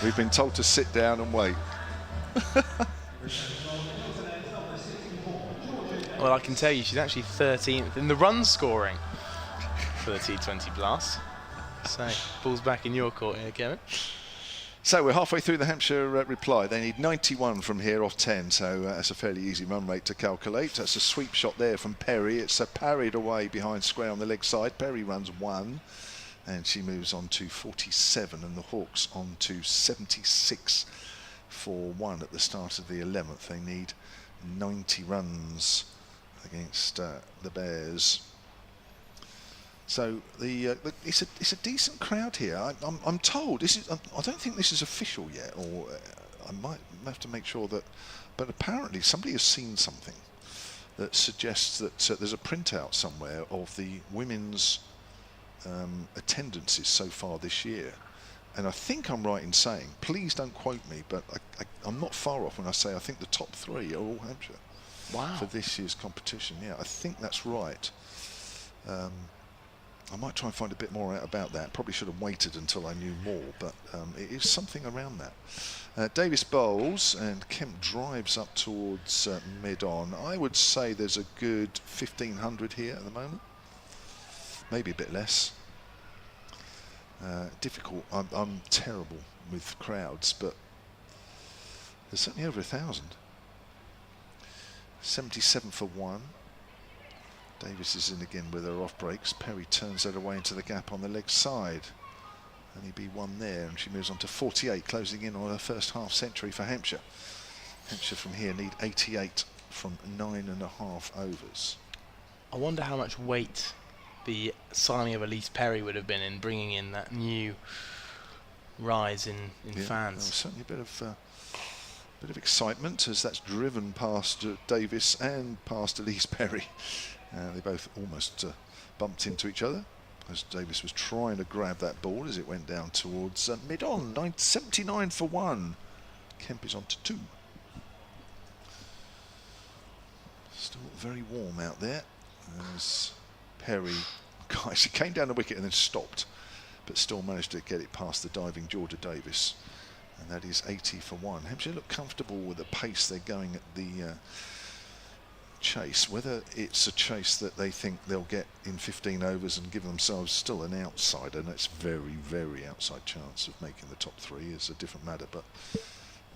we've been told to sit down and wait. Well, I can tell you she's actually 13th in the run scoring for the T20 Blast. So, ball's back in your court here, Kevin. So we're halfway through the Hampshire reply. They need 91 from here off 10, so that's a fairly easy run rate to calculate. That's a sweep shot there from Perry. It's parried away behind square on the leg side. Perry runs 1, and she moves on to 47, and the Hawks on to 76 for 1 at the start of the 11th. They need 90 runs against the Bears. So it's a decent crowd here. I'm told this is. I don't think this is official yet, or I might have to make sure that. But apparently somebody has seen something that suggests that there's a printout somewhere of the women's attendances so far this year, and I think I'm right in saying. Please don't quote me, but I'm not far off when I say I think the top 3 are all Hampshire. Wow. For this year's competition. Yeah, I think that's right. I might try and find a bit more out about that. Probably should have waited until I knew more, but it is something around that. Davis bowls and Kemp drives up towards mid-on. I would say there's a good 1,500 here at the moment. Maybe a bit less. Difficult. I'm terrible with crowds, but there's certainly over 1,000. 77 for 1. Davis is in again with her off breaks. Perry turns that away into the gap on the leg side. Only be 1 there, and she moves on to 48, closing in on her first half century for Hampshire. Hampshire from here need 88 from 9.5 overs. I wonder how much weight the signing of Elise Perry would have been in bringing in that new rise in fans. There was certainly a bit of excitement as that's driven past Davis and past Elise Perry. They both almost bumped into each other as Davis was trying to grab that ball as it went down towards mid-on. 79 for 1. Kemp is on to 2. Still very warm out there as Perry, she came down the wicket and then stopped, but still managed to get it past the diving Georgia Davis. And that is 80 for 1. Hampshire look comfortable with the pace they're going at the chase. Whether it's a chase that they think they'll get in 15 overs and give themselves still an outsider, and it's very, very outside chance of making the top 3 is a different matter, but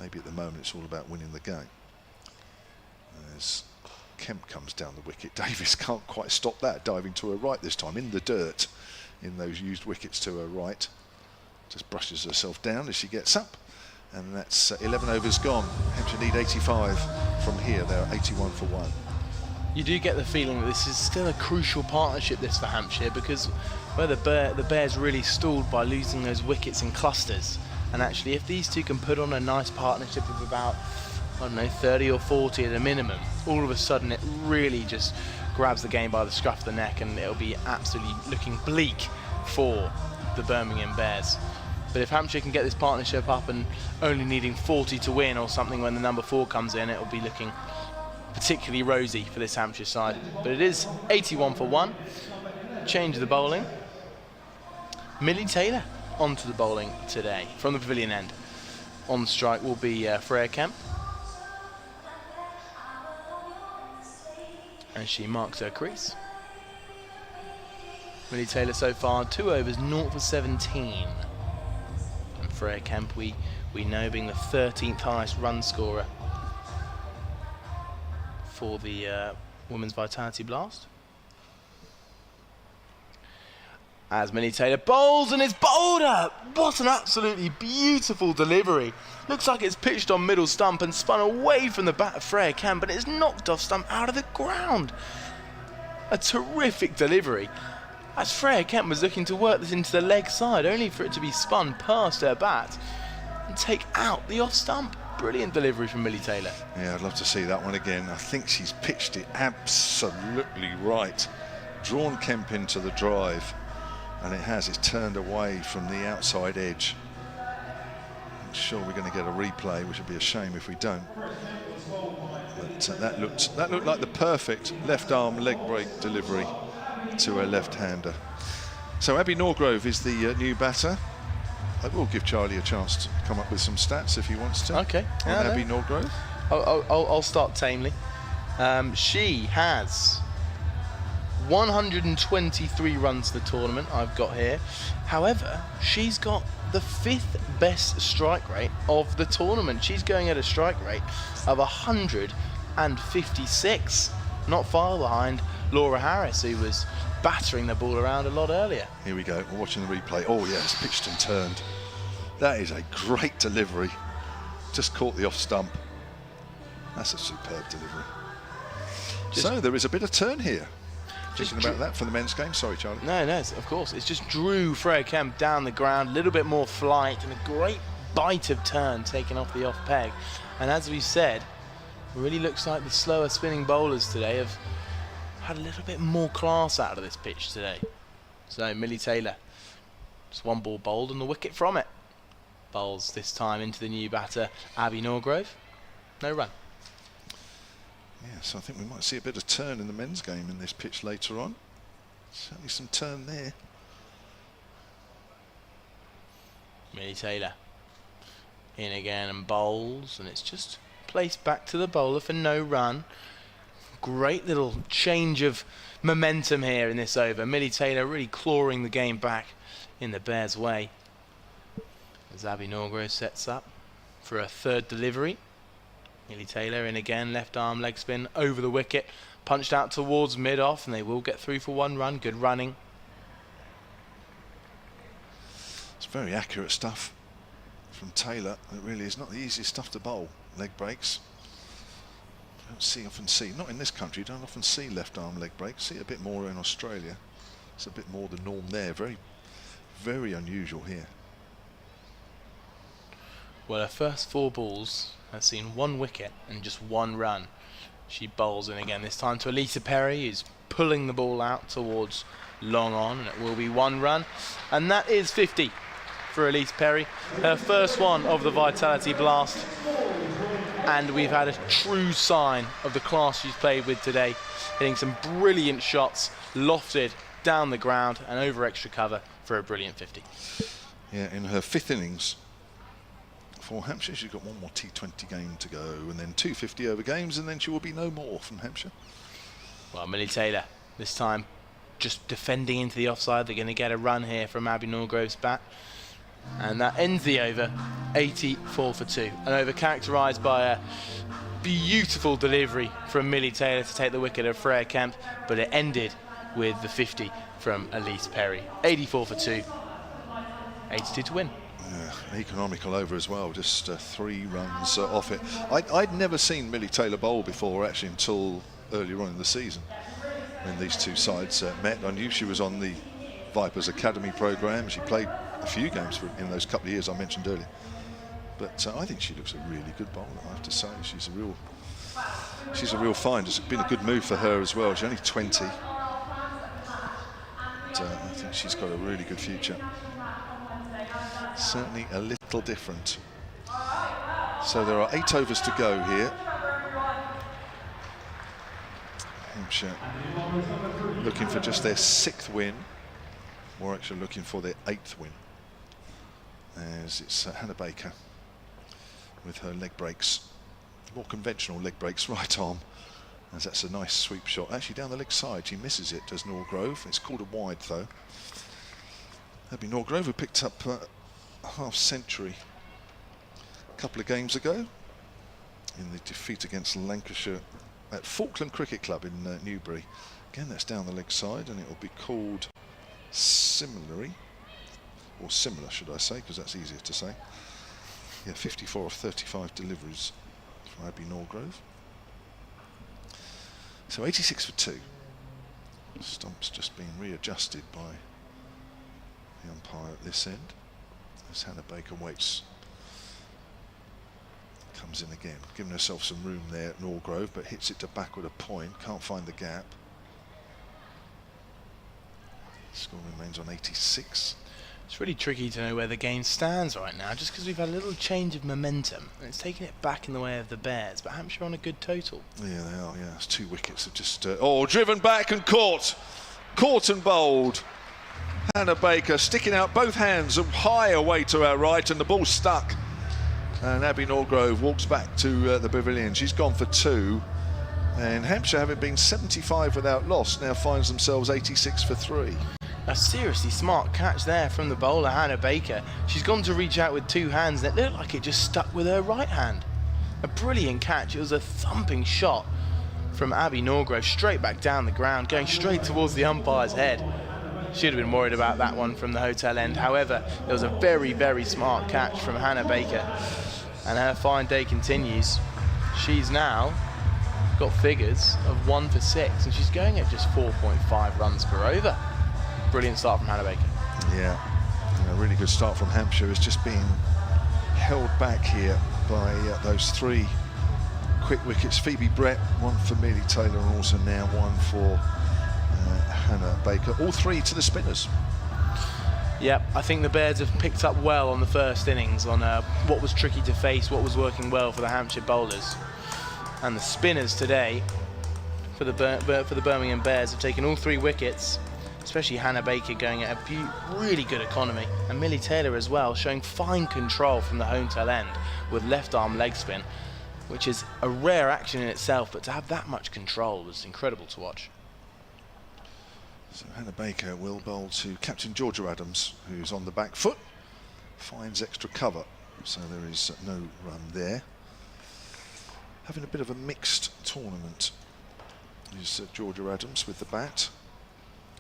maybe at the moment it's all about winning the game. As Kemp comes down the wicket, Davis can't quite stop that, diving to her right this time in the dirt in those used wickets to her right. Just brushes herself down as she gets up, and that's 11 overs gone. Hampshire need 85 from here. They're 81 for 1. You do get the feeling that this is still a crucial partnership, this for Hampshire, because where the Bears really stalled by losing those wickets in clusters, and actually if these two can put on a nice partnership of about, I don't know, 30 or 40 at a minimum, all of a sudden it really just grabs the game by the scruff of the neck, and it'll be absolutely looking bleak for the Birmingham Bears. But if Hampshire can get this partnership up and only needing 40 to win or something when the number 4 comes in, it'll be looking particularly rosy for this Hampshire side. But it is 81 for 1. change of the bowling. Millie Taylor onto the bowling today from the pavilion end. On strike will be Freya Kemp. And she marks her crease. Millie Taylor so far 2 overs, 0 for 17. And Freya Kemp, we know, being the 13th highest run scorer for the Women's Vitality Blast. As Millie Taylor bowls, and it's bowled up. What an absolutely beautiful delivery. Looks like it's pitched on middle stump and spun away from the bat of Freya Kemp, but it's knocked off stump out of the ground. A terrific delivery, as Freya Kemp was looking to work this into the leg side, only for it to be spun past her bat and take out the off stump. Brilliant delivery from Millie Taylor. Yeah, I'd love to see that one again. I think she's pitched it absolutely right. Drawn Kemp into the drive, and it's turned away from the outside edge. I'm sure we're going to get a replay, which would be a shame if we don't. But that looked like the perfect left arm leg break delivery to a left-hander. So Abby Norgrove is the new batter. I will give Charlie a chance to come up with some stats if he wants to. Okay. On Abby Norgrove. I'll start tamely. She has 123 runs to the tournament, I've got here. However, she's got the 5th best strike rate of the tournament. She's going at a strike rate of 156, not far behind Laura Harris, who was battering the ball around a lot earlier. Here we go, we're watching the replay. Oh yeah, it's pitched and turned. That is a great delivery. Just caught the off stump. That's a superb delivery. So there is a bit of turn here. Thinking about that for the men's game. Sorry, Charlie. No, of course. It's just drew Freya Kemp down the ground, a little bit more flight, and a great bite of turn taken off the off peg. And as we said, it really looks like the slower spinning bowlers today have had a little bit more class out of this pitch today. So Millie Taylor, just one ball bowled and the wicket from it. Bowls this time into the new batter, Abby Norgrove. No run. Yeah, so I think we might see a bit of turn in the men's game in this pitch later on. Certainly some turn there. Millie Taylor in again and bowls, and it's just placed back to the bowler for no run. Great little change of momentum here in this over. Millie Taylor really clawing the game back in the Bears' way. As Abby Norgrove sets up for a 3rd delivery. Millie Taylor in again, left arm leg spin over the wicket, punched out towards mid-off, and they will get through for 1 run. Good running. It's very accurate stuff from Taylor. It really is not the easiest stuff to bowl. Leg breaks. Often see, not in this country, you don't often see left arm leg breaks. See it a bit more in Australia. It's a bit more the norm there. Very, very unusual here. Well, her first 4 balls has seen 1 wicket and just 1 run. She bowls in again, this time to Utilita Perry, who's pulling the ball out towards long on, and it will be 1 run. And that is 50 for Utilita Perry. Her first one of the Vitality Blast. And we've had a true sign of the class she's played with today, hitting some brilliant shots, lofted down the ground and over extra cover for a brilliant 50. Yeah, in her 5th innings for Hampshire, she's got 1 more T20 game to go, and then 2 50-over games, and then she will be no more from Hampshire. Well, Millie Taylor, this time just defending into the offside. They're going to get a run here from Abby Norgrove's bat. And that ends the over, 84 for 2. An over characterised by a beautiful delivery from Millie Taylor to take the wicket of Freya Kemp, but it ended with the 50 from Elise Perry. 84 for 2, 82 to win. An economical over as well, just 3 runs off it. I'd never seen Millie Taylor bowl before, actually, until earlier on in the season when these two sides met. I knew she was on the Vipers Academy programme. She played a few games in those couple of years I mentioned earlier. But I think she looks a really good bowler, I have to say. She's a real find. It's been a good move for her as well. She's only 20. But I think she's got a really good future. Certainly a little different. So there are 8 overs to go here. And Hampshire looking for just their 6th win. Warwickshire looking for their 8th win. As it's Hannah Baker with her leg breaks, more conventional leg breaks, right arm, as that's a nice sweep shot. Actually down the leg side, she misses it, does Norgrove. It's called a wide though. That'd be Norgrove, who picked up a half-century a couple of games ago in the defeat against Lancashire at Falkland Cricket Club in Newbury. Again, that's down the leg side, and it will be called similarly, or similar should I say, because that's easier to say. Yeah, 54 of 35 deliveries for Abby Norgrove. So 86 for 2. Stump's just been readjusted by the umpire at this end as Hannah Baker waits. Comes in again, giving herself some room there at Norgrove, but hits it to backward a point, can't find the gap. Score remains on 86. It's really tricky to know where the game stands right now, just because we've had a little change of momentum and it's taken it back in the way of the Bears, but Hampshire on a good total. Yeah, they are, yeah. It's 2 wickets have just driven back and caught and bowled. Hannah Baker sticking out both hands high away to her right, and the ball stuck, and Abby Norgrove walks back to the pavilion. She's gone for 2, and Hampshire, having been 75 without loss, now finds themselves 86 for 3. A seriously smart catch there from the bowler, Hannah Baker. She's gone to reach out with 2 hands and it looked like it just stuck with her right hand. A brilliant catch. It was a thumping shot from Abby Norgrove, straight back down the ground, going straight towards the umpire's head. Should have been worried about that one from the hotel end. However, it was a very, very smart catch from Hannah Baker, and her fine day continues. She's now got figures of 1 for 6, and she's going at just 4.5 runs per over. Brilliant start from Hannah Baker. Yeah, a really good start from Hampshire. Is just being held back here by those 3 quick wickets. Phoebe Brett, 1 for Millie Taylor, and also now 1 for Hannah Baker. All 3 to the spinners. Yep, I think the Bears have picked up well on the first innings on what was tricky to face, what was working well for the Hampshire bowlers. And the spinners today for the Birmingham Bears have taken all 3 wickets, especially Hannah Baker going at a really good economy, and Millie Taylor as well, showing fine control from the home tail end with left arm leg spin, which is a rare action in itself, but to have that much control was incredible to watch. So Hannah Baker will bowl to captain Georgia Adams, who's on the back foot, finds extra cover, so there is no run there. Having a bit of a mixed tournament is Georgia Adams with the bat.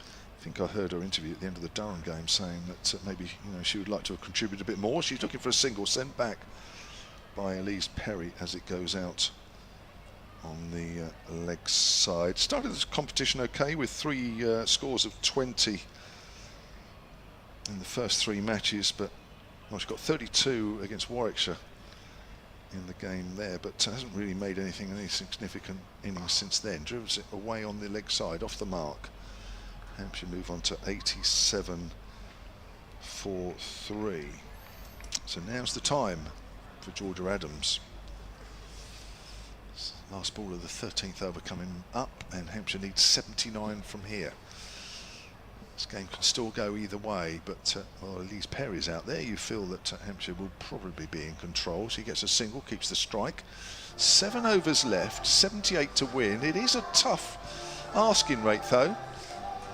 I think I heard her interview at the end of the Durham game saying that maybe she would like to have contributed a bit more. She's looking for a single sent back by Elise Perry as it goes out on the leg side. Started this competition okay with 3 scores of 20 in the first 3 matches, but she got 32 against Warwickshire in the game there, but hasn't really made any significant innings since then. Drives it away on the leg side, off the mark. Hampshire move on to 87 for 3. So now's the time for Georgia Adams. Last ball of the 13th over coming up, and Hampshire needs 79 from here. This game can still go either way, but while Elise Perry's out there, you feel that Hampshire will probably be in control. She gets a single, keeps the strike. 7 overs left, 78 to win. It is a tough asking rate though,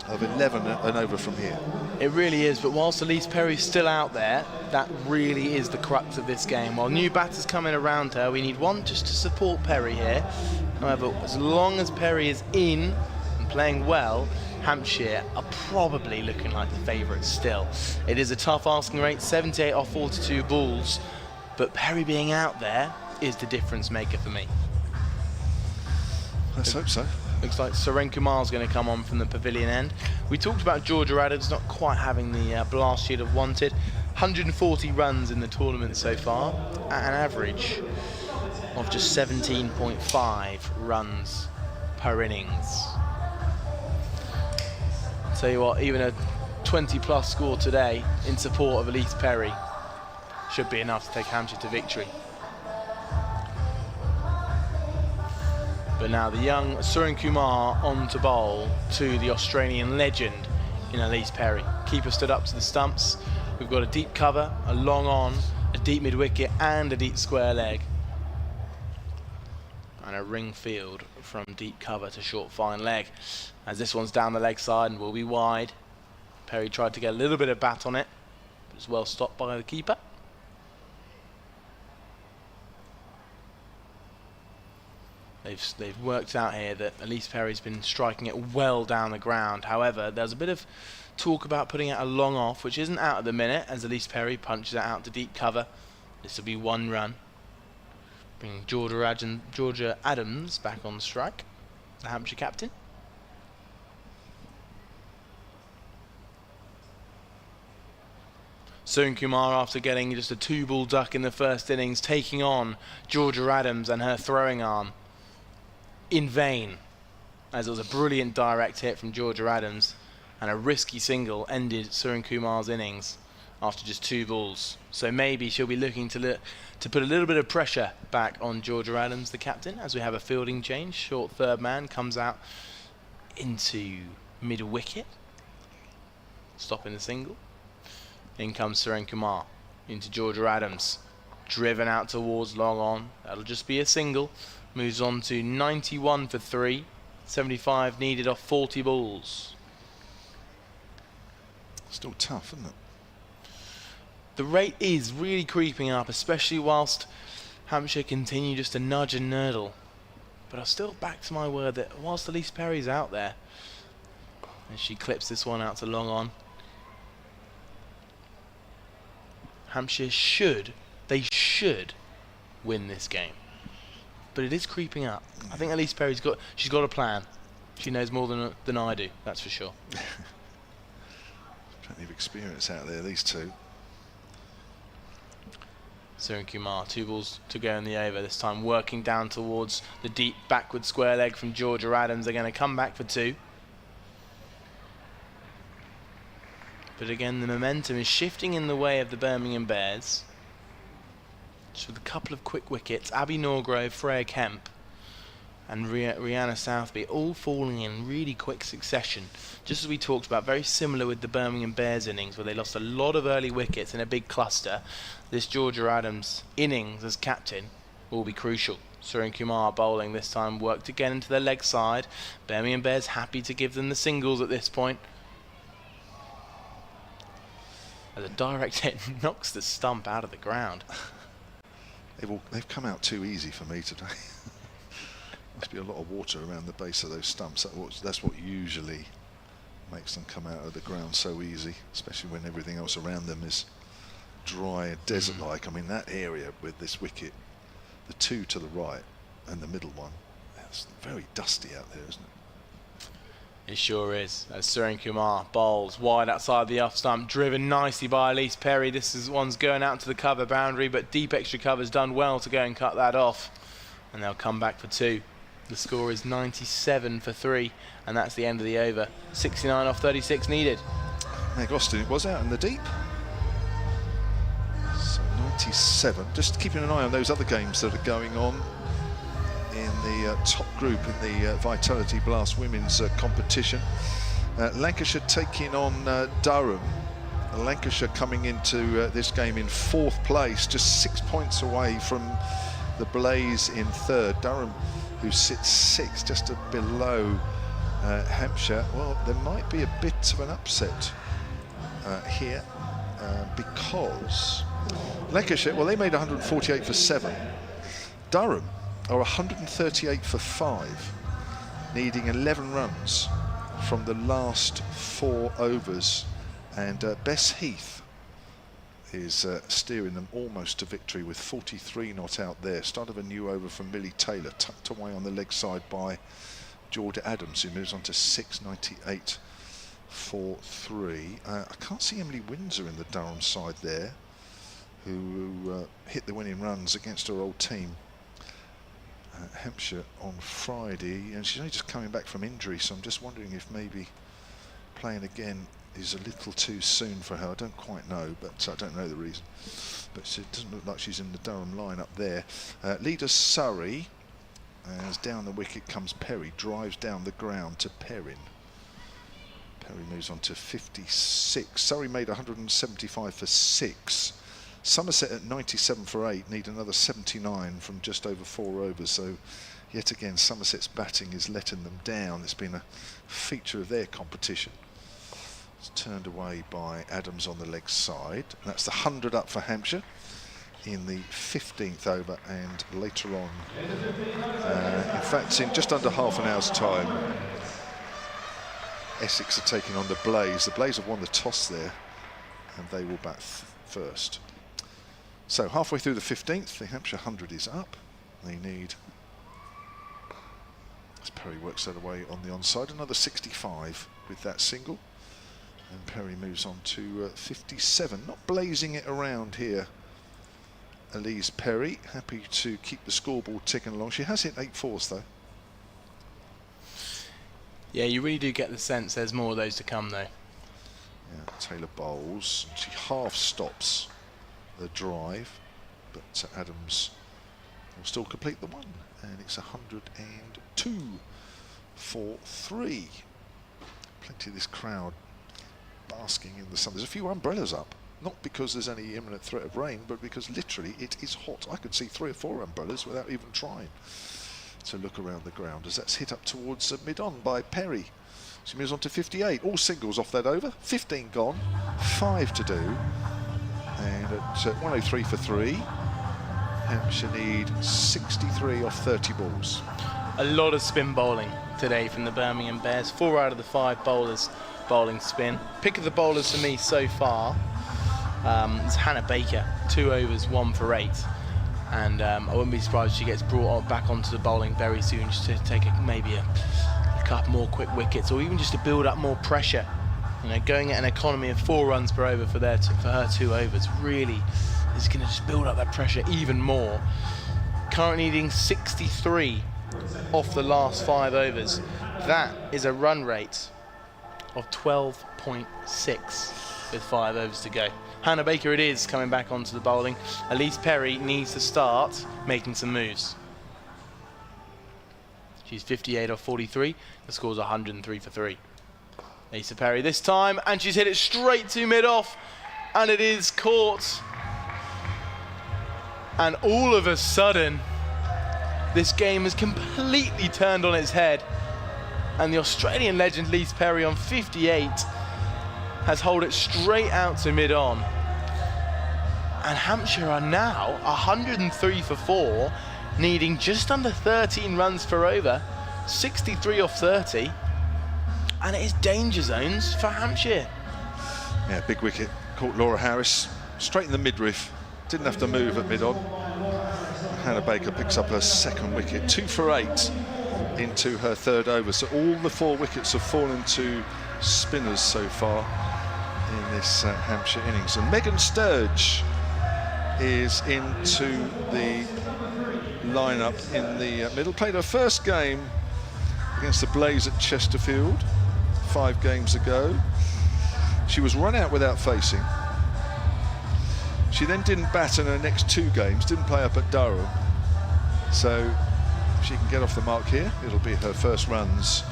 of 11 and over from here. It really is, but whilst Elise Perry's still out there, that really is the crux of this game. While new batters coming around her, we need one just to support Perry here. However, as long as Perry is in and playing well, Hampshire are probably looking like the favourites still. It is a tough asking rate, 78 off 42 balls, but Perry being out there is the difference maker for me. Let's hope so. Looks like Saren Kumar's going to come on from the pavilion end. We talked about Georgia Adams not quite having the blast she'd have wanted. 140 runs in the tournament so far, at an average of just 17.5 runs per innings. Tell you what, even a 20-plus score today in support of Elise Perry should be enough to take Hampshire to victory. But now the young Surin Kumar on to bowl to the Australian legend in Elise Perry. Keeper stood up to the stumps. We've got a deep cover, a long on, a deep mid-wicket and a deep square leg. And a ring field from deep cover to short fine leg. As this one's down the leg side and will be wide. Perry tried to get a little bit of bat on it, but it's well stopped by the keeper. They've worked out here that Elise Perry's been striking it well down the ground. However, there's a bit of talk about putting out a long off, which isn't out at the minute, as Elise Perry punches it out to deep cover. This will be 1 run. Bringing Georgia Adams back on strike, the Hampshire captain. Surin Kumar, after getting just a 2-ball duck in the first innings, taking on Georgia Adams and her throwing arm in vain, as it was a brilliant direct hit from Georgia Adams and a risky single ended Surin Kumar's innings after just 2 balls. So maybe she'll be looking to put a little bit of pressure back on Georgia Adams, the captain, as we have a fielding change. Short third man comes out into mid-wicket, stopping the single. In comes Surin Kumar into Georgia Adams, driven out towards long on. That'll just be a single. Moves on to 91 for 3, 75 needed off 40 balls. Still tough, isn't it? The rate is really creeping up, especially whilst Hampshire continue just to nudge and nurdle. But I'll still back to my word that whilst Elise Perry's out there, and she clips this one out to long on, Hampshire should win this game. But it is creeping up. I think Elise Perry's got a plan. She knows more than I do, that's for sure. Plenty of experience out there, these two. Surin Kumar, 2 balls to go in the over, this time working down towards the deep backward square leg from Georgia Adams. They're going to come back for 2. But again, the momentum is shifting in the way of the Birmingham Bears. Just with a couple of quick wickets, Abby Norgrove, Freya Kemp and Rihanna Southby all falling in really quick succession. Just as we talked about, very similar with the Birmingham Bears innings, where they lost a lot of early wickets in a big cluster. This Georgia Adams innings as captain will be crucial. Surin Kumar bowling this time, worked again into the leg side. Birmingham Bears happy to give them the singles at this point. As a direct hit knocks the stump out of the ground. They've come out too easy for me today. Must be a lot of water around the base of those stumps. That's what usually makes them come out of the ground so easy, especially when everything else around them is dry and desert-like. I mean, that area with this wicket, the 2 to the right and the middle one, it's very dusty out there, isn't it? It sure is. As Surin Kumar bowls wide outside the off stump, driven nicely by Elise Perry. One's going out to the cover boundary, but deep extra cover's done well to go and cut that off. And they'll come back for 2. The score is 97 for 3, and that's the end of the over. 69 off 36 needed. Meg Austin, it was out in the deep. So 97. Just keeping an eye on those other games that are going on in the top group in the Vitality Blast women's competition. Lancashire taking on Durham. Lancashire coming into this game in 4th place, just 6 points away from the Blaze in 3rd. Durham, who sits 6th, just below Hampshire. Well, there might be a bit of an upset here because Lancashire, well, they made 148 for 7. Durham are 138 for 5, needing 11 runs from the last 4 overs, and Bess Heath is steering them almost to victory with 43 not out there. Start of a new over from Millie Taylor, tucked away on the leg side by Georgia Adams, who moves on to 698 for 3. I can't see Emily Windsor in the Durham side there, who hit the winning runs against her old team Hampshire on Friday, and she's only just coming back from injury, so I'm just wondering if maybe playing again is a little too soon for her. I don't quite know, but I don't know the reason, but it doesn't look like she's in the Durham lineup there. Leader Surrey As down the wicket comes Perry, drives down the ground to Perrin. Perry moves on to 56. Surrey made 175 for 6. Somerset at 97 for 8 need another 79 from just over 4 overs. So yet again, Somerset's batting is letting them down. It's been a feature of their competition. It's turned away by Adams on the leg side. That's the 100 up for Hampshire in the 15th over, and later on, in fact, in just under half an hour's time, Essex are taking on the Blaze. The Blaze have won the toss there, and they will bat first. So halfway through the 15th, the Hampshire 100 is up. They need, as Perry works that away on the onside, another 65 with that single. And Perry moves on to 57. Not blazing it around here, Elise Perry, happy to keep the scoreboard ticking along. She has hit 8 fours though. Yeah, you really do get the sense there's more of those to come though. Yeah, Taylor bowls. She half stops the drive, but Adams will still complete the one, and it's 102 for 3. Plenty of this crowd basking in the sun. There's a few umbrellas up. Not because there's any imminent threat of rain, but because literally it is hot. I could see 3 or 4 umbrellas without even trying to look around the ground, as that's hit up towards mid-on by Perry. She moves on to 58. All singles off that over. 15 gone, 5 to do. And at 103 for 3, Hampshire need 63 off 30 balls. A lot of spin bowling today from the Birmingham Bears. 4 out of the 5 bowlers bowling spin. Pick of the bowlers for me so far. It's Hannah Baker, 2 overs, 1 for 8, and I wouldn't be surprised if she gets brought back onto the bowling very soon, just to take maybe a couple more quick wickets, or even just to build up more pressure. You know, going at an economy of 4 runs per over for her 2 overs really is going to just build up that pressure even more. Currently needing 63 off the last 5 overs. That is a run rate of 12.6 with 5 overs to go. Hannah Baker it is, coming back onto the bowling. Elise Perry needs to start making some moves. She's 58 off 43. The score's 103 for 3. Elisa Perry this time, and she's hit it straight to mid-off, and it is caught. And all of a sudden, this game has completely turned on its head, and the Australian legend Elise Perry on 58 has holed it straight out to mid-on. And Hampshire are now 103 for 4, needing just under 13 runs per over, 63 off 30, and it is danger zones for Hampshire. Yeah, big wicket. Caught Laura Harris straight in the midriff. Didn't have to move at mid-on. Hannah Baker picks up her 2nd wicket, 2 for 8 into her 3rd over. So all the 4 wickets have fallen to spinners so far in this Hampshire innings. And Megan Sturge is into the lineup in the middle. Played her first game against the Blaze at Chesterfield 5 games ago. She was run out without facing. She then didn't bat in her next 2 games, didn't play up at Durham. So if she can get off the mark here, it'll be her first runs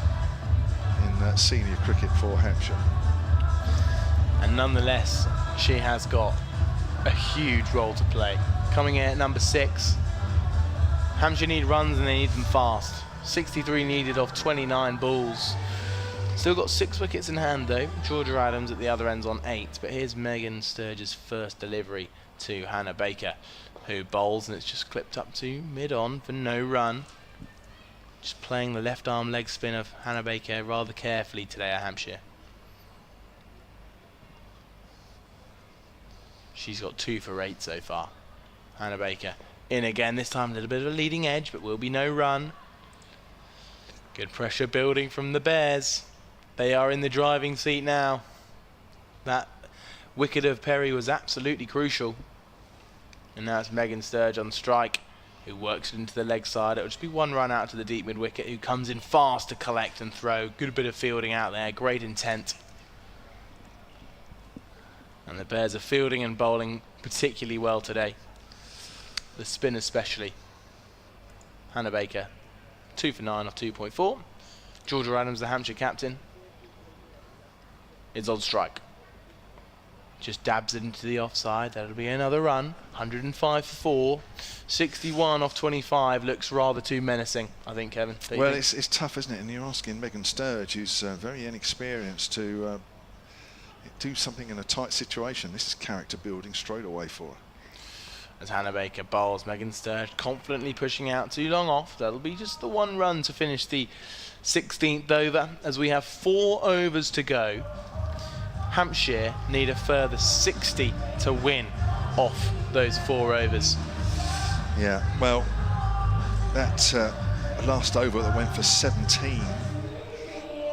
in senior cricket for Hampshire. And nonetheless, she has got a huge role to play. Coming in at number 6, Hampshire need runs and they need them fast. 63 needed off 29 balls. Still got 6 wickets in hand though. Georgia Adams at the other end's on 8, but here's Megan Sturge's first delivery to Hannah Baker, who bowls, and it's just clipped up to mid-on for no run. Just playing the left arm leg spin of Hannah Baker rather carefully today at Hampshire. She's got 2 for 8 so far. Hannah Baker in again, this time a little bit of a leading edge, but will be no run. Good pressure building from the Bears. They are in the driving seat now. That wicket of Perry was absolutely crucial. And now it's Megan Sturge on strike, who works it into the leg side. It'll just be 1 run out to the deep mid wicket, who comes in fast to collect and throw. Good bit of fielding out there, great intent. And the Bears are fielding and bowling particularly well today. The spin especially. Hannah Baker 2 for 9 off 2.4. Georgia Adams, the Hampshire captain, is on strike. Just dabs it into the offside. That'll be another run. 105 for 4. 61 off 25. Looks rather too menacing, I think, Kevin. Well, it's tough, isn't it? And you're asking Megan Sturge, who's very inexperienced, to do something in a tight situation. This is character building straight away for her. As Hannah Baker bowls, Megan Sturge confidently pushing out too long off. That'll be just the one run to finish the 16th over, as we have 4 overs to go. Hampshire need a further 60 to win off those 4 overs. Yeah, well, that last over that went for 17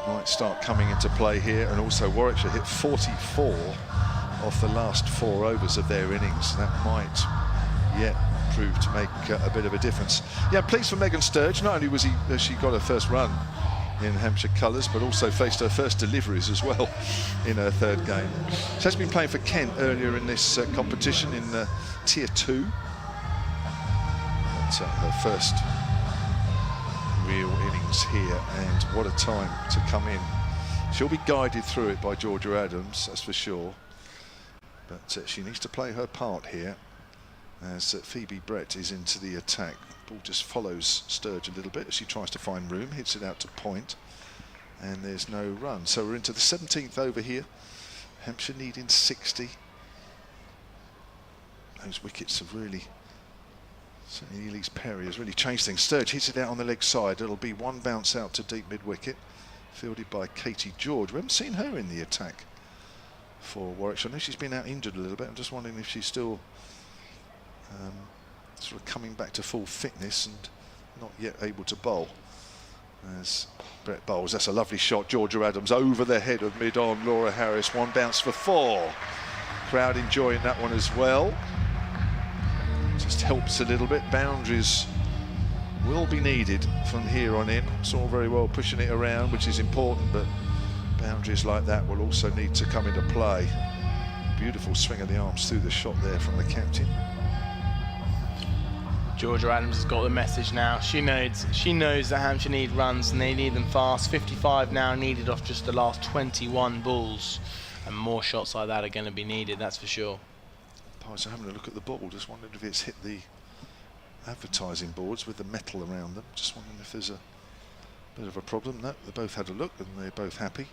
might start coming into play here, and also Warwickshire hit 44 off the last 4 overs of their innings. That might yet prove to make a bit of a difference. Yeah, pleased for Megan Sturge. Not only was she got her first run in Hampshire colours, but also faced her first deliveries as well in her 3rd game. She has been playing for Kent earlier in this competition in Tier 2. That's her first real innings here, and what a time to come in. She'll be guided through it by Georgia Adams, that's for sure, but she needs to play her part here as Phoebe Brett is into the attack. Ball just follows Sturge a little bit as she tries to find room, hits it out to point, and there's no run. So we're into the 17th over here. Hampshire needing 60. Those wickets have really, certainly Elise Perry has really changed things. Sturge hits it out on the leg side. It'll be one bounce out to deep mid-wicket, fielded by Katie George. We haven't seen her in the attack for Warwickshire. I know she's been out injured a little bit. I'm just wondering if she's still sort of coming back to full fitness and not yet able to bowl. As Brett bowls, that's a lovely shot. Georgia Adams over the head of mid-on Laura Harris. One bounce for 4. Crowd enjoying that one as well. Just helps a little bit. Boundaries will be needed from here on in. It's all very well pushing it around, which is important, but boundaries like that will also need to come into play. Beautiful swing of the arms through the shot there from the captain. Georgia Adams has got the message now. She knows that Hampshire need runs and they need them fast. 55 now needed off just the last 21 balls, and more shots like that are going to be needed, that's for sure. I was having a look at the ball, just wondered if it's hit the advertising boards with the metal around them. Just wondering if there's a bit of a problem. No, they both had a look and they're both happy.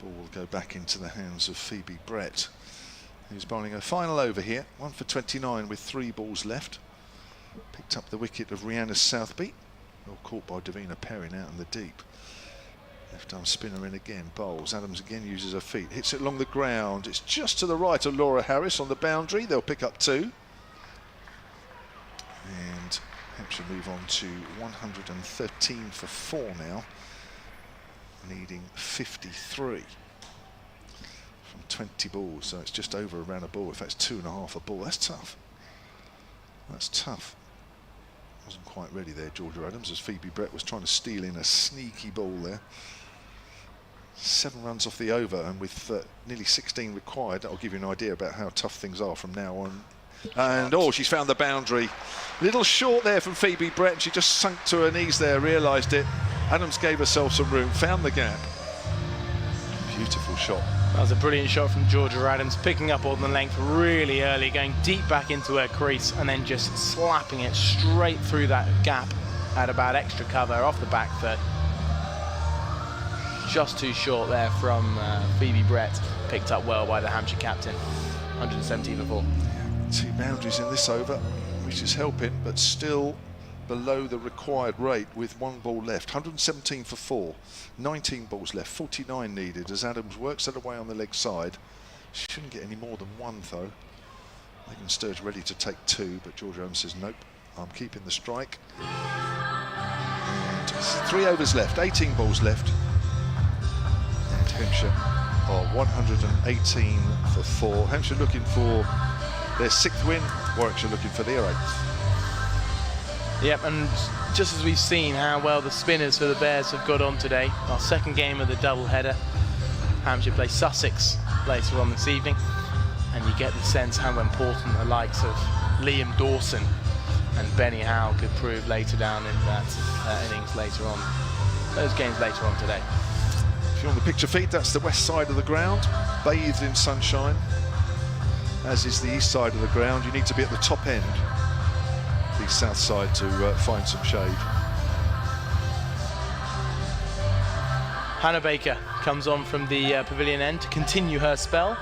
Ball will go back into the hands of Phoebe Brett, who's bowling her final over here. 1 for 29 with 3 balls left. Picked up the wicket of Rihanna Southby. Well caught by Davina Perrin out in the deep. Left arm spinner in again. Bowls. Adams again uses her feet. Hits it along the ground. It's just to the right of Laura Harris on the boundary. They'll pick up 2. And Hampshire move on to 113 for 4 now. Needing 53 from 20 balls. So it's just over around a ball. In fact, it's 2.5 a ball. That's tough. That's tough. Wasn't quite ready there, Georgia Adams, as Phoebe Brett was trying to steal in a sneaky ball there. 7 runs off the over, and with nearly 16 required, that'll give you an idea about how tough things are from now on. And oh, she's found the boundary. Little short there from Phoebe Brett. She just sunk to her knees there, realised it. Adams gave herself some room, found the gap. Beautiful shot. That was a brilliant shot from Georgia Adams, picking up all the length really early, going deep back into her crease and then just slapping it straight through that gap at about extra cover off the back foot. Just too short there from Phoebe Brett, picked up well by the Hampshire captain. 117 for 4. 2 boundaries in this over, which is helping, but still below the required rate with 1 ball left. 117 for 4, 19 balls left, 49 needed as Adams works that away on the leg side. She shouldn't get any more than 1 though. Megan Sturge ready to take 2, but Georgia Adams says nope, I'm keeping the strike. And 3 overs left, 18 balls left, and Hampshire are 118 for 4. Hampshire looking for their 6th win, Warwickshire looking for their 8th. Yep, and just as we've seen how well the spinners for the Bears have got on today, our 2nd game of the doubleheader, Hampshire play Sussex later on this evening, and you get the sense how important the likes of Liam Dawson and Benny Howe could prove later down in that innings later on. Those games later on today. If you're on the picture feed, that's the west side of the ground, bathed in sunshine, as is the east side of the ground. You need to be at the top end, the south side, to find some shade. Hannah Baker comes on from the pavilion end to continue her spell.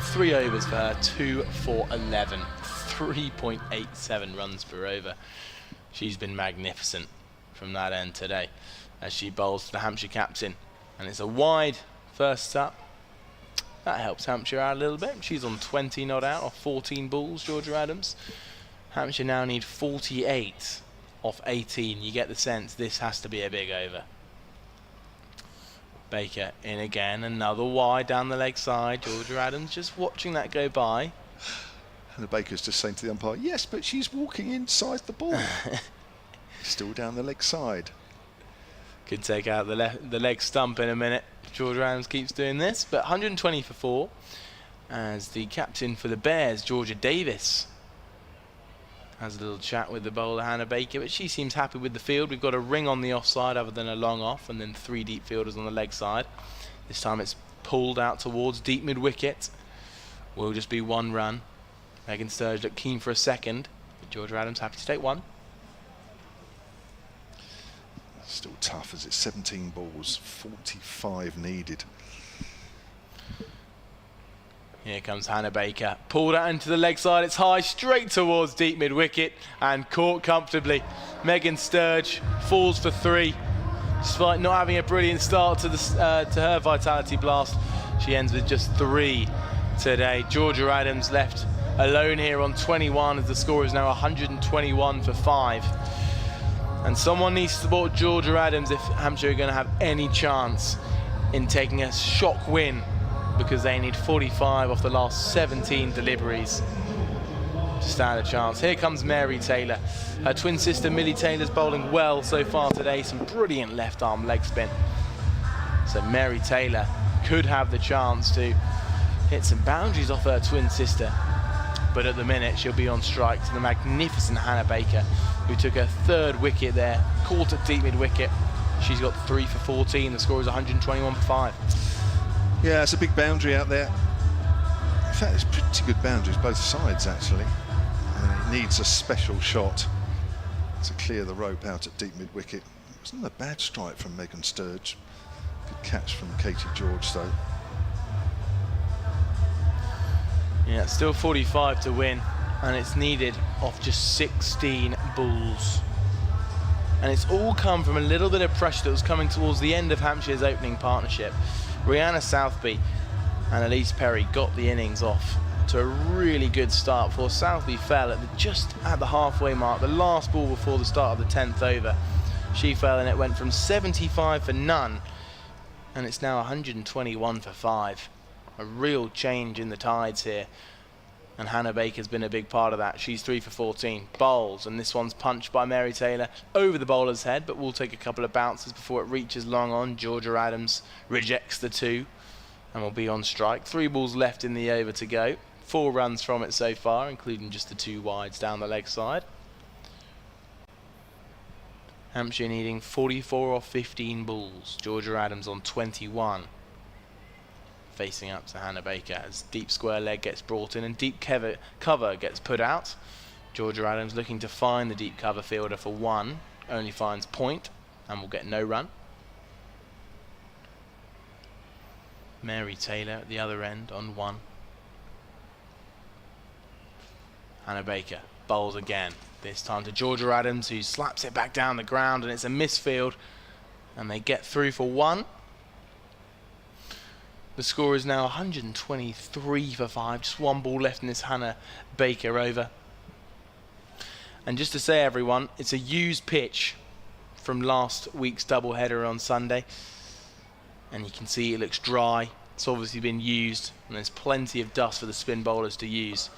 3 overs for her, 2 for 11, 3.87 runs per over. She's been magnificent from that end today as she bowls for the Hampshire captain, and it's a wide first up. That helps Hampshire out a little bit. She's on 20 not out off 14 balls, Georgia Adams. Hampshire now need 48 off 18. You get the sense this has to be a big over. Baker in again, another wide down the leg side. Georgia Adams just watching that go by. And the Baker's just saying to the umpire, yes, but she's walking inside the ball. Still down the leg side. Could take out the leg stump in a minute. Georgia Adams keeps doing this, but 120 for 4 as the captain for the Bears, Georgia Davis, has a little chat with the bowler Hannah Baker, but she seems happy with the field. We've got a ring on the offside other than a long off, and then 3 deep fielders on the leg side. This time it's pulled out towards deep mid wicket. Will just be 1 run. Megan Sturge looked keen for a second, but Georgia Adams happy to take 1. Still tough as it's 17 balls, 45 needed. Here comes Hannah Baker, pulled out into the leg side, it's high, straight towards deep mid-wicket, and caught comfortably. Megan Sturge falls for 3. Despite not having a brilliant start to her Vitality Blast, she ends with just 3 today. Georgia Adams left alone here on 21 as the score is now 121 for 5. And someone needs to support Georgia Adams if Hampshire are going to have any chance in taking a shock win, because they need 45 off the last 17 deliveries to stand a chance. Here comes Mary Taylor. Her twin sister Millie Taylor's bowling well so far today. Some brilliant left arm leg spin. So Mary Taylor could have the chance to hit some boundaries off her twin sister. But at the minute she'll be on strike to the magnificent Hannah Baker, who took her 3rd wicket there, caught at deep mid wicket. She's got 3 for 14. The score is 121 for 5. Yeah, it's a big boundary out there. In fact, it's pretty good boundaries both sides actually. And it needs a special shot to clear the rope out at deep mid wicket. It wasn't a bad strike from Megan Sturge. Good catch from Katie George though. Yeah, still 45 to win, and it's needed off just 16 balls. And it's all come from a little bit of pressure that was coming towards the end of Hampshire's opening partnership. Rihanna Southby and Elise Perry got the innings off to a really good start before Southby fell just at the halfway mark, the last ball before the start of the 10th over. She fell and it went from 75 for none, and it's now 121 for 5. A real change in the tides here, and Hannah Baker's been a big part of that. She's 3 for 14, bowls, and this one's punched by Mary Taylor over the bowler's head, but will take a couple of bounces before it reaches long on. Georgia Adams rejects the 2 and will be on strike. 3 balls left in the over to go. 4 runs from it so far, including just the 2 wides down the leg side. Hampshire needing 44 off 15 balls. Georgia Adams on 21. Facing up to Hannah Baker as deep square leg gets brought in and deep cover gets put out. Georgia Adams looking to find the deep cover fielder for 1, only finds point and will get no run. Mary Taylor at the other end on 1. Hannah Baker bowls again, this time to Georgia Adams, who slaps it back down the ground, and it's a misfield, and they get through for 1. The score is now 123 for 5. Just 1 ball left in this Hannah Baker over. And just to say, everyone, it's a used pitch from last week's doubleheader on Sunday. And you can see it looks dry. It's obviously been used, and there's plenty of dust for the spin bowlers to use.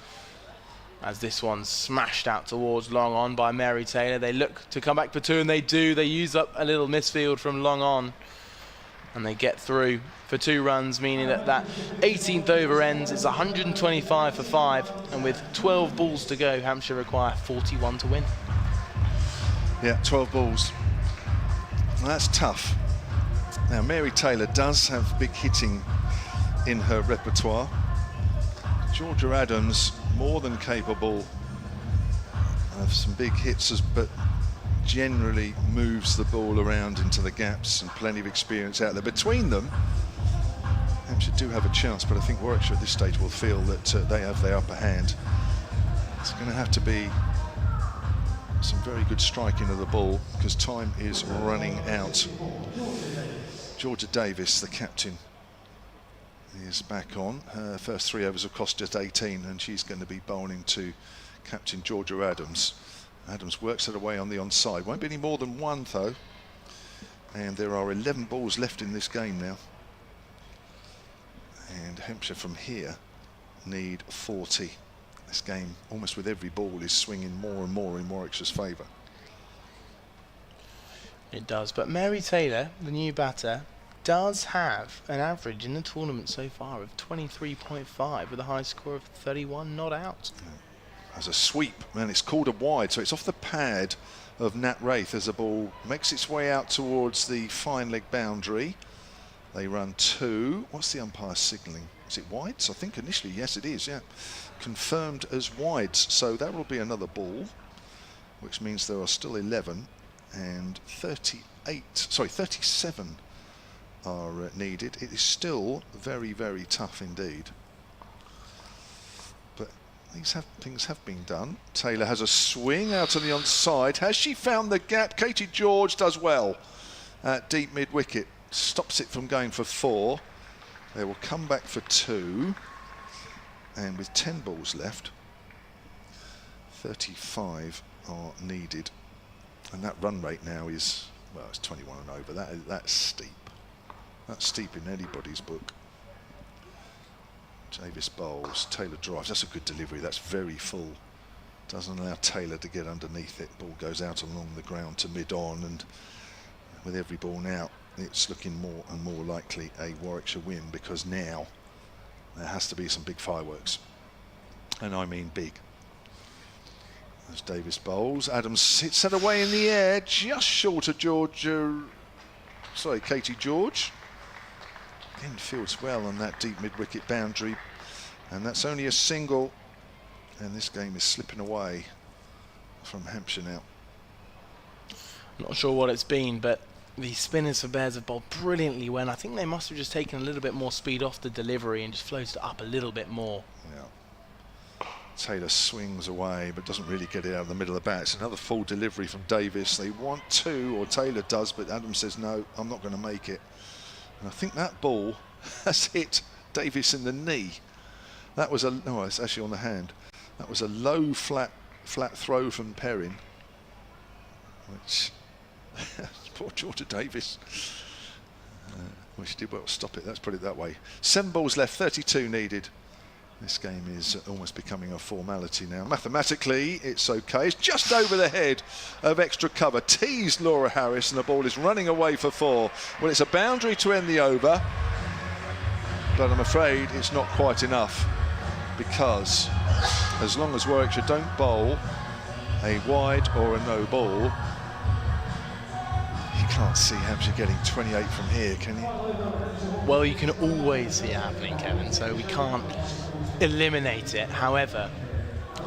As this one's smashed out towards long on by Mary Taylor. They look to come back for 2, and they do. They use up a little misfield from long on. and they get through for 2 runs, meaning that that 18th over ends. It's 125 for 5, and with 12 balls to go, Hampshire require 41 to win. Yeah, 12 balls. Well, that's tough. Now, Mary Taylor does have big hitting in her repertoire. Georgia Adams, more than capable of some big hits, but generally moves the ball around into the gaps, and plenty of experience out there. Between them, Hampshire do have a chance, but I think Warwickshire at this stage will feel that they have the upper hand. It's going to have to be some very good striking of the ball, because time is running out. Georgia Davis, the captain, is back on. Her first 3 overs have cost just 18, and she's going to be bowling to captain Georgia Adams. Adams works it away on the onside. Won't be any more than 1 though. And there are 11 balls left in this game now. And Hampshire from here need 40. This game, almost with every ball, is swinging more and more in Warwickshire's favour. It does, but Mary Taylor, the new batter, does have an average in the tournament so far of 23.5 with a high score of 31 not out. As a sweep, and it's called a wide, so it's off the pad of Nat Wraith as the ball makes its way out towards the fine leg boundary. They run 2. What's the umpire signalling? Is it wides? I think initially, yes it is, yeah. Confirmed as wides, so that will be another ball, which means there are still 11, and 37 are needed. It is still very, very tough indeed. But things have been done. Taylor has a swing out to the onside. Has she found the gap? Katie George does well at deep mid wicket. Stops it from going for 4. They will come back for 2. And with 10 balls left, 35 are needed. And that run rate now is, well, it's 21 and over. That's steep. That's steep in anybody's book. Davis bowls, Taylor drives. That's a good delivery. That's very full. Doesn't allow Taylor to get underneath it. Ball goes out along the ground to mid-on, and with every ball now, it's looking more and more likely a Warwickshire win, because now there has to be some big fireworks. And I mean big. As Davis bowls, Adams hits that away in the air, just short of Katie George. Again, fields well on that deep mid-wicket boundary, and that's only a single, and this game is slipping away from Hampshire now. Not sure what it's been, but the spinners for Bears have bowled brilliantly when I think they must have just taken a little bit more speed off the delivery and just floated it up a little bit more. Yeah. Taylor swings away but doesn't really get it out of the middle of the bat. It's another full delivery from Davis. They want 2, or Taylor does, but Adams says no, I'm not going to make it. And I think that ball has hit Davis in the knee. That was no, it's actually on the hand. That was a low flat throw from Perrin, which poor Georgia Davis. Well, she did well to stop it. Let's put it that way. 7 balls left, 32 needed. This game is almost becoming a formality now. Mathematically, it's okay. It's just over the head of extra cover. Teased Laura Harris, and the ball is running away for 4. Well, it's a boundary to end the over, but I'm afraid it's not quite enough, because as long as Warwickshire don't bowl a wide or a no ball, you can't see Hampshire getting 28 from here, can you? Well, you can always see it happening, Kevin, so we can't eliminate it. However,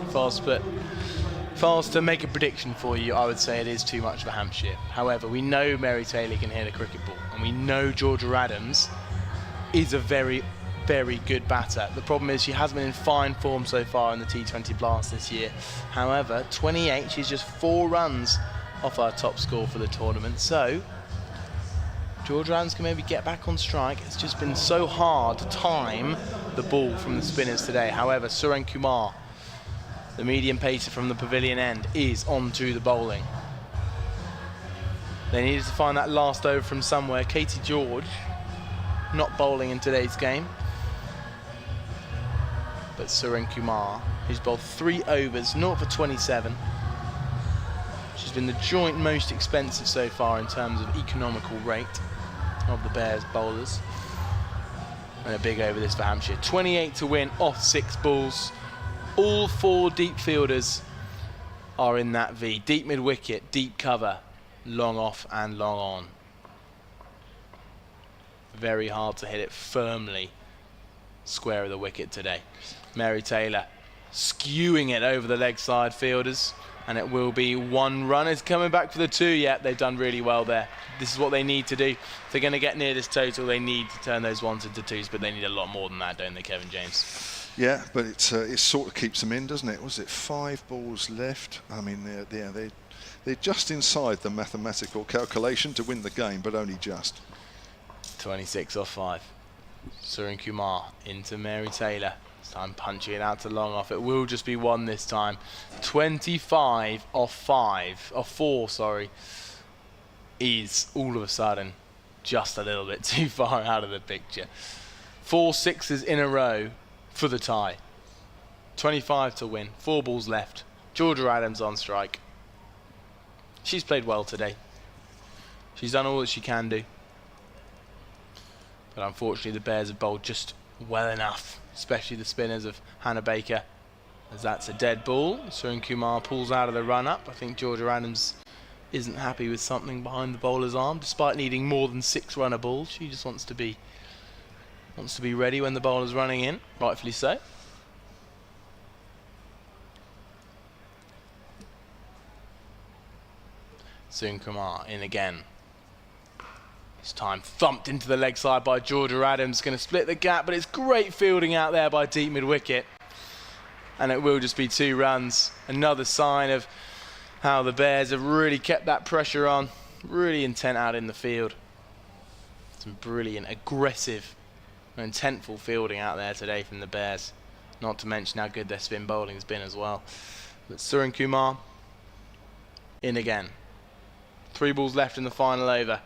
if I was to make a prediction for you, I would say it is too much for Hampshire. However, we know Mary Taylor can hit a cricket ball, and we know Georgia Adams is a very, very good batter. The problem is she hasn't been in fine form so far in the T20 Blast this year. However, 28, she's just 4 runs off our top score for the tournament. So Georgia Adams can maybe get back on strike. It's just been so hard to time the ball from the spinners today. However, Suren Kumar, the medium pacer from the pavilion end, is on to the bowling. They needed to find that last over from somewhere. Katie George not bowling in today's game, but Suren Kumar, who's bowled 3 overs, 0 for 27. She's been the joint most expensive so far in terms of economical rate. of the Bears bowlers. And a big over this for Hampshire. 28 to win off 6 balls. All 4 deep fielders are in that V. Deep mid-wicket, deep cover, long off and long on. Very hard to hit it firmly square of the wicket today. Mary Taylor skewing it over the leg side fielders, and it will be 1 run. It's coming back for the 2. Yeah, they've done really well there. This is what they need to do. If they're going to get near this total, they need to turn those 1s into 2s, but they need a lot more than that, don't they, Kevin James? Yeah, but it sort of keeps them in, doesn't it? Was it 5 balls left? I mean, they're just inside the mathematical calculation to win the game, but only just. 26 off 5. Surin Kumar into Mary Taylor. This time punching it out to long off. It will just be 1 this time. 25 off 4, sorry, is all of a sudden just a little bit too far out of the picture. 4 6s in a row for the tie. 25 to win. 4 balls left. Georgia Adams on strike. She's played well today. She's done all that she can do. But unfortunately the Bears have bowled just well enough, especially the spinners of Hannah Baker, as that's a dead ball. Surin Kumar pulls out of the run-up. I think Georgia Adams isn't happy with something behind the bowler's arm, despite needing more than 6 runner balls. She just wants to be ready when the bowler's running in, rightfully so. Surin Kumar in again. This time thumped into the leg side by Georgia Adams. Going to split the gap, but it's great fielding out there by deep mid-wicket. And it will just be 2 runs. Another sign of how the Bears have really kept that pressure on. Really intent out in the field. Some brilliant, aggressive, and intentful fielding out there today from the Bears. Not to mention how good their spin bowling has been as well. But Surin Kumar in again. 3 balls left in the final over.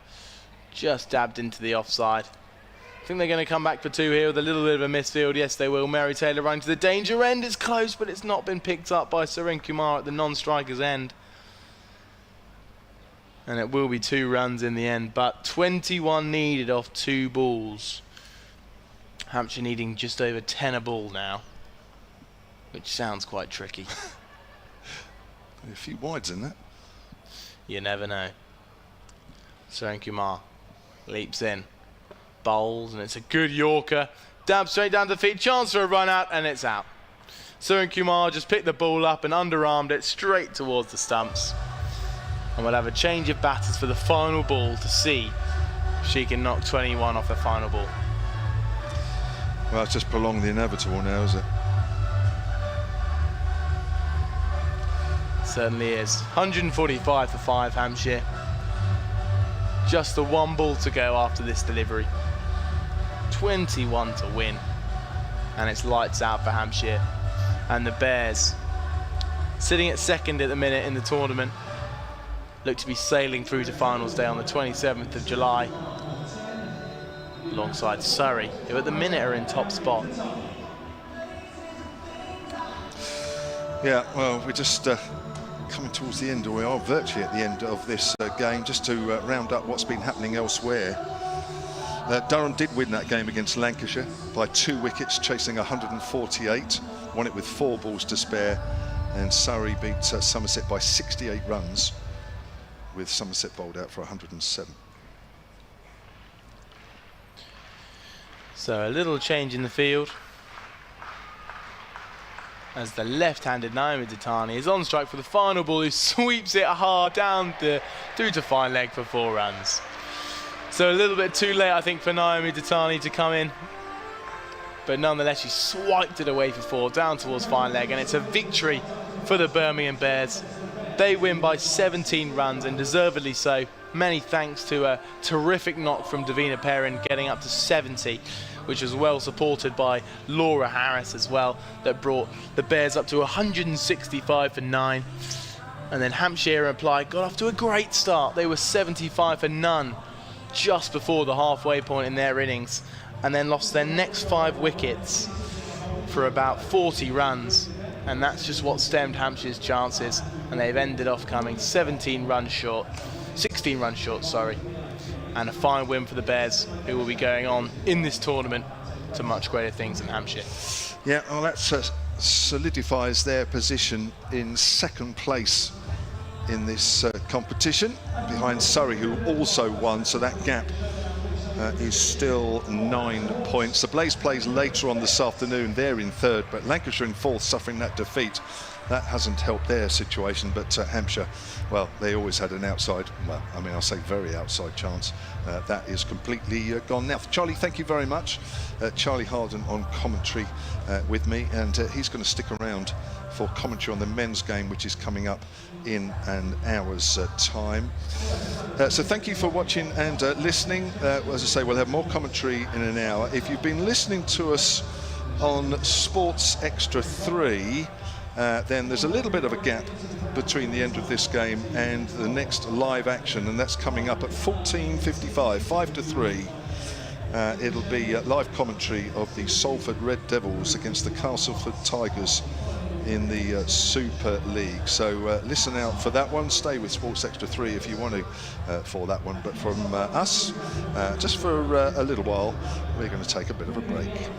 Just dabbed into the offside. I think they're going to come back for 2 here with a little bit of a misfield. Yes, they will. Mary Taylor running to the danger end. It's close, but it's not been picked up by Surin Kumar at the non-striker's end. And it will be 2 runs in the end, but 21 needed off 2 balls. Hampshire needing just over 10 a ball now, which sounds quite tricky. A few wides in that. You never know. Surin Kumar leaps in, bowls, and it's a good Yorker. Dab straight down to feet, chance for a run out, and it's out. Surin Kumar just picked the ball up and underarmed it straight towards the stumps. And we'll have a change of batters for the final ball to see if she can knock 21 off the final ball. Well, it's just prolonged the inevitable now, is it? Certainly is. 145 for 5, Hampshire. Just the 1 ball to go after this delivery. 21 to win. And it's lights out for Hampshire. And the Bears, sitting at 2nd at the minute in the tournament, look to be sailing through to finals day on the 27th of July. Alongside Surrey, who at the minute are in top spot. Yeah, well, we're just coming towards the end, or we are virtually at the end of this game. Just to round up what's been happening elsewhere. Durham did win that game against Lancashire by 2 wickets, chasing 148. Won it with 4 balls to spare. And Surrey beat Somerset by 68 runs, with Somerset bowled out for 107. So a little change in the field, as the left-handed Naomi Ditani is on strike for the final ball, who sweeps it hard down through to fine leg for 4 runs. So a little bit too late, I think, for Naomi Ditani to come in. But nonetheless, she swiped it away for 4, down towards fine leg, and it's a victory for the Birmingham Bears. They win by 17 runs, and deservedly so. Many thanks to a terrific knock from Davina Perrin, getting up to 70, which was well supported by Laura Harris as well, that brought the Bears up to 165 for 9. And then Hampshire Reply got off to a great start. They were 75 for none just before the halfway point in their innings, and then lost their next 5 wickets for about 40 runs. And that's just what stemmed Hampshire's chances, and they've ended off coming 16 runs short, sorry, and a fine win for the Bears, who will be going on in this tournament to much greater things in Hampshire. Yeah, well, that solidifies their position in second place in this competition, behind Surrey, who also won, so that gap is still 9 points. The Blaze plays later on this afternoon. They're in third, but Lancashire in fourth, suffering that defeat. That hasn't helped their situation, but Hampshire, well, they always had an outside, well, I mean, I'll say very outside chance. That is completely gone now. Charlie, thank you very much. Charlie Harden on commentary with me, and he's going to stick around for commentary on the men's game, which is coming up in an hour's time. So thank you for watching and listening. As I say, we'll have more commentary in an hour. If you've been listening to us on Sports Extra 3, then there's a little bit of a gap between the end of this game and the next live action, and that's coming up at 14:55, 5 to 3. It'll be live commentary of the Salford Red Devils against the Castleford Tigers in the Super League. So listen out for that one. Stay with Sports Extra 3 if you want to for that one. But from us, just for a little while, we're going to take a bit of a break.